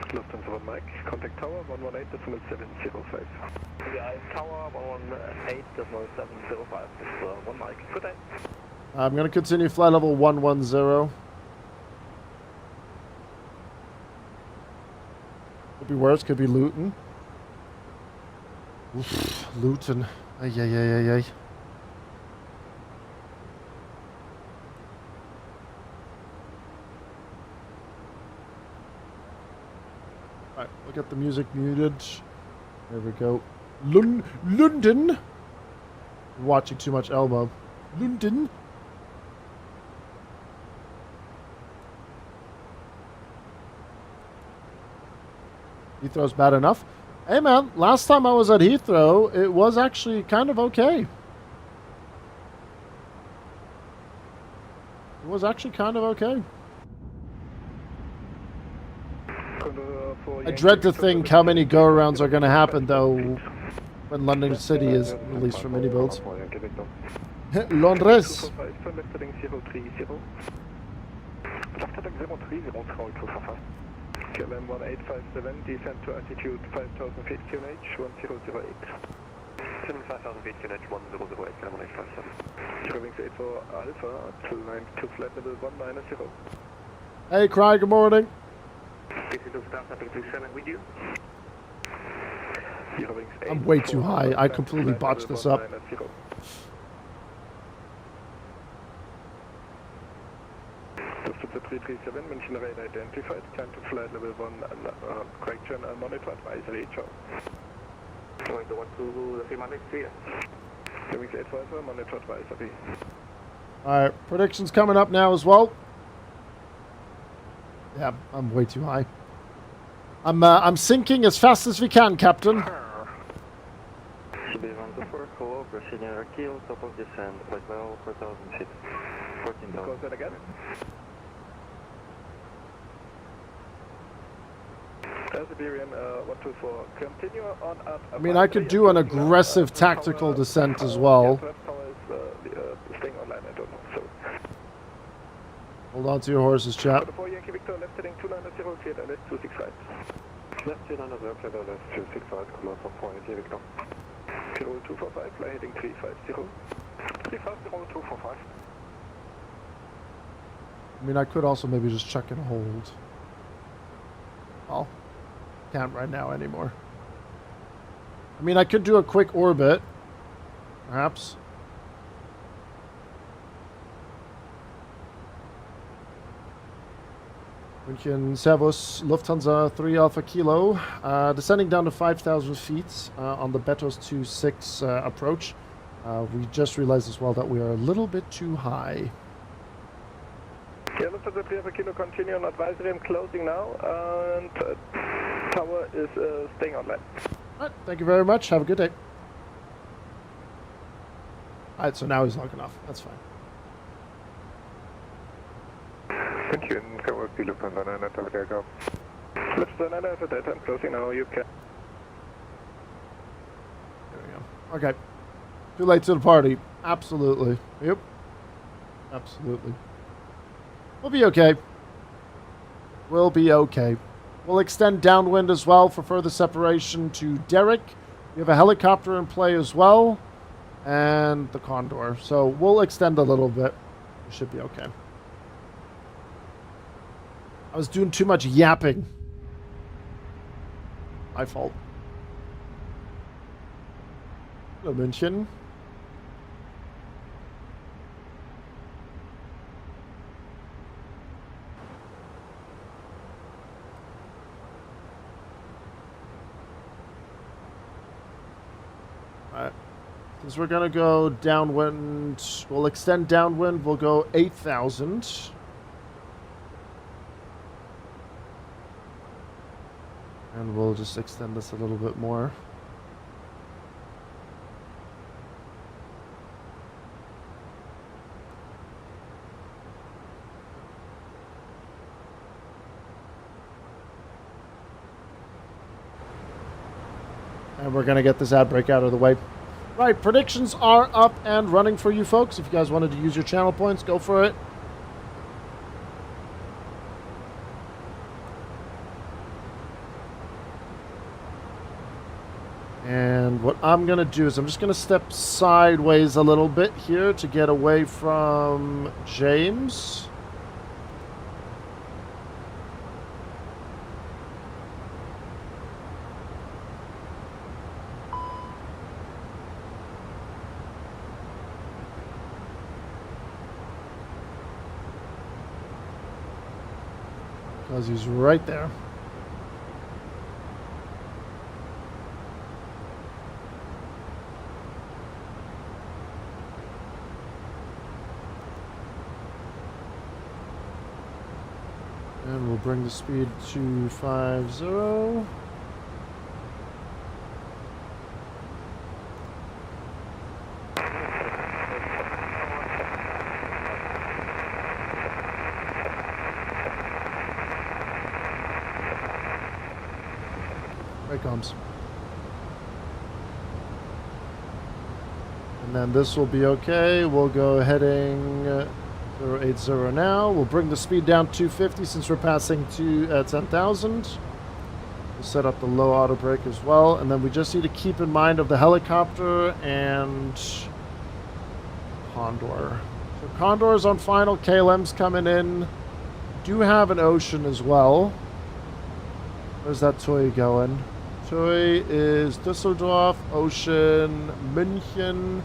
Lufthansa 1 Mike, contact tower 118.705. Yeah, tower 118.705 is 1 Mike. Good day. I'm going to continue flight level 110. Could be worse, could be Luton. Oof, Luton. Ay. Alright, we'll get the music muted. There we go. London. Watching too much Elmo. London. Heathrow's bad enough. Hey man, last time I was at Heathrow, it was actually kind of okay. It was actually kind of okay. I dread to think how many go-arounds are going to happen though when London City is released for mini builds. Londres. KLM 1857, descent to altitude 5,000 feet, QNH 1008. 5,000 feet, QNH 1008, KLM 1857. Wings 84 Alpha, climb to flight level 190. Hey, Cry, good morning. This is Lufthansa A321 with you. I'm way too high. I completely botched this up. Lufthansa 337, München radar identified. Climb to flight level 1 and correction and monitor advisory. Ciao. Going to 12 Fenix here. Fenix advisor, monitor advisory. Alright, predictions coming up now as well. Yeah, I'm way too high. I'm sinking as fast as we can, Captain. Should be 124, hello, proceeding keel, top of descent, flight level 4,000 feet. 14,000. Close that again. Siberian 124, continue on up. I mean, I could do an aggressive tactical descent as well. Staying online, I don't know, so. Hold on to your horses, chap. Before Yankee Victor, left heading 290, cleared LS 265. Left 290, cleared LS 265, come out for Yankee Victor. 0245, fly heading 350. 350, 245. I mean, I could also maybe just chuck and hold. Well, can't right now anymore. I mean, I could do a quick orbit, perhaps. München, Servus, Lufthansa 3 Alpha Kilo, descending down to 5,000 feet on the Betos 26 approach. We just realized as well that we are a little bit too high. Yeah, Lufthansa 3 Alpha Kilo, continue on advisory. I'm closing now, and tower is staying online. Alright, thank you very much. Have a good day. Alright, so now he's logging off. That's fine. Thank you, and can work the Lufthansa 9 at the aircraft. Lufthansa 9 at the data, I'm closing now, you can. There we go. Okay. Too late to the party. Absolutely. Yep. Absolutely. We'll be okay. We'll be okay. We'll extend downwind as well for further separation to Derek. We have a helicopter in play as well. And the Condor. So we'll extend a little bit. We should be okay. I was doing too much yapping. My fault. Hello, München. Alright. Since we're going to go downwind, we'll extend downwind. We'll go 8,000. And we'll just extend this a little bit more. And we're going to get this ad break out of the way. Right, predictions are up and running for you folks. If you guys wanted to use your channel points, go for it. And what I'm going to do is I'm just going to step sideways a little bit here to get away from James. Because he's right there. And we'll bring the speed to 50. There it comes. And then this will be okay. We'll go heading 080 now. We'll bring the speed down to 250 since we're passing to 10,000. We'll set up the low auto brake as well. And then we just need to keep in mind of the helicopter and Condor. So Condor's on final. KLM's coming in. do have an ocean as well. Where's that TUI going? TUI is Düsseldorf, Ocean, München,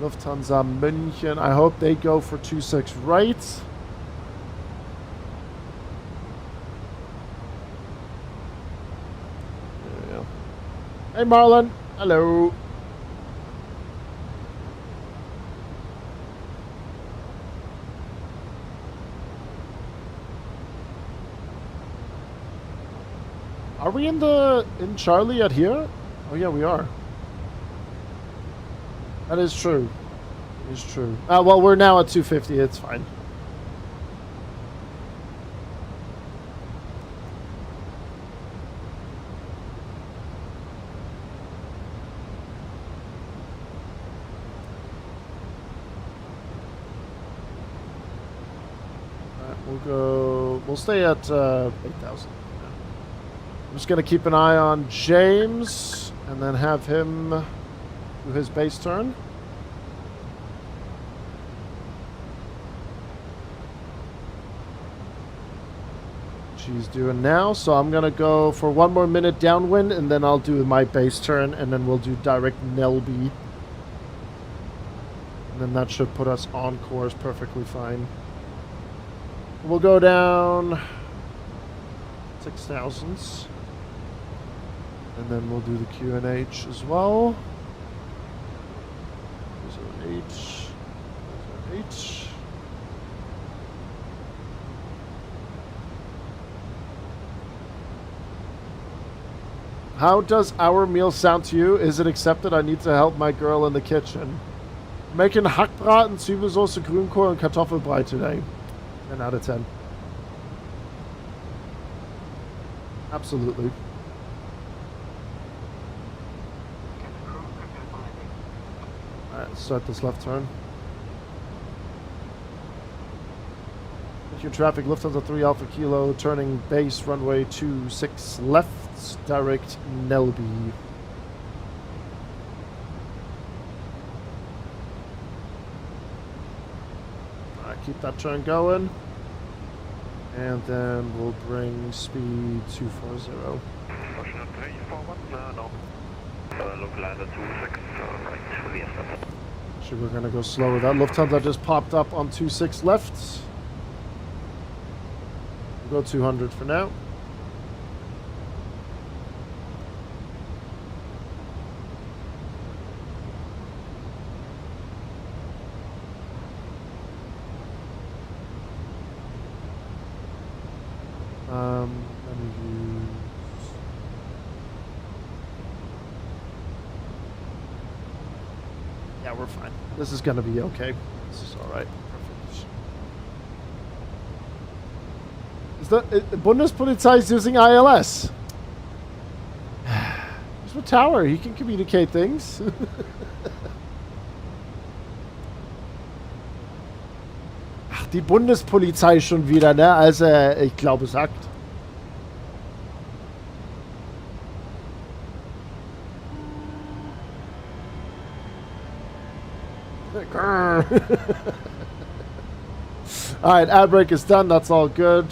Lufthansa München. I hope they go for 26 right. There we go. Hey Marlon, hello. Are we in Charlie at here? Oh yeah, we are. That is true. It is true. Well, we're now at 250. It's fine. We'll stay at 8,000. I'm just going to keep an eye on James and then have him do his base turn. She's doing now, so I'm going to go for 1 more minute downwind and then I'll do my base turn and then we'll do direct Nelby. And then that should put us on course perfectly fine. We'll go down 6,000s. And then we'll do the QNH as well. There's our H. There's our H. How does our meal sound to you? Is it accepted? I need to help my girl in the kitchen. Making Hackbraten, Zwiebelsauce, Grünkohl, and Kartoffelbrei today. 10 out of 10. Absolutely. Alright, start this left turn. Your traffic, Lufthansa 3 Alpha Kilo, turning base runway 26 left, direct Nelby. Alright, keep that turn going. And then we'll bring speed 240. Ocean 3 forward, no. Localizer 26, right, we are. Actually, we're going to go slower. That Lufthansa just popped up on 26 left. We'll go 200 for now. Let me use... Yeah, we're fine. This is going to be okay. This is all right. Perfect. Is the Bundespolizei is using ILS? There's a tower. He can communicate things. Ach, die Bundespolizei schon wieder, ne? Also, ich glaube, es sagt. Alright, ad break is done. That's all good.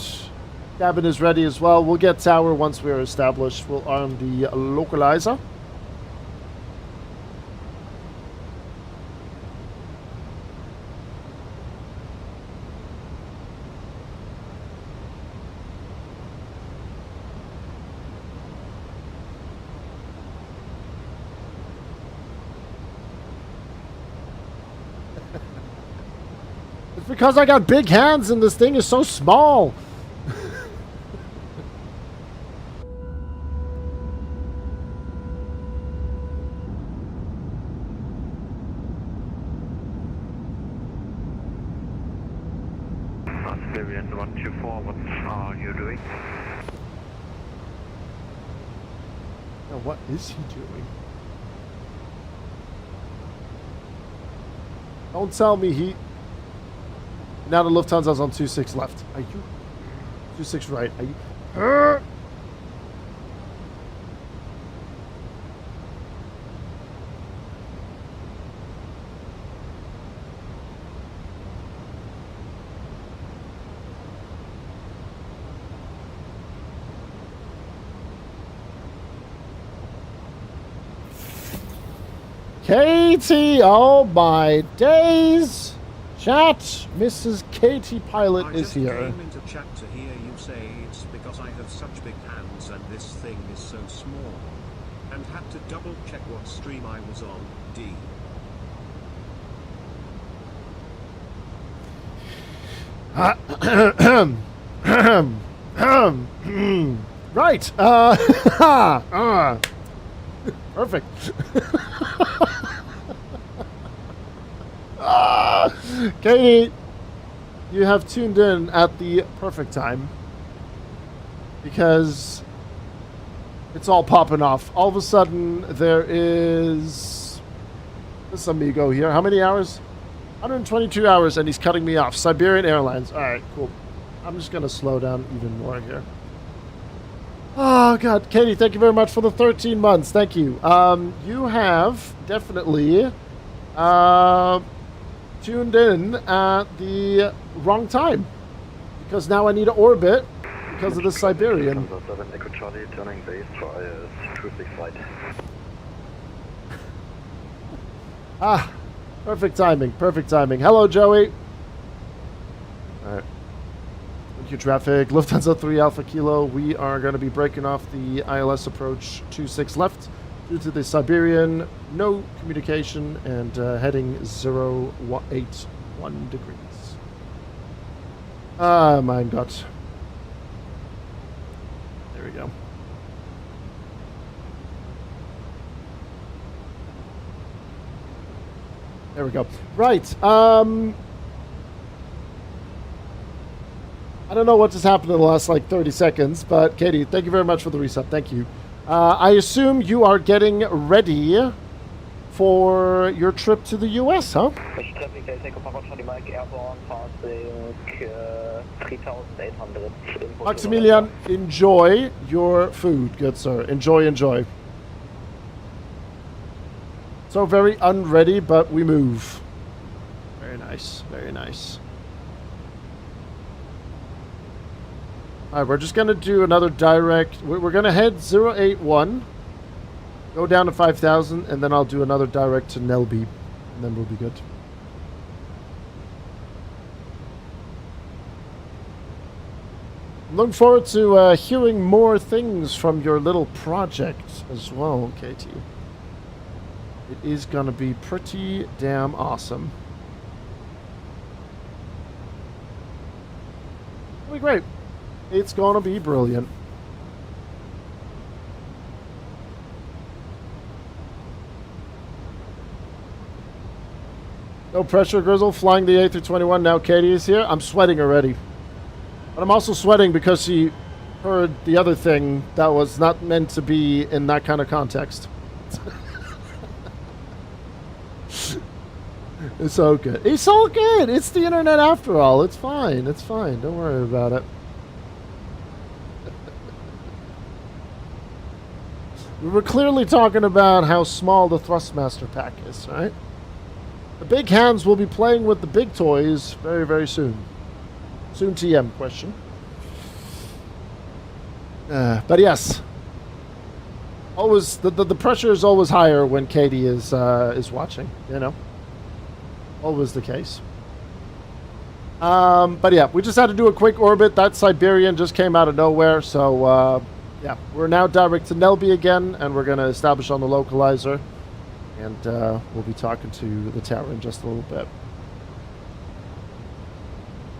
Cabin is ready as well. We'll get tower once we're established. We'll arm the localizer. It's because I got big hands and this thing is so small. Australian 124, what are you doing? Now, what is he doing? Don't tell me he... Now the Lufthansa's on 26 left. Are you... 26 right. Are you... Katie, oh my days. Chat, Mrs. Katie Pilot is here. I just came into chat to hear you say it's because I have such big hands and this thing is so small. And had to double check what stream I was on, D. Right. Perfect. Katie, you have tuned in at the perfect time because it's all popping off. All of a sudden, there is this amigo here. How many hours? 122 hours, and he's cutting me off. Siberian Airlines. All right, cool. I'm just going to slow down even more here. Oh, God. Katie, thank you very much for the 13 months. Thank you. You have definitely tuned in at the wrong time because now I need to orbit because of the Siberian. Echo Charlie turning base for IS-265 flight. Perfect timing. Perfect timing. Hello, Joey. All right. Thank you, traffic. Lufthansa 3 Alpha Kilo. We are going to be breaking off the ILS approach 26 left due to the Siberian. No communication and heading 081 degrees. Ah, mein Gott. There we go. There we go. Right. I don't know what just happened in the last, 30 seconds, but Katie, thank you very much for the reset. Thank you. I assume you are getting ready for your trip to the U.S., huh? Maximilian, enjoy your food, good sir. Enjoy, enjoy. So very unready, but we move. Very nice, very nice. All right, we're just going to do another direct. We're going to head 081, go down to 5,000, and then I'll do another direct to Nelby, and then we'll be good. I'm looking forward to hearing more things from your little project as well, Katie. It is going to be pretty damn awesome. It'll be great. It's going to be brilliant. No pressure, Grizzle. Flying the A321 now. Katie is here. I'm sweating already. But I'm also sweating because she heard the other thing that was not meant to be in that kind of context. It's all good. It's all good. It's the internet after all. It's fine. It's fine. Don't worry about it. We were clearly talking about how small the Thrustmaster pack is, right? The big hands will be playing with the big toys very, very soon. Soon TM question. But yes. Always the pressure is always higher when Katie is watching, you know. Always the case. But yeah, we just had to do a quick orbit. That Siberian just came out of nowhere, so yeah, we're now direct to Nelby again, and we're going to establish on the localizer, and we'll be talking to the tower in just a little bit.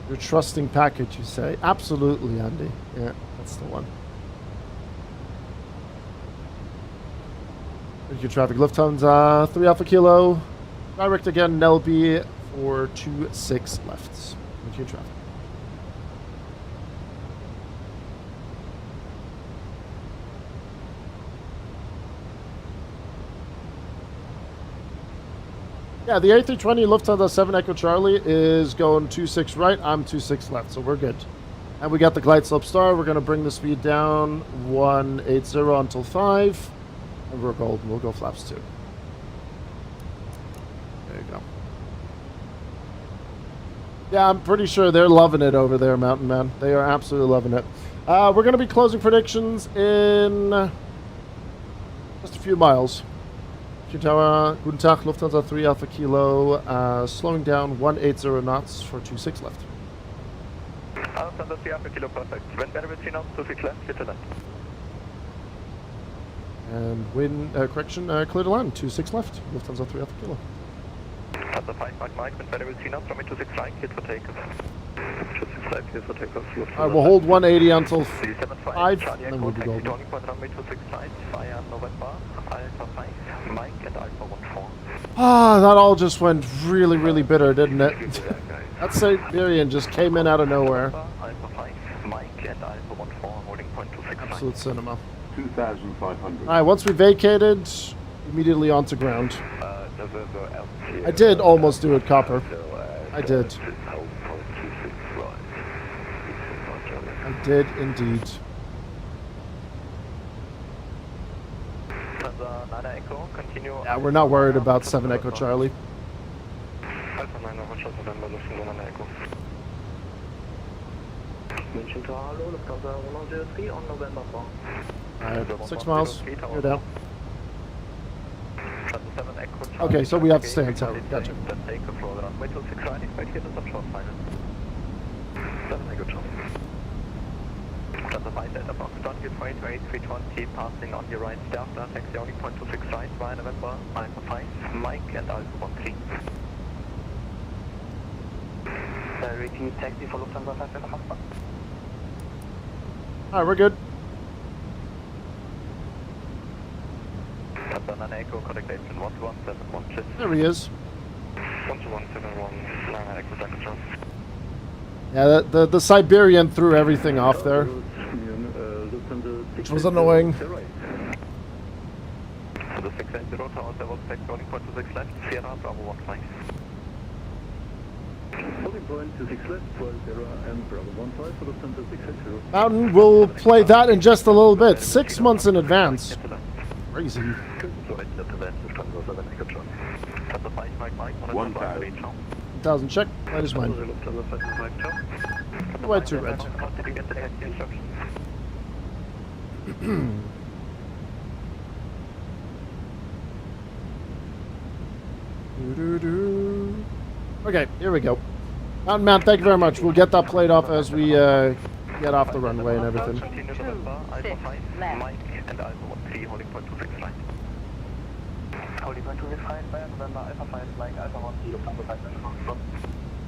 Your trusting package, you say? Absolutely, Andy. Yeah, that's the one. Thank you, traffic. Lufthansa 3 Alpha Kilo. Direct again, Nelby for 26 left. Thank you, traffic. Yeah, the A320 Lufthansa 7 Echo Charlie is going 26 right. I'm 26 left, so we're good. And we got the glide slope star. We're going to bring the speed down 180 until 5. And we're golden. We'll go flaps 2. There you go. Yeah, I'm pretty sure they're loving it over there, Mountain Man. They are absolutely loving it. We're going to be closing predictions in just a few miles. Tower, guten Tag, Lufthansa 3 Alpha Kilo, slowing down 180 knots for 26 left. Lufthansa 3 Alpha Kilo, perfect. Wind better with 3 knots, 26 left, clear to land. And wind, clear to land, 26 left, Lufthansa 3 Alpha Kilo. Lufthansa 5 Mike, wind better with 3 knots, runway 26 right, clear for takeoff. 26 right, clear for takeoff. Alright, we'll hold 180 until 375, 5, Charlie and then Echo, we'll be taxi golden. turning point, runway 26 right, via November, Alpha 5, Mike and Alpha 14. Ah, that all just went really, really bitter, didn't it? That Siberian just came in out of nowhere. Alpha 5, Mike and Alpha 14, holding point 26 right. Absolute cinema. 2,500. Alright, once we vacated, immediately onto ground. I did almost do it, Copper. I did. I did indeed. Yeah, we're not worried about 7 Echo Charlie. Alright, 6 miles. You're down. Okay, so we have to stay on tower. Gotcha. Delta 5 Delta Fox, don't get right, A320, passing on your right Delta, taxi only point 26 right, via November, Alpha 5, Mike and Alpha 13. Repeat taxi for Lufthansa 5 Delta Fox. Alright, we're good. Delta 9 Echo, contact agent 1271, cheers. There he is. 1271, 9 Echo, second chance. Yeah, the Siberian threw everything off there, which was annoying. The 680 tower, there was taxi only point 26 left, Sierra, Bravo 15. Holding point 26 left, 12 and Bravo 15 for Lufthansa 680. Mountain, we'll play that in just a little bit. 6 months in advance. Crazy. 1,000 check. That is mine. White to red. Okay, here we go. Mountain Man, thank you very much. We'll get that played off as we get off the runway and everything.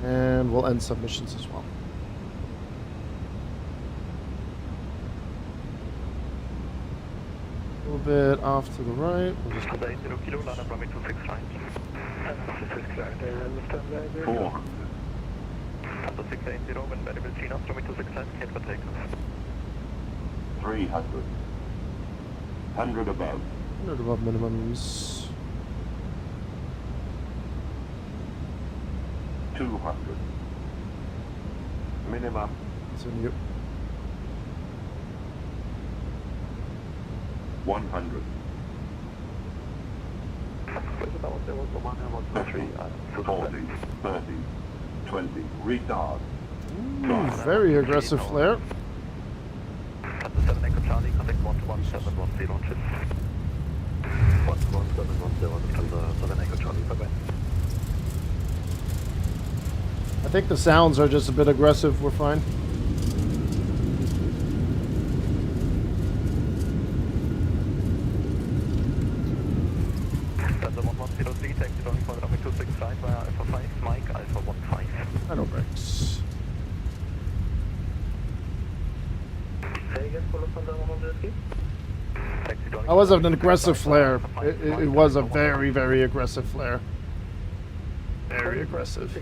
And we'll end submissions as well. A little bit off to the right. We'll just go back. 400. 300. 100 above. 100 above minimums. 200. Minimum. Continue. 100. 50, 40, 30, 20. Retard. Ooh, very aggressive flare. I think the sounds are just a bit aggressive. We're fine. Final brakes. That was an aggressive flare. It was a very, very aggressive flare. Very aggressive.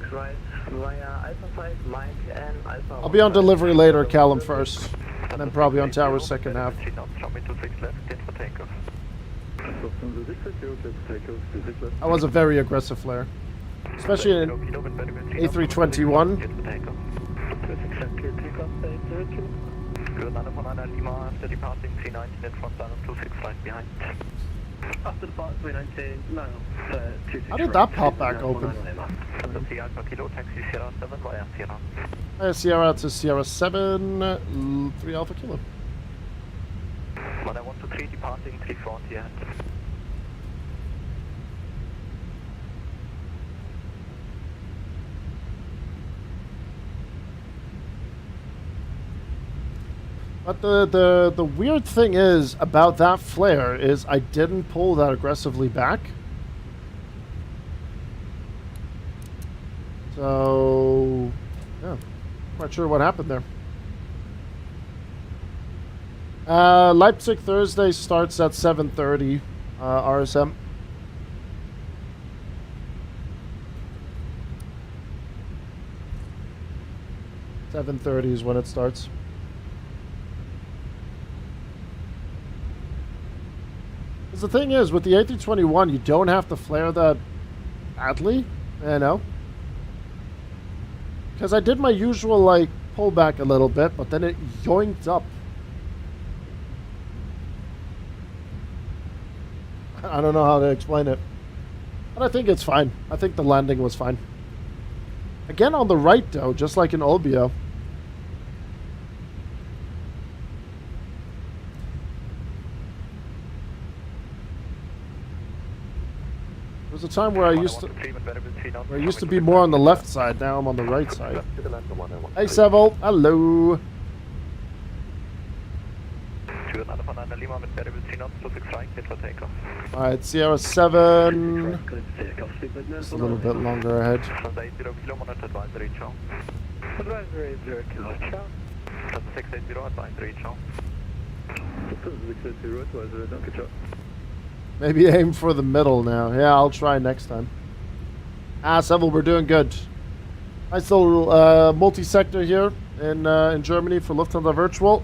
I'll be on delivery later, Callum first, and then probably on tower second half. That was a very aggressive flare, especially in A321. How did that pop back open? Sierra to Sierra 7, 3 Alpha Kilo. 1 1 2 3 departing 340 ahead. But the weird thing is about that flare is I didn't pull that aggressively back. So, yeah, not sure what happened there. Leipzig Thursday starts at 7:30 RSM. 7:30 is when it starts. Because the thing is, with the A321, you don't have to flare that badly, you know? Because I did my usual, like, pull back a little bit, but then it yoinked up. I don't know how to explain it. But I think it's fine. I think the landing was fine. Again on the right, though, just like in Olbia. There was a time where I used to be more on the left side. Now I'm on the right side. Hey, Seville. Hello. Alright, Sierra 7. Just a little bit longer ahead. Maybe aim for the middle now. Yeah, I'll try next time. Seville, we're doing good. Nice little multi-sector here in Germany for Lufthansa Virtual.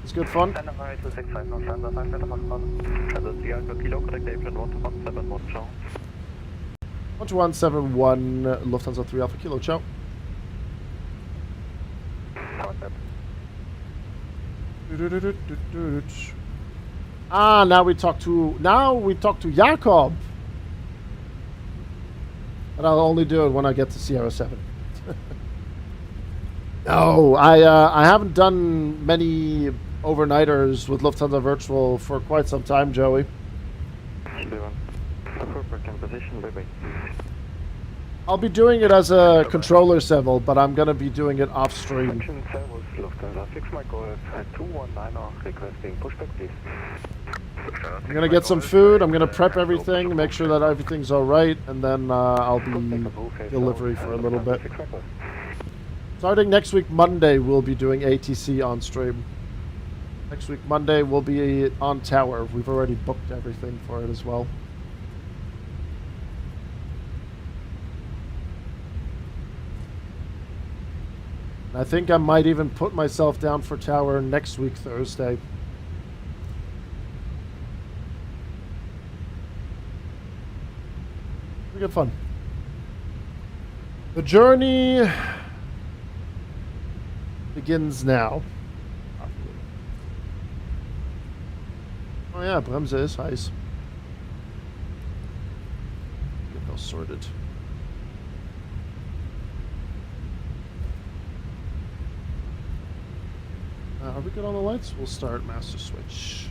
It's good fun. 1171 Lufthansa 3 Alpha Kilo, ciao. Now we talk to Jakob. But I'll only do it when I get to Sierra 7. No, I haven't done many overnighters with Lufthansa Virtual for quite some time, Joey. I'll be doing it as a controller, Seville, but I'm going to be doing it off stream. I'm going to get some food, I'm going to prep everything, make sure that everything's alright, and then I'll be delivery for a little bit. Starting next week, Monday, we'll be doing ATC on stream. Next week, Monday, we'll be on Tower. We've already booked everything for it as well. I think I might even put myself down for Tower next week, Thursday. It'll be good fun. The journey begins now. Oh yeah, Bremse is heiß. Get those sorted. Are we good on the lights? We'll start master switch.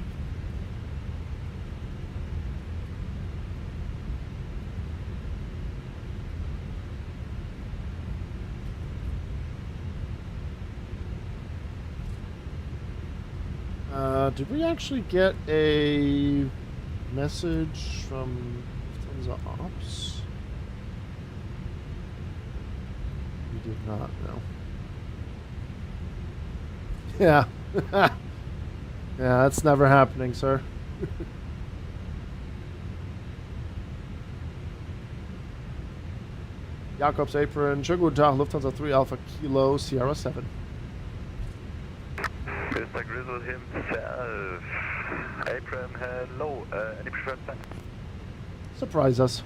Did we actually get a message from Lufthansa Ops? We did not, no. Yeah. Yeah, that's never happening, sir. Jakobs Apron, schönen guten Tag, Lufthansa 3 Alpha Kilo, Sierra 7. Mr. Grizzle himself. Apron, hello. Any preferred time? Surprise us.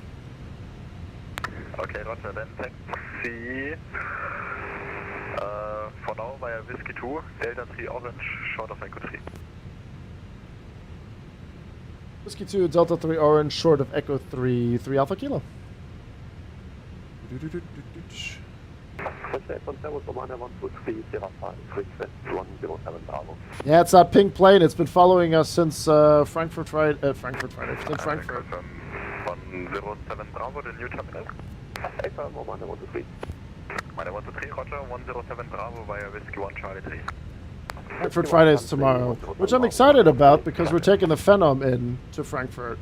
Okay, roger, then taxi. For now, via Whiskey 2, Delta 3 Orange, short of Echo 3. Whiskey 2, Delta 3 Orange, short of Echo 3, 3 Alpha Kilo. Yeah, it's that pink plane. It's been following us since Frankfurt Friday. Since Frankfurt. 107 Bravo, the new terminal. 123, Roger, 107 Bravo via Whiskey 1 Charlie 3. Frankfurt Fridays tomorrow, which I'm excited about because we're taking the Phenom in to Frankfurt.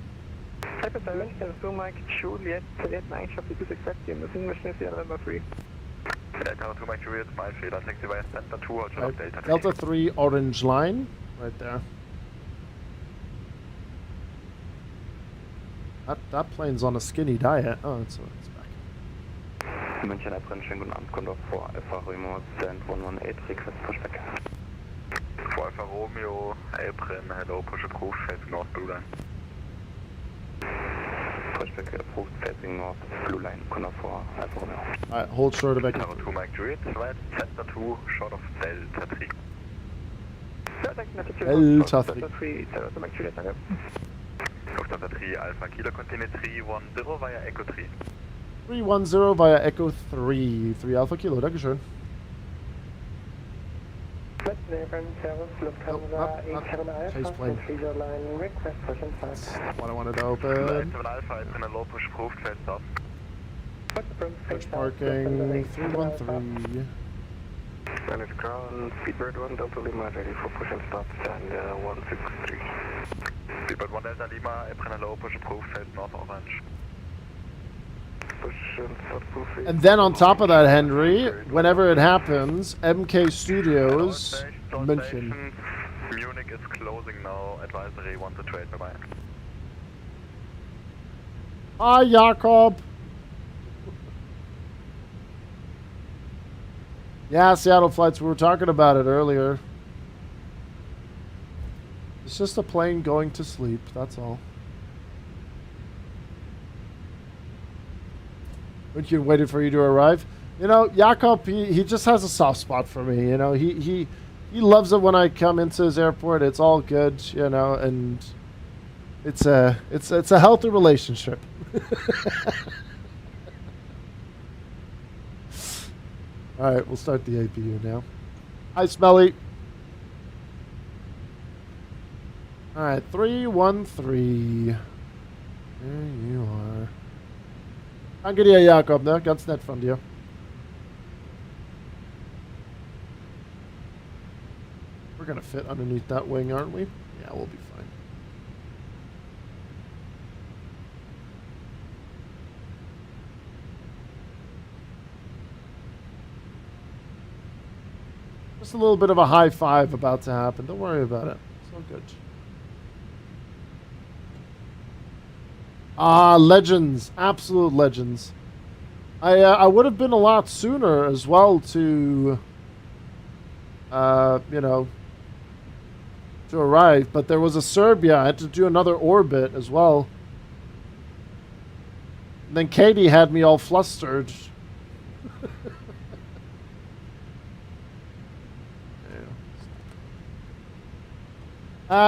Type 7, so Mike Juliet, Juliet 9, shop is accepted, missing mission Sierra number 3. Delta 2 Mike Juliet, my field, I'll take the via Center 2, Roger, Right. Delta 3. Delta 3 orange line, right there. That plane's on a skinny diet. Oh, it's back. München Apron, schönen guten Abend, Condor 4 Alpha Romeo, stand 118, request pushback. 4 Alpha Romeo, Apron, hello, push approved, facing north, blue line. Pushback approved, facing north, blue line, Condor 4 Alpha Romeo. Alright, hold short of Echo. Tower 2 Mike Juliet, right, Center 2, short of Delta 3. Delta 3. Delta Mike Juliet, danke. Lufthansa 3 Alpha Kilo, continue 310 via Echo 3. 310 via Echo 3. 3 Alpha Kilo, Dankeschön. Chase plane. That's not what I wanted to open. 7 Alpha, it's in a low push approved, face stop. Touch parking, 313. Managed ground, Speedbird 1 Delta Lima, ready for push and stop, and 163. Speedbird 1 Delta Lima, Apron hello, push approved, face north orange. Push and stop, approved. And then on top of that, Henry, whenever it happens, MK Studios, München. Munich is closing now, advisory 1 to 8, bye-bye. Hi, Jakob. Yeah, Seattle flights, we were talking about it earlier. It's just a plane going to sleep, that's all. München waited for you to arrive. You know, Jakob, he just has a soft spot for me, you know. He loves it when I come into his airport. It's all good, you know, and it's a healthy relationship. All right, we'll start the APU now. Hi, Smelly. All right, 313. There you are. Danke dir, Jakob, ne? Ganz nett von dir. We're gonna fit underneath that wing, aren't we? Yeah, we'll be fine. Just a little bit of a high five about to happen. Don't worry about it. It's all good. Ah, legends. Absolute legends. I would have been a lot sooner as well to, you know, to arrive. But there was a Serbia. I had to do another orbit as well. And then Katie had me all flustered.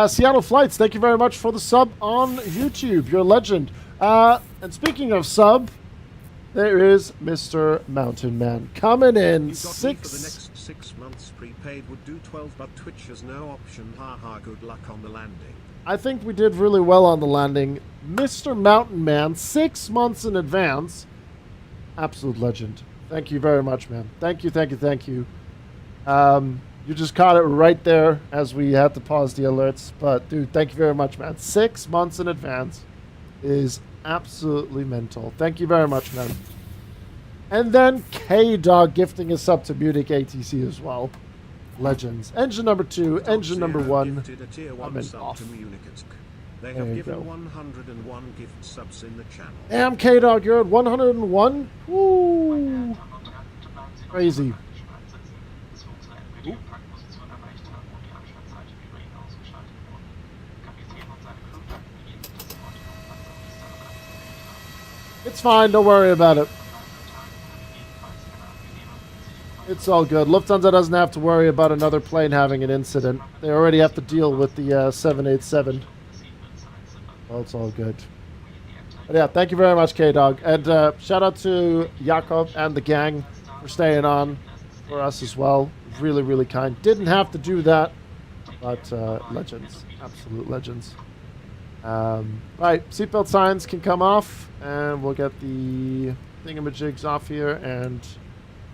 Seattle Flights, thank you very much for the sub on YouTube. You're a legend. And speaking of sub, there is Mr. Mountain Man coming in. You got me for the next 6 months prepaid would do 12, but Twitch has no option. Haha, good luck on the landing. I think we did really well on the landing. Mr. Mountain Man, 6 months in advance. Absolute legend. Thank you very much, man. Thank you, thank you, thank you. You just caught it right there as we had to pause the alerts. But, dude, thank you very much, man. 6 months in advance is absolutely mental. Thank you very much, man. And then K-Dog gifting us up to Munich ATC as well. Legends. Engine number 2, engine number 1. I'm in off. They have given 101 gift subs in the channel. Damn, K-Dog, you're at 101? Woo! Crazy. It's fine, don't worry about it. It's all good. Lufthansa doesn't have to worry about another plane having an incident. They already have to deal with the 787. Well, it's all good. But yeah, thank you very much, K-Dog. And shout out to Jakob and the gang for staying on for us as well. Really, really kind. Didn't have to do that, but legends. Absolute legends. Right, seatbelt signs can come off, and we'll get the thingamajigs off here, and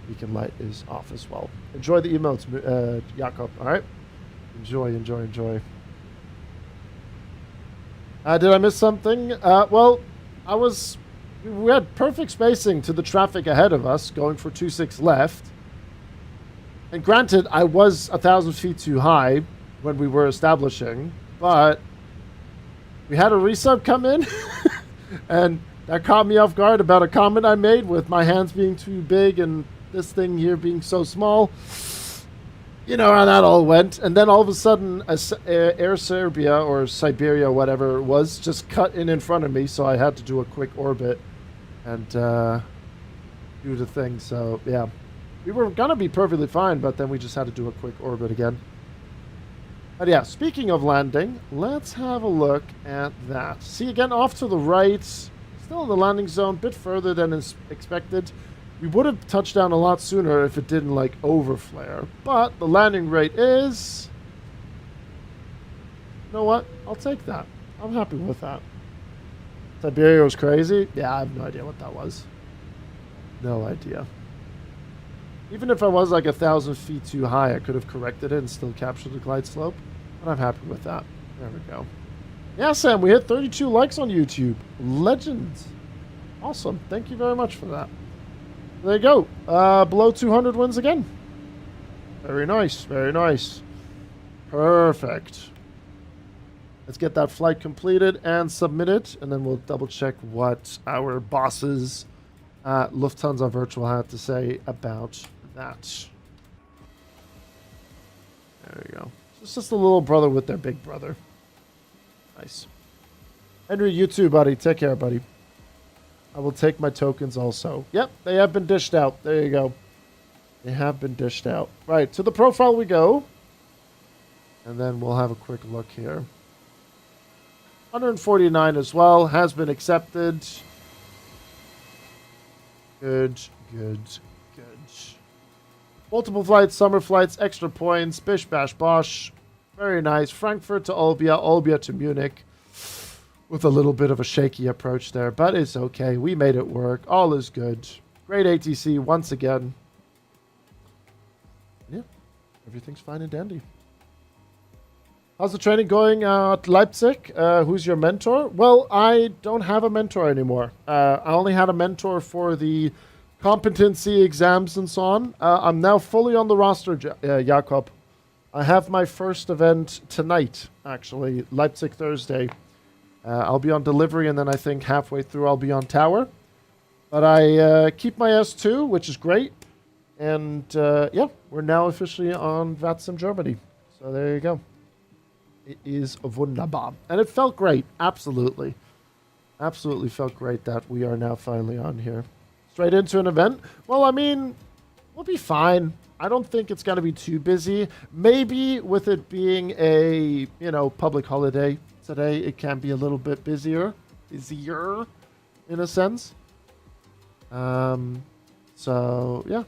beacon light is off as well. Enjoy the emotes, Jakob. All right. Enjoy. Did I miss something? Well, we had perfect spacing to the traffic ahead of us, going for 26 left. And granted, I was 1,000 feet too high when we were establishing, but we had a resub come in, and that caught me off guard about a comment I made with my hands being too big and this thing here being so small. You know how that all went. And then all of a sudden, Air Serbia or Siberia, whatever it was, just cut in front of me. So I had to do a quick orbit and do the thing. So, yeah. We were going to be perfectly fine, but then we just had to do a quick orbit again. But yeah, speaking of landing, let's have a look at that. See, again, off to the right. Still in the landing zone, a bit further than expected. We would have touched down a lot sooner if it didn't, like, overflare. But the landing rate is... You know what? I'll take that. I'm happy with that. Siberia was crazy? Yeah, I have no idea what that was. No idea. Even if I was, like, 1,000 feet too high, I could have corrected it and still captured the glide slope. But I'm happy with that. There we go. Yeah, Sam, we hit 32 likes on YouTube. Legends. Awesome. Thank you very much for that. There you go. Below 200 wins again. Very nice. Very nice. Perfect. Let's get that flight completed and submitted, and then we'll double check what our bosses at Lufthansa Virtual had to say about that. There we go. It's just a little brother with their big brother. Nice. Henry, you too, buddy. Take care, buddy. I will take my tokens also. Yep, they have been dished out. There you go. They have been dished out. Right, to the profile we go. And then we'll have a quick look here. 149 as well. Has been accepted. Good. Multiple flights, summer flights, extra points. Bish, bash, bosh. Very nice. Frankfurt to Olbia. Olbia to Munich. With a little bit of a shaky approach there, but it's okay. We made it work. All is good. Great ATC once again. Yeah, everything's fine and dandy. How's the training going at Leipzig? Who's your mentor? Well, I don't have a mentor anymore. I only had a mentor for the competency exams and so on. I'm now fully on the roster, Jakob. I have my first event tonight, actually, Leipzig Thursday. I'll be on delivery, and then I think halfway through I'll be on tower. But I keep my S2, which is great. And yeah, we're now officially on VATSIM Germany. So there you go. It is wunderbar. And it felt great. Absolutely. Absolutely felt great that we are now finally on here. Straight into an event. Well, I mean, we'll be fine. I don't think it's going to be too busy. Maybe with it being a, public holiday today, it can be a little bit busier in a sense. So yeah,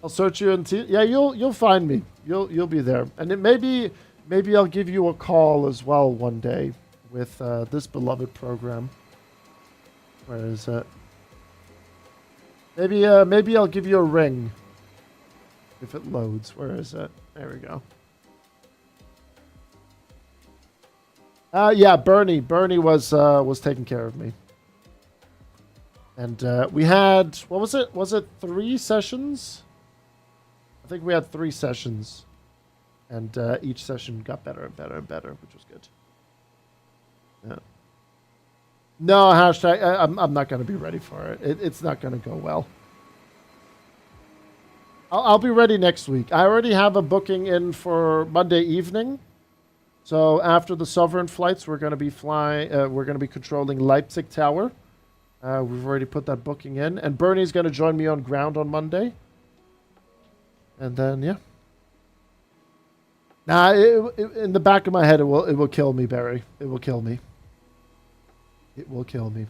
I'll search you and yeah, you'll find me. You'll be there, and it maybe I'll give you a call as well one day with this beloved program. Where is it? Maybe I'll give you a ring if it loads. Where is it? There we go. Yeah, Bernie was taking care of me. And we had, what was it? Was it 3 sessions? I think we had 3 sessions. And each session got better and better and better, which was good. Yeah. No, hashtag, I'm not going to be ready for it. It's not going to go well. I'll be ready next week. I already have a booking in for Monday evening. So after the Sovereign flights, we're going to be we're going to be controlling Leipzig Tower. We've already put that booking in, and Bernie's going to join me on ground on Monday. And then yeah. Nah, in the back of my head, it will kill me, Barry. It will kill me. It will kill me.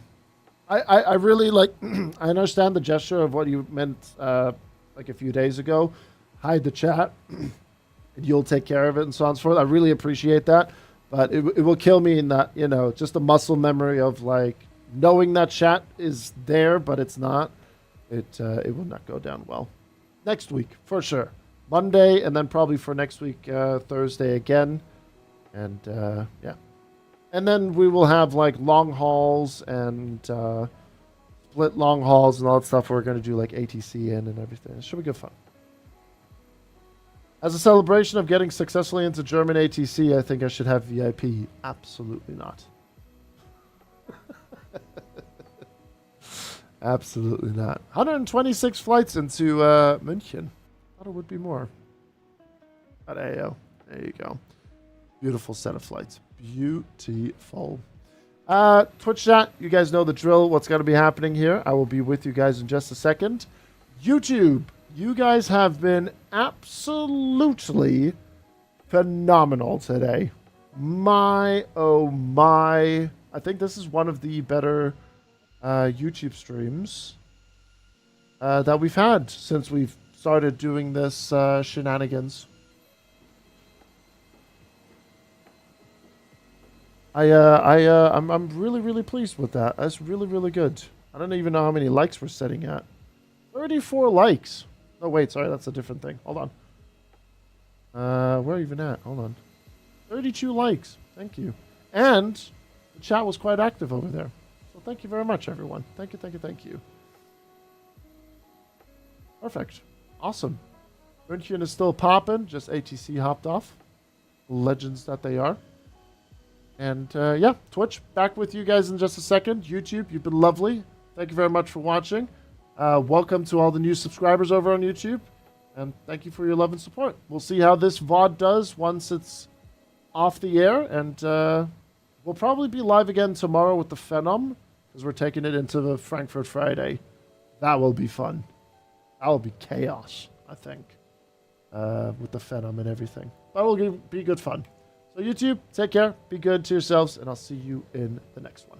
I really like. I understand the gesture of what you meant like a few days ago. Hide the chat. And you'll take care of it and so on and so forth. I really appreciate that. But it will kill me in that, just a muscle memory of like knowing that chat is there, but it's not. It will not go down well. next week, for sure. Monday, and then probably for next week, Thursday again. And, yeah. And then we will have, like, long hauls and split long hauls and all that stuff. We're going to do, like, ATC in and everything. It should be good fun. As a celebration of getting successfully into German ATC, I think I should have VIP. Absolutely not. Absolutely not. 126 flights into München. Thought it would be more. At AO. There you go. Beautiful set of flights. Beautiful. Twitch chat, you guys know the drill. What's going to be happening here. I will be with you guys in just a second. YouTube. You guys have been absolutely phenomenal today. My, oh my. I think this is one of the better YouTube streams that we've had since we've started doing this shenanigans. I'm really, really pleased with that. That's really, really good. I don't even know how many likes we're setting at. 34 likes. Oh, wait, sorry, that's a different thing. Hold on. Where are you even at? Hold on. 32 likes. Thank you. And the chat was quite active over there. So thank you very much, everyone. Thank you, thank you, thank you. Perfect. Awesome. München is still popping. Just ATC hopped off. Legends that they are. And, yeah, Twitch, back with you guys in just a second. YouTube, you've been lovely. Thank you very much for watching. Welcome to all the new subscribers over on YouTube. And thank you for your love and support. We'll see how this VOD does once it's off the air. And we'll probably be live again tomorrow with the Phenom, because we're taking it into the Frankfurt Friday. That will be fun. That will be chaos, I think, with the Phenom and everything. That will be good fun. So YouTube, take care, be good to yourselves, and I'll see you in the next one.